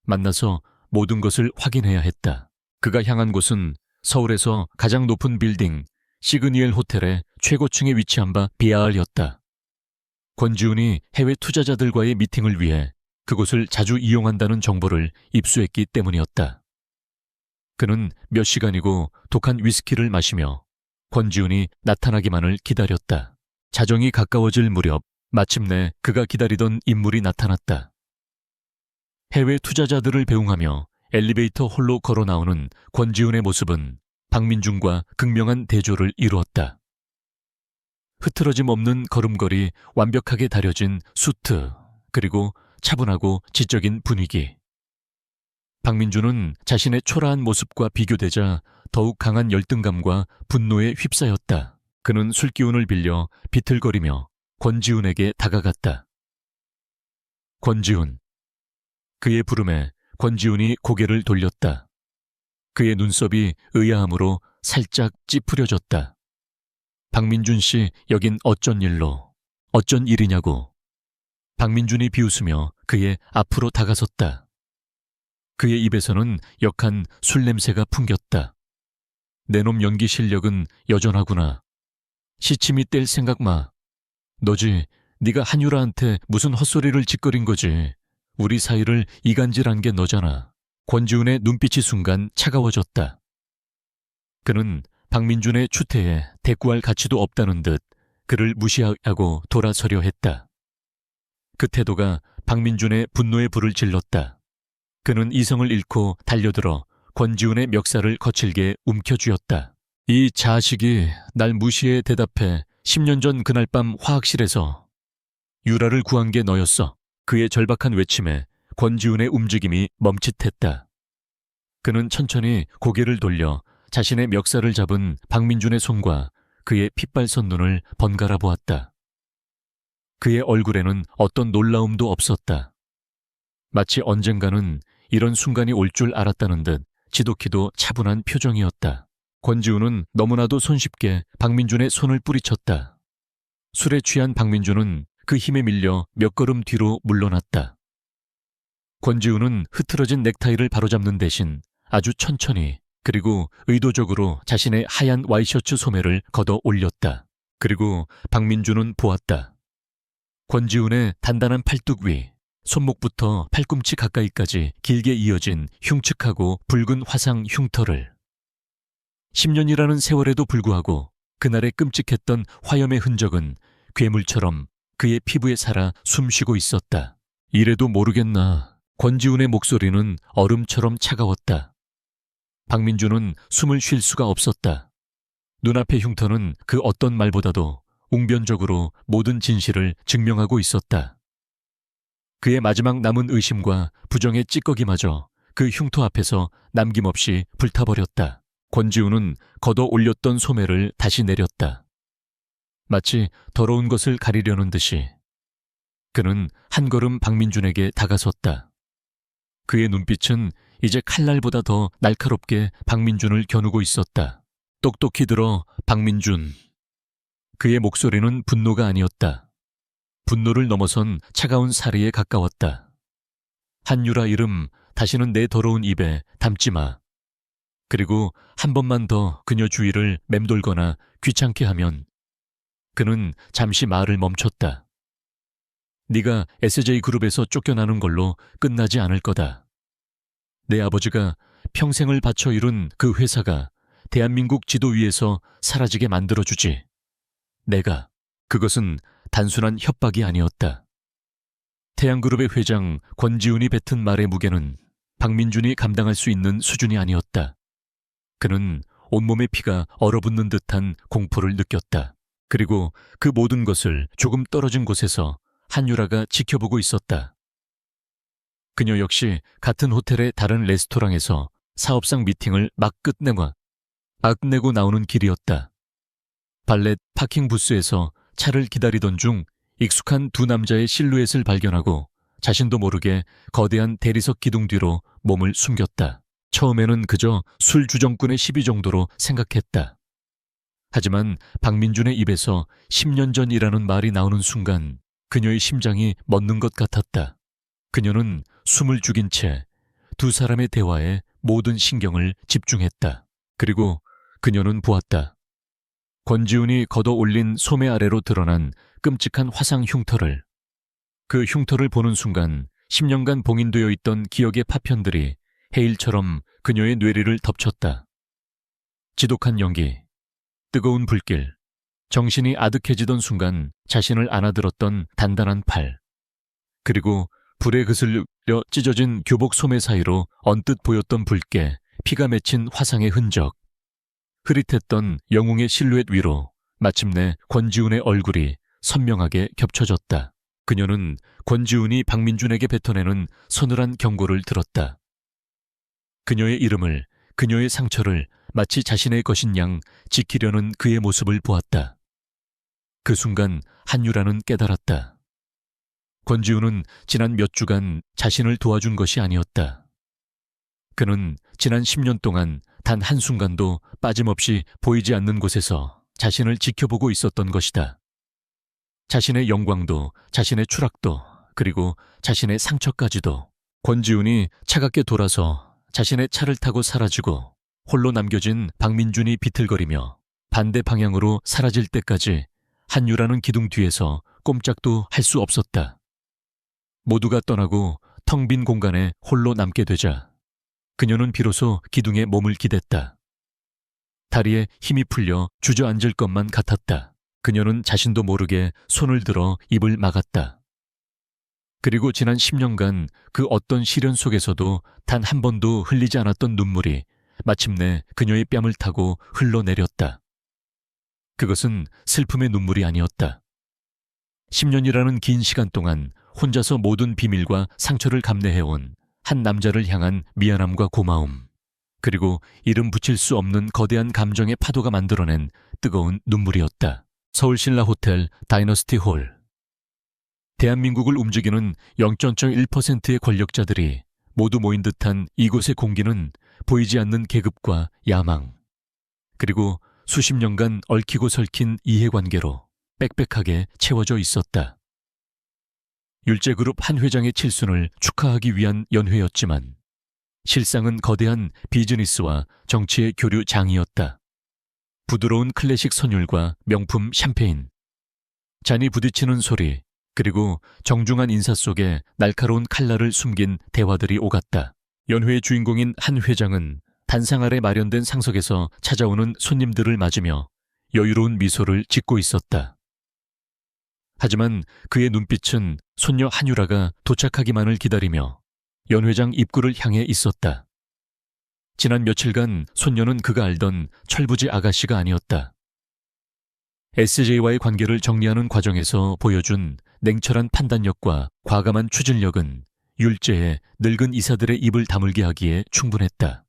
만나서 모든 것을 확인해야 했다. 그가 향한 곳은 서울에서 가장 높은 빌딩 시그니엘 호텔의 최고층에 위치한 바 비아을이었다. 권지훈이 해외 투자자들과의 미팅을 위해 그곳을 자주 이용한다는 정보를 입수했기 때문이었다. 그는 몇 시간이고 독한 위스키를 마시며 권지훈이 나타나기만을 기다렸다. 자정이 가까워질 무렵 마침내 그가 기다리던 인물이 나타났다. 해외 투자자들을 배웅하며 엘리베이터 홀로 걸어 나오는 권지훈의 모습은 박민준과 극명한 대조를 이루었다. 흐트러짐 없는 걸음걸이, 완벽하게 다려진 수트, 그리고 차분하고 지적인 분위기. 박민준은 자신의 초라한 모습과 비교되자 더욱 강한 열등감과 분노에 휩싸였다. 그는 술기운을 빌려 비틀거리며 권지훈에게 다가갔다. 권지훈. 그의 부름에 권지훈이 고개를 돌렸다. 그의 눈썹이 의아함으로 살짝 찌푸려졌다. 박민준 씨, 여긴 어쩐 일로, 어쩐 일이냐고. 박민준이 비웃으며 그의 앞으로 다가섰다. 그의 입에서는 역한 술 냄새가 풍겼다. 내놈 연기 실력은 여전하구나. 시침이 뗄 생각 마. 너지, 네가 한유라한테 무슨 헛소리를 짓거린 거지. 우리 사이를 이간질한 게 너잖아. 권지훈의 눈빛이 순간 차가워졌다. 그는 박민준의 추태에 대꾸할 가치도 없다는 듯 그를 무시하고 돌아서려 했다. 그 태도가 박민준의 분노의 불을 질렀다. 그는 이성을 잃고 달려들어 권지훈의 멱살을 거칠게 움켜쥐었다. 이 자식이 날 무시해 대답해 10년 전 그날 밤 화학실에서 유라를 구한 게 너였어. 그의 절박한 외침에 권지훈의 움직임이 멈칫했다. 그는 천천히 고개를 돌려 자신의 멱살을 잡은 박민준의 손과 그의 핏발선 눈을 번갈아 보았다. 그의 얼굴에는 어떤 놀라움도 없었다. 마치 언젠가는 이런 순간이 올 줄 알았다는 듯 지독히도 차분한 표정이었다. 권지훈은 너무나도 손쉽게 박민준의 손을 뿌리쳤다. 술에 취한 박민준은 그 힘에 밀려 몇 걸음 뒤로 물러났다. 권지훈은 흐트러진 넥타이를 바로잡는 대신 아주 천천히 그리고 의도적으로 자신의 하얀 와이셔츠 소매를 걷어 올렸다. 그리고 박민준은 보았다. 권지훈의 단단한 팔뚝 위, 손목부터 팔꿈치 가까이까지 길게 이어진 흉측하고 붉은 화상 흉터를. 10년이라는 세월에도 불구하고 그날의 끔찍했던 화염의 흔적은 괴물처럼 그의 피부에 살아 숨쉬고 있었다. 이래도 모르겠나. 권지훈의 목소리는 얼음처럼 차가웠다. 박민준은 숨을 쉴 수가 없었다. 눈앞의 흉터는 그 어떤 말보다도 웅변적으로 모든 진실을 증명하고 있었다. 그의 마지막 남은 의심과 부정의 찌꺼기마저 그 흉터 앞에서 남김없이 불타버렸다. 권지훈은 걷어 올렸던 소매를 다시 내렸다. 마치 더러운 것을 가리려는 듯이 그는 한 걸음 박민준에게 다가섰다. 그의 눈빛은 이제 칼날보다 더 날카롭게 박민준을 겨누고 있었다. 똑똑히 들어, 박민준. 그의 목소리는 분노가 아니었다. 분노를 넘어선 차가운 사리에 가까웠다. 한유라 이름 다시는 내 더러운 입에 담지 마. 그리고 한 번만 더 그녀 주위를 맴돌거나 귀찮게 하면. 그는 잠시 말을 멈췄다. 네가 SJ그룹에서 쫓겨나는 걸로 끝나지 않을 거다. 내 아버지가 평생을 바쳐 이룬 그 회사가 대한민국 지도 위에서 사라지게 만들어주지. 그것은 단순한 협박이 아니었다. 태양그룹의 회장 권지훈이 뱉은 말의 무게는 박민준이 감당할 수 있는 수준이 아니었다. 그는 온몸의 피가 얼어붙는 듯한 공포를 느꼈다. 그리고 그 모든 것을 조금 떨어진 곳에서 한유라가 지켜보고 있었다. 그녀 역시 같은 호텔의 다른 레스토랑에서 사업상 미팅을 막 끝내고 나오는 길이었다. 발렛 파킹 부스에서 차를 기다리던 중 익숙한 두 남자의 실루엣을 발견하고 자신도 모르게 거대한 대리석 기둥 뒤로 몸을 숨겼다. 처음에는 그저 술 주정꾼의 시비 정도로 생각했다. 하지만 박민준의 입에서 10년 전이라는 말이 나오는 순간 그녀의 심장이 멎는 것 같았다. 그녀는 숨을 죽인 채 두 사람의 대화에 모든 신경을 집중했다. 그리고 그녀는 보았다. 권지훈이 걷어 올린 소매 아래로 드러난 끔찍한 화상 흉터를. 그 흉터를 보는 순간 10년간 봉인되어 있던 기억의 파편들이 해일처럼 그녀의 뇌리를 덮쳤다. 지독한 연기, 뜨거운 불길, 정신이 아득해지던 순간 자신을 안아들었던 단단한 팔, 그리고 불에 그슬려 찢어진 교복 소매 사이로 언뜻 보였던 붉게 피가 맺힌 화상의 흔적. 흐릿했던 영웅의 실루엣 위로 마침내 권지훈의 얼굴이 선명하게 겹쳐졌다. 그녀는 권지훈이 박민준에게 뱉어내는 서늘한 경고를 들었다. 그녀의 이름을, 그녀의 상처를 마치 자신의 것인 양 지키려는 그의 모습을 보았다. 그 순간 한유라는 깨달았다. 권지훈은 지난 몇 주간 자신을 도와준 것이 아니었다. 그는 지난 10년 동안 단 한순간도 빠짐없이 보이지 않는 곳에서 자신을 지켜보고 있었던 것이다. 자신의 영광도, 자신의 추락도, 그리고 자신의 상처까지도 권지훈이 차갑게 돌아서 자신의 차를 타고 사라지고 홀로 남겨진 박민준이 비틀거리며 반대 방향으로 사라질 때까지 한유라는 기둥 뒤에서 꼼짝도 할 수 없었다. 모두가 떠나고 텅 빈 공간에 홀로 남게 되자 그녀는 비로소 기둥에 몸을 기댔다. 다리에 힘이 풀려 주저앉을 것만 같았다. 그녀는 자신도 모르게 손을 들어 입을 막았다. 그리고 지난 10년간 그 어떤 시련 속에서도 단 한 번도 흘리지 않았던 눈물이 마침내 그녀의 뺨을 타고 흘러내렸다. 그것은 슬픔의 눈물이 아니었다. 10년이라는 긴 시간 동안 혼자서 모든 비밀과 상처를 감내해온 한 남자를 향한 미안함과 고마움, 그리고 이름 붙일 수 없는 거대한 감정의 파도가 만들어낸 뜨거운 눈물이었다. 서울신라 호텔 다이너스티 홀. 대한민국을 움직이는 0.1%의 권력자들이 모두 모인 듯한 이곳의 공기는 보이지 않는 계급과 야망, 그리고 수십 년간 얽히고 설킨 이해관계로 빽빽하게 채워져 있었다. 율제그룹 한 회장의 칠순을 축하하기 위한 연회였지만 실상은 거대한 비즈니스와 정치의 교류장이었다. 부드러운 클래식 선율과 명품 샴페인, 잔이 부딪히는 소리, 그리고 정중한 인사 속에 날카로운 칼날을 숨긴 대화들이 오갔다. 연회의 주인공인 한 회장은 단상 아래 마련된 상석에서 찾아오는 손님들을 맞으며 여유로운 미소를 짓고 있었다. 하지만 그의 눈빛은 손녀 한유라가 도착하기만을 기다리며 연회장 입구를 향해 있었다. 지난 며칠간 손녀는 그가 알던 철부지 아가씨가 아니었다. SJ와의 관계를 정리하는 과정에서 보여준 냉철한 판단력과 과감한 추진력은 율제의 늙은 이사들의 입을 다물게 하기에 충분했다.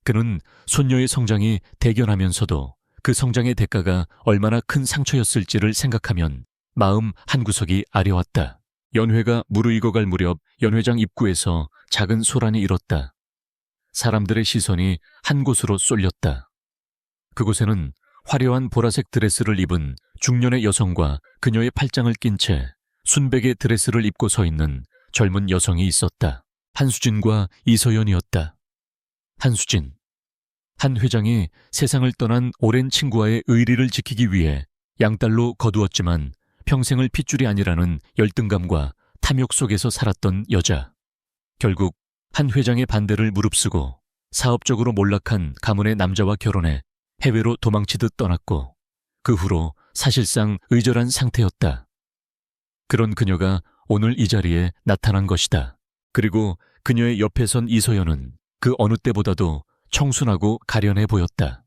그는 손녀의 성장이 대견하면서도 그 성장의 대가가 얼마나 큰 상처였을지를 생각하면 마음 한구석이 아려왔다. 연회가 무르익어갈 무렵 연회장 입구에서 작은 소란이 일었다. 사람들의 시선이 한 곳으로 쏠렸다. 그곳에는 화려한 보라색 드레스를 입은 중년의 여성과 그녀의 팔짱을 낀 채 순백의 드레스를 입고 서 있는 젊은 여성이 있었다. 한수진과 이서연이었다. 한수진. 한 회장이 세상을 떠난 오랜 친구와의 의리를 지키기 위해 양딸로 거두었지만 평생을 핏줄이 아니라는 열등감과 탐욕 속에서 살았던 여자. 결국 한 회장의 반대를 무릅쓰고 사업적으로 몰락한 가문의 남자와 결혼해 해외로 도망치듯 떠났고 그 후로 사실상 의절한 상태였다. 그런 그녀가 오늘 이 자리에 나타난 것이다. 그리고 그녀의 옆에 선 이소연은 그 어느 때보다도 청순하고 가련해 보였다.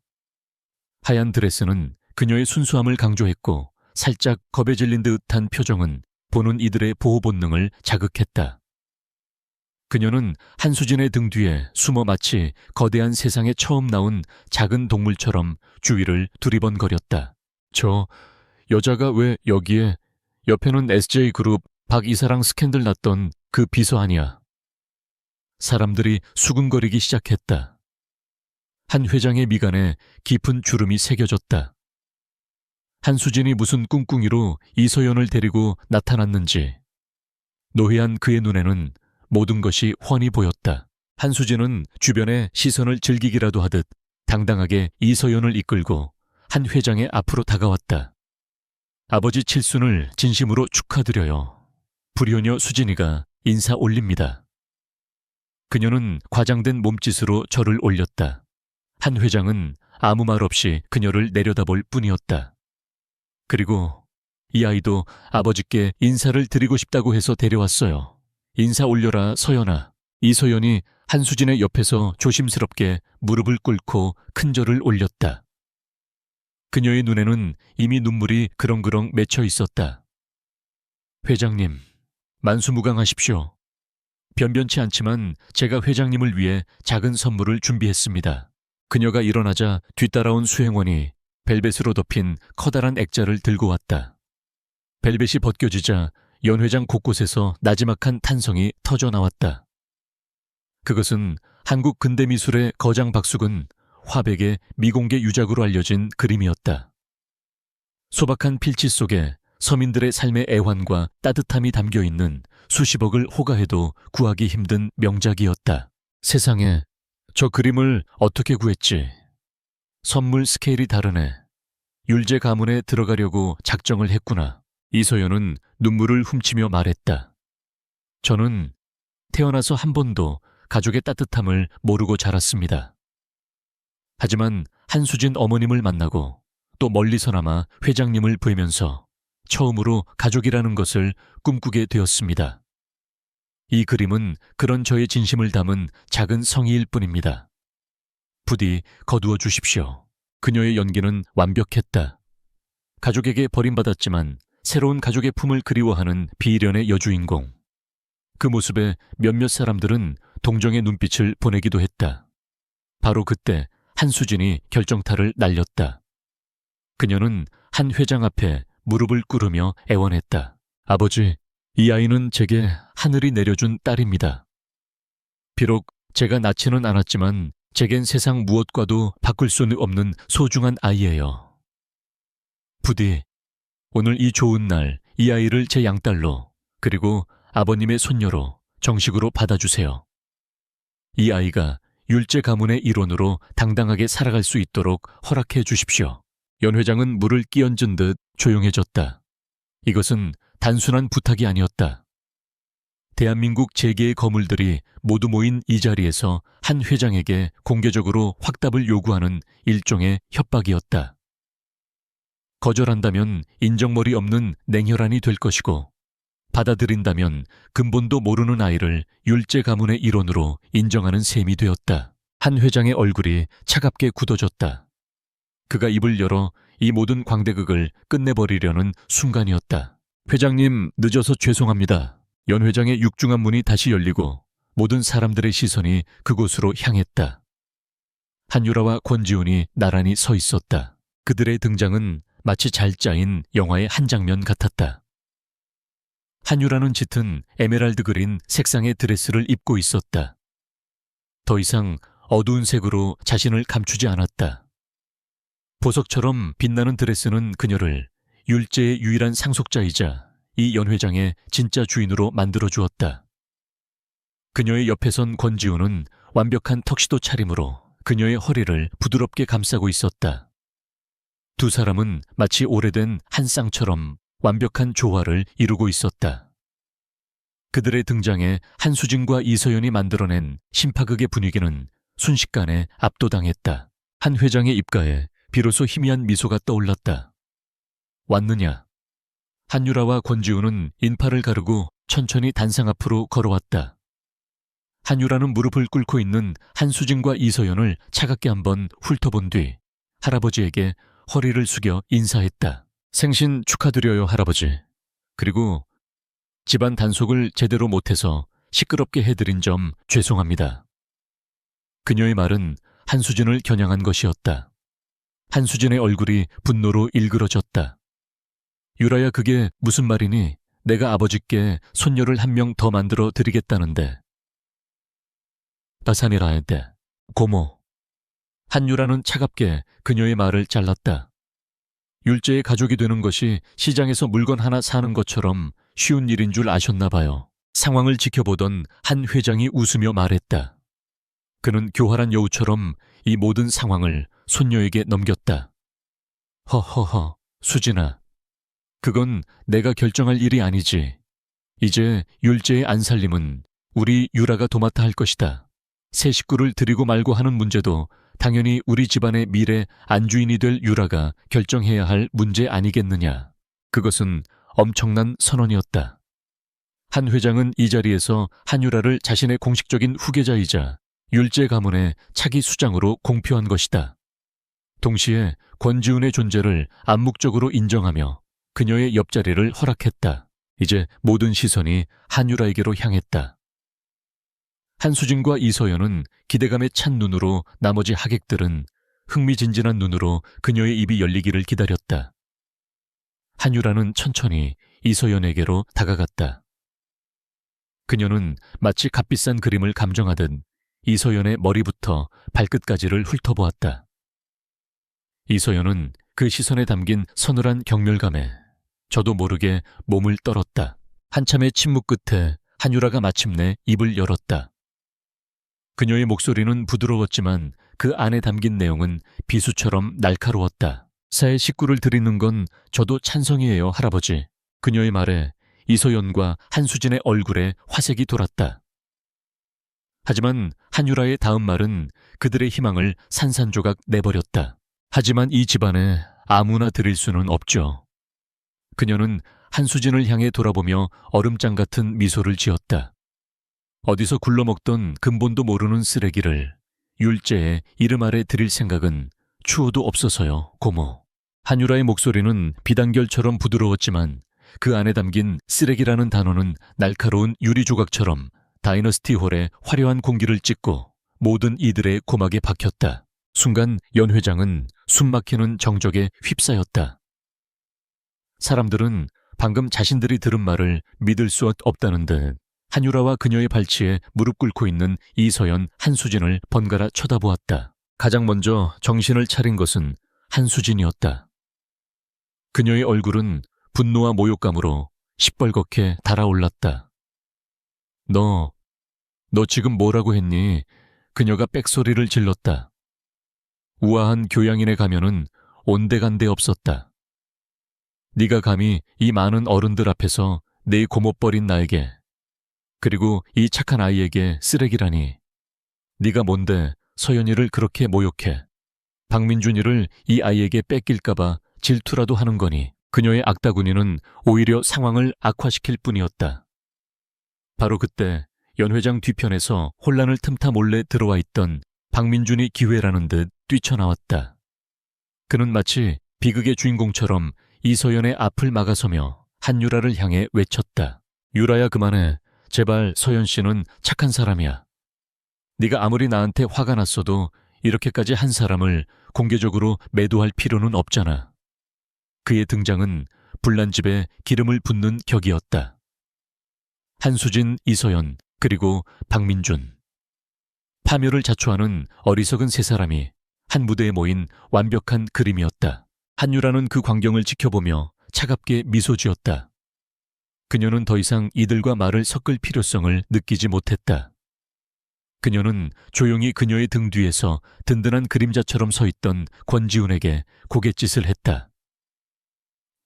하얀 드레스는 그녀의 순수함을 강조했고 살짝 겁에 질린 듯한 표정은 보는 이들의 보호 본능을 자극했다. 그녀는 한수진의 등 뒤에 숨어 마치 거대한 세상에 처음 나온 작은 동물처럼 주위를 두리번거렸다. 저 여자가 왜 여기에? 옆에는 SJ그룹 박 이사랑 스캔들 났던 그 비서 아니야. 사람들이 수근거리기 시작했다. 한 회장의 미간에 깊은 주름이 새겨졌다. 한수진이 무슨 꿍꿍이로 이서연을 데리고 나타났는지 노회한 그의 눈에는 모든 것이 훤히 보였다. 한수진은 주변의 시선을 즐기기라도 하듯 당당하게 이서연을 이끌고 한 회장의 앞으로 다가왔다. 아버지 칠순을 진심으로 축하드려요. 불효녀 수진이가 인사 올립니다. 그녀는 과장된 몸짓으로 절을 올렸다. 한 회장은 아무 말 없이 그녀를 내려다볼 뿐이었다. 그리고 이 아이도 아버지께 인사를 드리고 싶다고 해서 데려왔어요. 인사 올려라 서연아. 이서연이 한수진의 옆에서 조심스럽게 무릎을 꿇고 큰 절을 올렸다. 그녀의 눈에는 이미 눈물이 그렁그렁 맺혀 있었다. 회장님, 만수무강하십시오. 변변치 않지만 제가 회장님을 위해 작은 선물을 준비했습니다. 그녀가 일어나자 뒤따라온 수행원이 벨벳으로 덮인 커다란 액자를 들고 왔다. 벨벳이 벗겨지자 연 회장 곳곳에서 나지막한 탄성이 터져 나왔다. 그것은 한국 근대미술의 거장 박숙은 화백의 미공개 유작으로 알려진 그림이었다. 소박한 필지 속에 서민들의 삶의 애환과 따뜻함이 담겨 있는 수십억을 호가해도 구하기 힘든 명작이었다. 세상에, 저 그림을 어떻게 구했지? 선물 스케일이 다르네. 율제 가문에 들어가려고 작정을 했구나. 이서연은 눈물을 훔치며 말했다. 저는 태어나서 한 번도 가족의 따뜻함을 모르고 자랐습니다. 하지만 한수진 어머님을 만나고 또 멀리서나마 회장님을 뵈면서 처음으로 가족이라는 것을 꿈꾸게 되었습니다. 이 그림은 그런 저의 진심을 담은 작은 성의일 뿐입니다. 부디 거두어 주십시오. 그녀의 연기는 완벽했다. 가족에게 버림받았지만 새로운 가족의 품을 그리워하는 비련의 여주인공. 그 모습에 몇몇 사람들은 동정의 눈빛을 보내기도 했다. 바로 그때 한수진이 결정타를 날렸다. 그녀는 한 회장 앞에 무릎을 꿇으며 애원했다. 아버지, 이 아이는 제게 하늘이 내려준 딸입니다. 비록 제가 낳지는 않았지만 제겐 세상 무엇과도 바꿀 수는 없는 소중한 아이예요. 부디 오늘 이 좋은 날 이 아이를 제 양딸로 그리고 아버님의 손녀로 정식으로 받아주세요. 이 아이가 율제 가문의 일원으로 당당하게 살아갈 수 있도록 허락해 주십시오. 연 회장은 물을 끼얹은 듯 조용해졌다. 이것은 단순한 부탁이 아니었다. 대한민국 재계의 거물들이 모두 모인 이 자리에서 한 회장에게 공개적으로 확답을 요구하는 일종의 협박이었다. 거절한다면 인정머리 없는 냉혈한이 될 것이고 받아들인다면 근본도 모르는 아이를 율제 가문의 일원으로 인정하는 셈이 되었다. 한 회장의 얼굴이 차갑게 굳어졌다. 그가 입을 열어 이 모든 광대극을 끝내버리려는 순간이었다. 회장님, 늦어서 죄송합니다. 연 회장의 육중한 문이 다시 열리고 모든 사람들의 시선이 그곳으로 향했다. 한유라와 권지훈이 나란히 서 있었다. 그들의 등장은 마치 잘 짜인 영화의 한 장면 같았다. 한유라는 짙은 에메랄드 그린 색상의 드레스를 입고 있었다. 더 이상 어두운 색으로 자신을 감추지 않았다. 보석처럼 빛나는 드레스는 그녀를 율제의 유일한 상속자이자 이 연 회장의 진짜 주인으로 만들어 주었다. 그녀의 옆에 선 권지훈은 완벽한 턱시도 차림으로 그녀의 허리를 부드럽게 감싸고 있었다. 두 사람은 마치 오래된 한 쌍처럼 완벽한 조화를 이루고 있었다. 그들의 등장에 한수진과 이서연이 만들어낸 심파극의 분위기는 순식간에 압도당했다. 한 회장의 입가에 비로소 희미한 미소가 떠올랐다. 왔느냐? 한유라와 권지훈은 인파를 가르고 천천히 단상 앞으로 걸어왔다. 한유라는 무릎을 꿇고 있는 한수진과 이서연을 차갑게 한번 훑어본 뒤 할아버지에게 허리를 숙여 인사했다. 생신 축하드려요, 할아버지. 그리고 집안 단속을 제대로 못해서 시끄럽게 해드린 점 죄송합니다. 그녀의 말은 한수진을 겨냥한 것이었다. 한수진의 얼굴이 분노로 일그러졌다. 유라야, 그게 무슨 말이니? 내가 아버지께 손녀를 한 명 더 만들어 드리겠다는데. 바산이라에데 고모. 한유라는 차갑게 그녀의 말을 잘랐다. 율제의 가족이 되는 것이 시장에서 물건 하나 사는 것처럼 쉬운 일인 줄 아셨나 봐요. 상황을 지켜보던 한 회장이 웃으며 말했다. 그는 교활한 여우처럼 이 모든 상황을 손녀에게 넘겼다. 허허허, 수진아. 그건 내가 결정할 일이 아니지. 이제 율제의 안살림은 우리 유라가 도맡아 할 것이다. 새 식구를 드리고 말고 하는 문제도 당연히 우리 집안의 미래 안주인이 될 유라가 결정해야 할 문제 아니겠느냐. 그것은 엄청난 선언이었다. 한 회장은 이 자리에서 한유라를 자신의 공식적인 후계자이자 율제 가문의 차기 수장으로 공표한 것이다. 동시에 권지훈의 존재를 암묵적으로 인정하며 그녀의 옆자리를 허락했다. 이제 모든 시선이 한유라에게로 향했다. 한수진과 이서연은 기대감에 찬 눈으로, 나머지 하객들은 흥미진진한 눈으로 그녀의 입이 열리기를 기다렸다. 한유라는 천천히 이서연에게로 다가갔다. 그녀는 마치 값비싼 그림을 감정하듯 이서연의 머리부터 발끝까지를 훑어보았다. 이서연은 그 시선에 담긴 서늘한 경멸감에 저도 모르게 몸을 떨었다. 한참의 침묵 끝에 한유라가 마침내 입을 열었다. 그녀의 목소리는 부드러웠지만 그 안에 담긴 내용은 비수처럼 날카로웠다. 사회 식구를 드리는 건 저도 찬성이에요, 할아버지. 그녀의 말에 이서연과 한수진의 얼굴에 화색이 돌았다. 하지만 한유라의 다음 말은 그들의 희망을 산산조각 내버렸다. 하지만 이 집안에 아무나 드릴 수는 없죠. 그녀는 한수진을 향해 돌아보며 얼음장 같은 미소를 지었다. 어디서 굴러먹던 근본도 모르는 쓰레기를 율제의 이름 아래 드릴 생각은 추호도 없어서요, 고모. 한유라의 목소리는 비단결처럼 부드러웠지만 그 안에 담긴 쓰레기라는 단어는 날카로운 유리 조각처럼 다이너스티 홀의 화려한 공기를 찢고 모든 이들의 고막에 박혔다. 순간 연 회장은 숨막히는 정적에 휩싸였다. 사람들은 방금 자신들이 들은 말을 믿을 수 없다는 듯 한유라와 그녀의 발치에 무릎 꿇고 있는 이서연, 한수진을 번갈아 쳐다보았다. 가장 먼저 정신을 차린 것은 한수진이었다. 그녀의 얼굴은 분노와 모욕감으로 시뻘겋게 달아올랐다. 너 지금 뭐라고 했니? 그녀가 빽소리를 질렀다. 우아한 교양인의 가면은 온데간데 없었다. 네가 감히 이 많은 어른들 앞에서 내 고모뻘인 나에게, 그리고 이 착한 아이에게 쓰레기라니. 네가 뭔데 서연이를 그렇게 모욕해. 박민준이를 이 아이에게 뺏길까봐 질투라도 하는 거니. 그녀의 악다구니는 오히려 상황을 악화시킬 뿐이었다. 바로 그때 연 회장 뒤편에서 혼란을 틈타 몰래 들어와 있던 박민준이 기회라는 듯 뛰쳐나왔다. 그는 마치 비극의 주인공처럼 이서연의 앞을 막아서며 한유라를 향해 외쳤다. 유라야, 그만해. 제발, 서연 씨는 착한 사람이야. 네가 아무리 나한테 화가 났어도 이렇게까지 한 사람을 공개적으로 매도할 필요는 없잖아. 그의 등장은 불난 집에 기름을 붓는 격이었다. 한수진, 이서연, 그리고 박민준. 파멸을 자초하는 어리석은 세 사람이 한 무대에 모인 완벽한 그림이었다. 한유라는 그 광경을 지켜보며 차갑게 미소 지었다. 그녀는 더 이상 이들과 말을 섞을 필요성을 느끼지 못했다. 그녀는 조용히 그녀의 등 뒤에서 든든한 그림자처럼 서 있던 권지훈에게 고갯짓을 했다.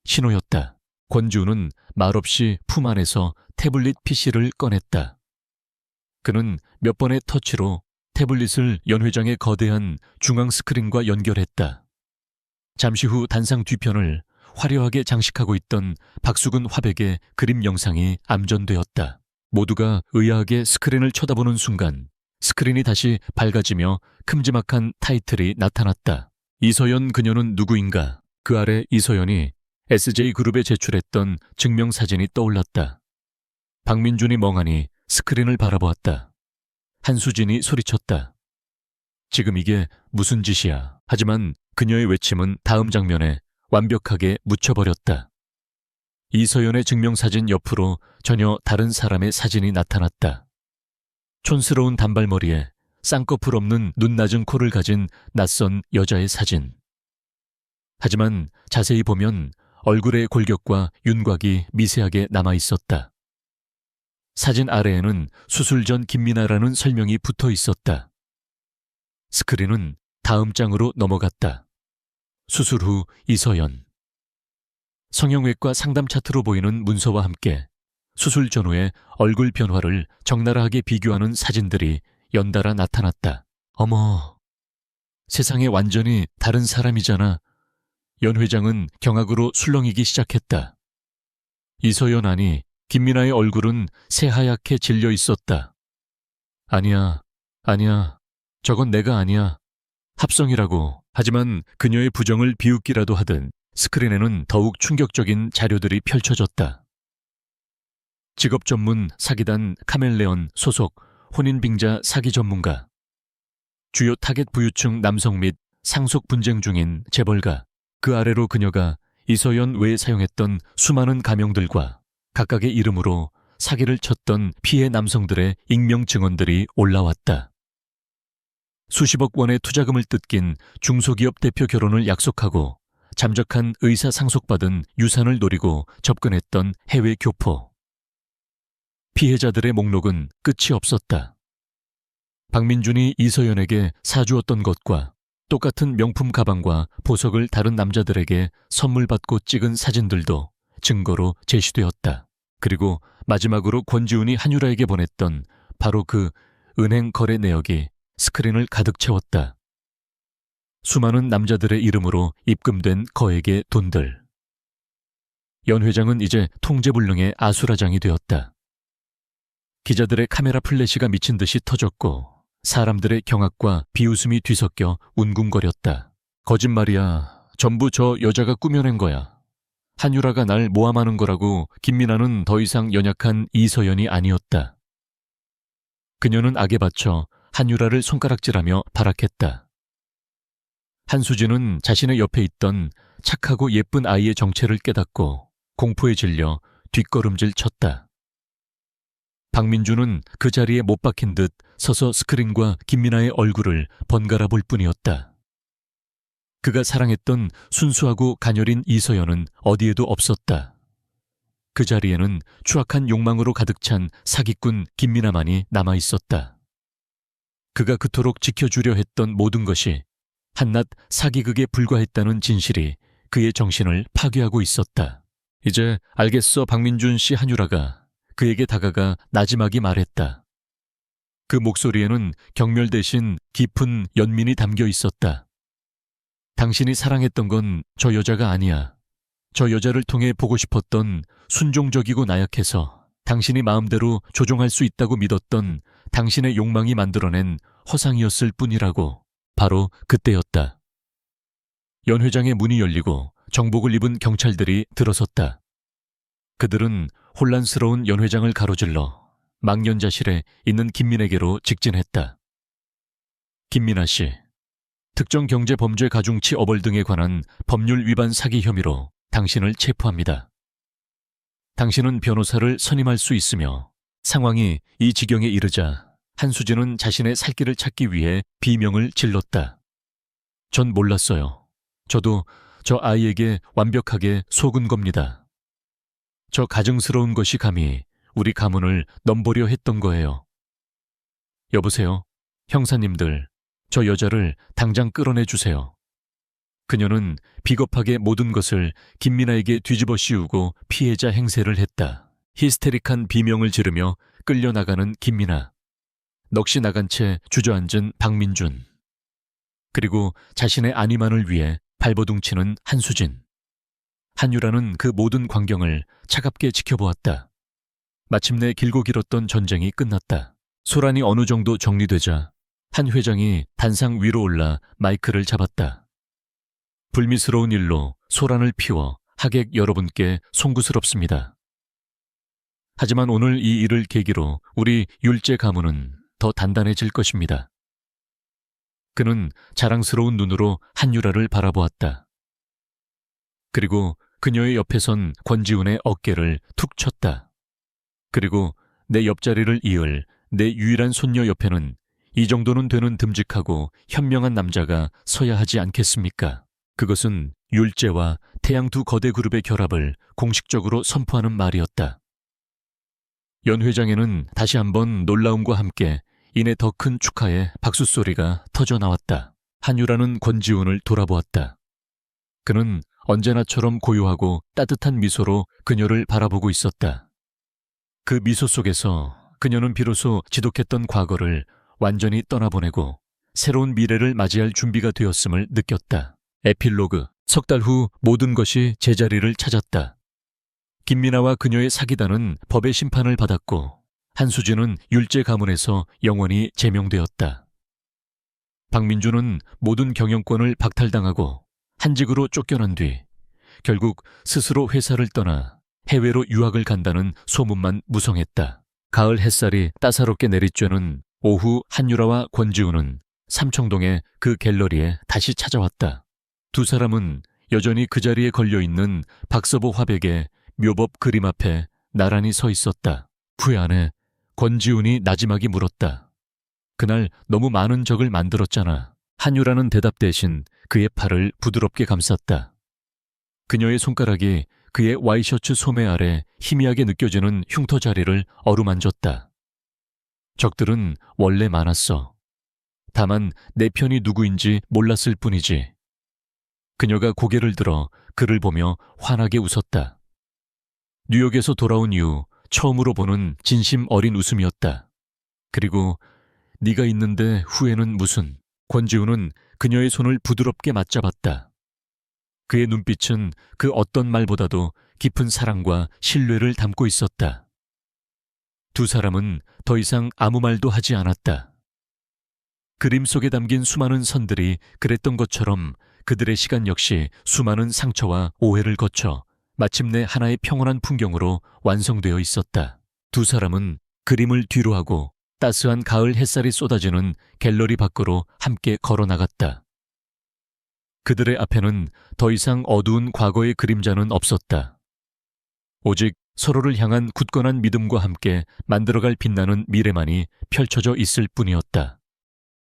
신호였다. 권지훈은 말없이 품 안에서 태블릿 PC를 꺼냈다. 그는 몇 번의 터치로 태블릿을 연 회장의 거대한 중앙 스크린과 연결했다. 잠시 후 단상 뒤편을 화려하게 장식하고 있던 박수근 화백의 그림 영상이 암전되었다. 모두가 의아하게 스크린을 쳐다보는 순간 스크린이 다시 밝아지며 큼지막한 타이틀이 나타났다. 이서연 그녀는 누구인가? 그 아래 이서연이 SJ그룹에 제출했던 증명사진이 떠올랐다. 박민준이 멍하니 스크린을 바라보았다. 한수진이 소리쳤다. 지금 이게 무슨 짓이야. 하지만 그녀의 외침은 다음 장면에 완벽하게 묻혀버렸다. 이서연의 증명사진 옆으로 전혀 다른 사람의 사진이 나타났다. 촌스러운 단발머리에 쌍꺼풀 없는 눈 낮은 코를 가진 낯선 여자의 사진. 하지만 자세히 보면 얼굴의 골격과 윤곽이 미세하게 남아있었다. 사진 아래에는 수술 전 김미나라는 설명이 붙어 있었다. 스크린은 다음 장으로 넘어갔다. 수술 후 이서연. 성형외과 상담 차트로 보이는 문서와 함께 수술 전후의 얼굴 변화를 적나라하게 비교하는 사진들이 연달아 나타났다. 어머, 세상에 완전히 다른 사람이잖아. 연 회장은 경악으로 술렁이기 시작했다. 이서연 아니, 김미나의 얼굴은 새하얗게 질려 있었다. 아니야, 저건 내가 아니야. 합성이라고. 하지만 그녀의 부정을 비웃기라도 하듯 스크린에는 더욱 충격적인 자료들이 펼쳐졌다. 직업 전문 사기단 카멜레온 소속 혼인빙자 사기 전문가, 주요 타겟 부유층 남성 및 상속 분쟁 중인 재벌가, 그 아래로 그녀가 이서연 외에 사용했던 수많은 가명들과 각각의 이름으로 사기를 쳤던 피해 남성들의 익명 증언들이 올라왔다. 수십억 원의 투자금을 뜯긴 중소기업 대표 결혼을 약속하고 잠적한 의사 상속받은 유산을 노리고 접근했던 해외 교포. 피해자들의 목록은 끝이 없었다. 박민준이 이서연에게 사주었던 것과 똑같은 명품 가방과 보석을 다른 남자들에게 선물 받고 찍은 사진들도 증거로 제시되었다. 그리고 마지막으로 권지훈이 한유라에게 보냈던 바로 그 은행 거래 내역이 스크린을 가득 채웠다. 수많은 남자들의 이름으로 입금된 거액의 돈들. 연 회장은 이제 통제불능의 아수라장이 되었다. 기자들의 카메라 플래시가 미친 듯이 터졌고 사람들의 경악과 비웃음이 뒤섞여 웅궁거렸다. 거짓말이야. 전부 저 여자가 꾸며낸 거야. 한유라가 날 모함하는 거라고. 김민아는 더 이상 연약한 이서연이 아니었다. 그녀는 악에 받쳐 한유라를 손가락질하며 발악했다. 한수진은 자신의 옆에 있던 착하고 예쁜 아이의 정체를 깨닫고 공포에 질려 뒷걸음질 쳤다. 박민주는 그 자리에 못 박힌 듯 서서 스크린과 김민아의 얼굴을 번갈아 볼 뿐이었다. 그가 사랑했던 순수하고 가녀린 이서연은 어디에도 없었다. 그 자리에는 추악한 욕망으로 가득 찬 사기꾼 김민아만이 남아있었다. 그가 그토록 지켜주려 했던 모든 것이 한낱 사기극에 불과했다는 진실이 그의 정신을 파괴하고 있었다. 이제 알겠어. 박민준 씨. 한유라가 그에게 다가가 나지막이 말했다. 그 목소리에는 경멸 대신 깊은 연민이 담겨 있었다. 당신이 사랑했던 건 저 여자가 아니야. 저 여자를 통해 보고 싶었던 순종적이고 나약해서 당신이 마음대로 조종할 수 있다고 믿었던 당신의 욕망이 만들어낸 허상이었을 뿐이라고. 바로 그때였다. 연 회장의 문이 열리고 정복을 입은 경찰들이 들어섰다. 그들은 혼란스러운 연 회장을 가로질러 망연자실에 있는 김민에게로 직진했다. 김민아 씨, 특정 경제범죄 가중치 어벌 등에 관한 법률 위반 사기 혐의로 당신을 체포합니다. 당신은 변호사를 선임할 수 있으며 상황이 이 지경에 이르자 한수진은 자신의 살 길을 찾기 위해 비명을 질렀다. 전 몰랐어요. 저도 저 아이에게 완벽하게 속은 겁니다. 저 가증스러운 것이 감히 우리 가문을 넘보려 했던 거예요. 여보세요? 형사님들, 저 여자를 당장 끌어내 주세요. 그녀는 비겁하게 모든 것을 김민아에게 뒤집어 씌우고 피해자 행세를 했다. 히스테릭한 비명을 지르며 끌려나가는 김민아. 넋이 나간 채 주저앉은 박민준. 그리고 자신의 안위만을 위해 발버둥치는 한수진. 한유라는 그 모든 광경을 차갑게 지켜보았다. 마침내 길고 길었던 전쟁이 끝났다. 소란이 어느 정도 정리되자 한 회장이 단상 위로 올라 마이크를 잡았다. 불미스러운 일로 소란을 피워 하객 여러분께 송구스럽습니다. 하지만 오늘 이 일을 계기로 우리 율제 가문은 더 단단해질 것입니다. 그는 자랑스러운 눈으로 한유라를 바라보았다. 그리고 그녀의 옆에 선 권지훈의 어깨를 툭 쳤다. 그리고 내 옆자리를 이을 내 유일한 손녀 옆에는 이 정도는 되는 듬직하고 현명한 남자가 서야 하지 않겠습니까? 그것은 율제와 태양 두 거대 그룹의 결합을 공식적으로 선포하는 말이었다. 연 회장에는 다시 한번 놀라움과 함께 이내 더 큰 축하의 박수소리가 터져나왔다. 한유라는 권지훈을 돌아보았다. 그는 언제나처럼 고요하고 따뜻한 미소로 그녀를 바라보고 있었다. 그 미소 속에서 그녀는 비로소 지독했던 과거를 완전히 떠나보내고 새로운 미래를 맞이할 준비가 되었음을 느꼈다. 에필로그. 석 달 후 모든 것이 제자리를 찾았다. 김민아와 그녀의 사기단은 법의 심판을 받았고 한수진은 율제 가문에서 영원히 제명되었다. 박민주는 모든 경영권을 박탈당하고 한직으로 쫓겨난 뒤 결국 스스로 회사를 떠나 해외로 유학을 간다는 소문만 무성했다. 가을 햇살이 따사롭게 내리쬐는 오후 한유라와 권지훈은 삼청동의 그 갤러리에 다시 찾아왔다. 두 사람은 여전히 그 자리에 걸려있는 박서보 화백의 묘법 그림 앞에 나란히 서 있었다. 후회 안에 권지훈이 나지막이 물었다. 그날 너무 많은 적을 만들었잖아. 한유라는 대답 대신 그의 팔을 부드럽게 감쌌다. 그녀의 손가락이 그의 와이셔츠 소매 아래 희미하게 느껴지는 흉터 자리를 어루만졌다. 적들은 원래 많았어. 다만 내 편이 누구인지 몰랐을 뿐이지. 그녀가 고개를 들어 그를 보며 환하게 웃었다. 뉴욕에서 돌아온 이후 처음으로 보는 진심 어린 웃음이었다. 그리고 네가 있는데 후회는 무슨. 권지우는 그녀의 손을 부드럽게 맞잡았다. 그의 눈빛은 그 어떤 말보다도 깊은 사랑과 신뢰를 담고 있었다. 두 사람은 더 이상 아무 말도 하지 않았다. 그림 속에 담긴 수많은 선들이 그랬던 것처럼 그들의 시간 역시 수많은 상처와 오해를 거쳐 마침내 하나의 평온한 풍경으로 완성되어 있었다. 두 사람은 그림을 뒤로하고 따스한 가을 햇살이 쏟아지는 갤러리 밖으로 함께 걸어 나갔다. 그들의 앞에는 더 이상 어두운 과거의 그림자는 없었다. 오직 서로를 향한 굳건한 믿음과 함께 만들어갈 빛나는 미래만이 펼쳐져 있을 뿐이었다.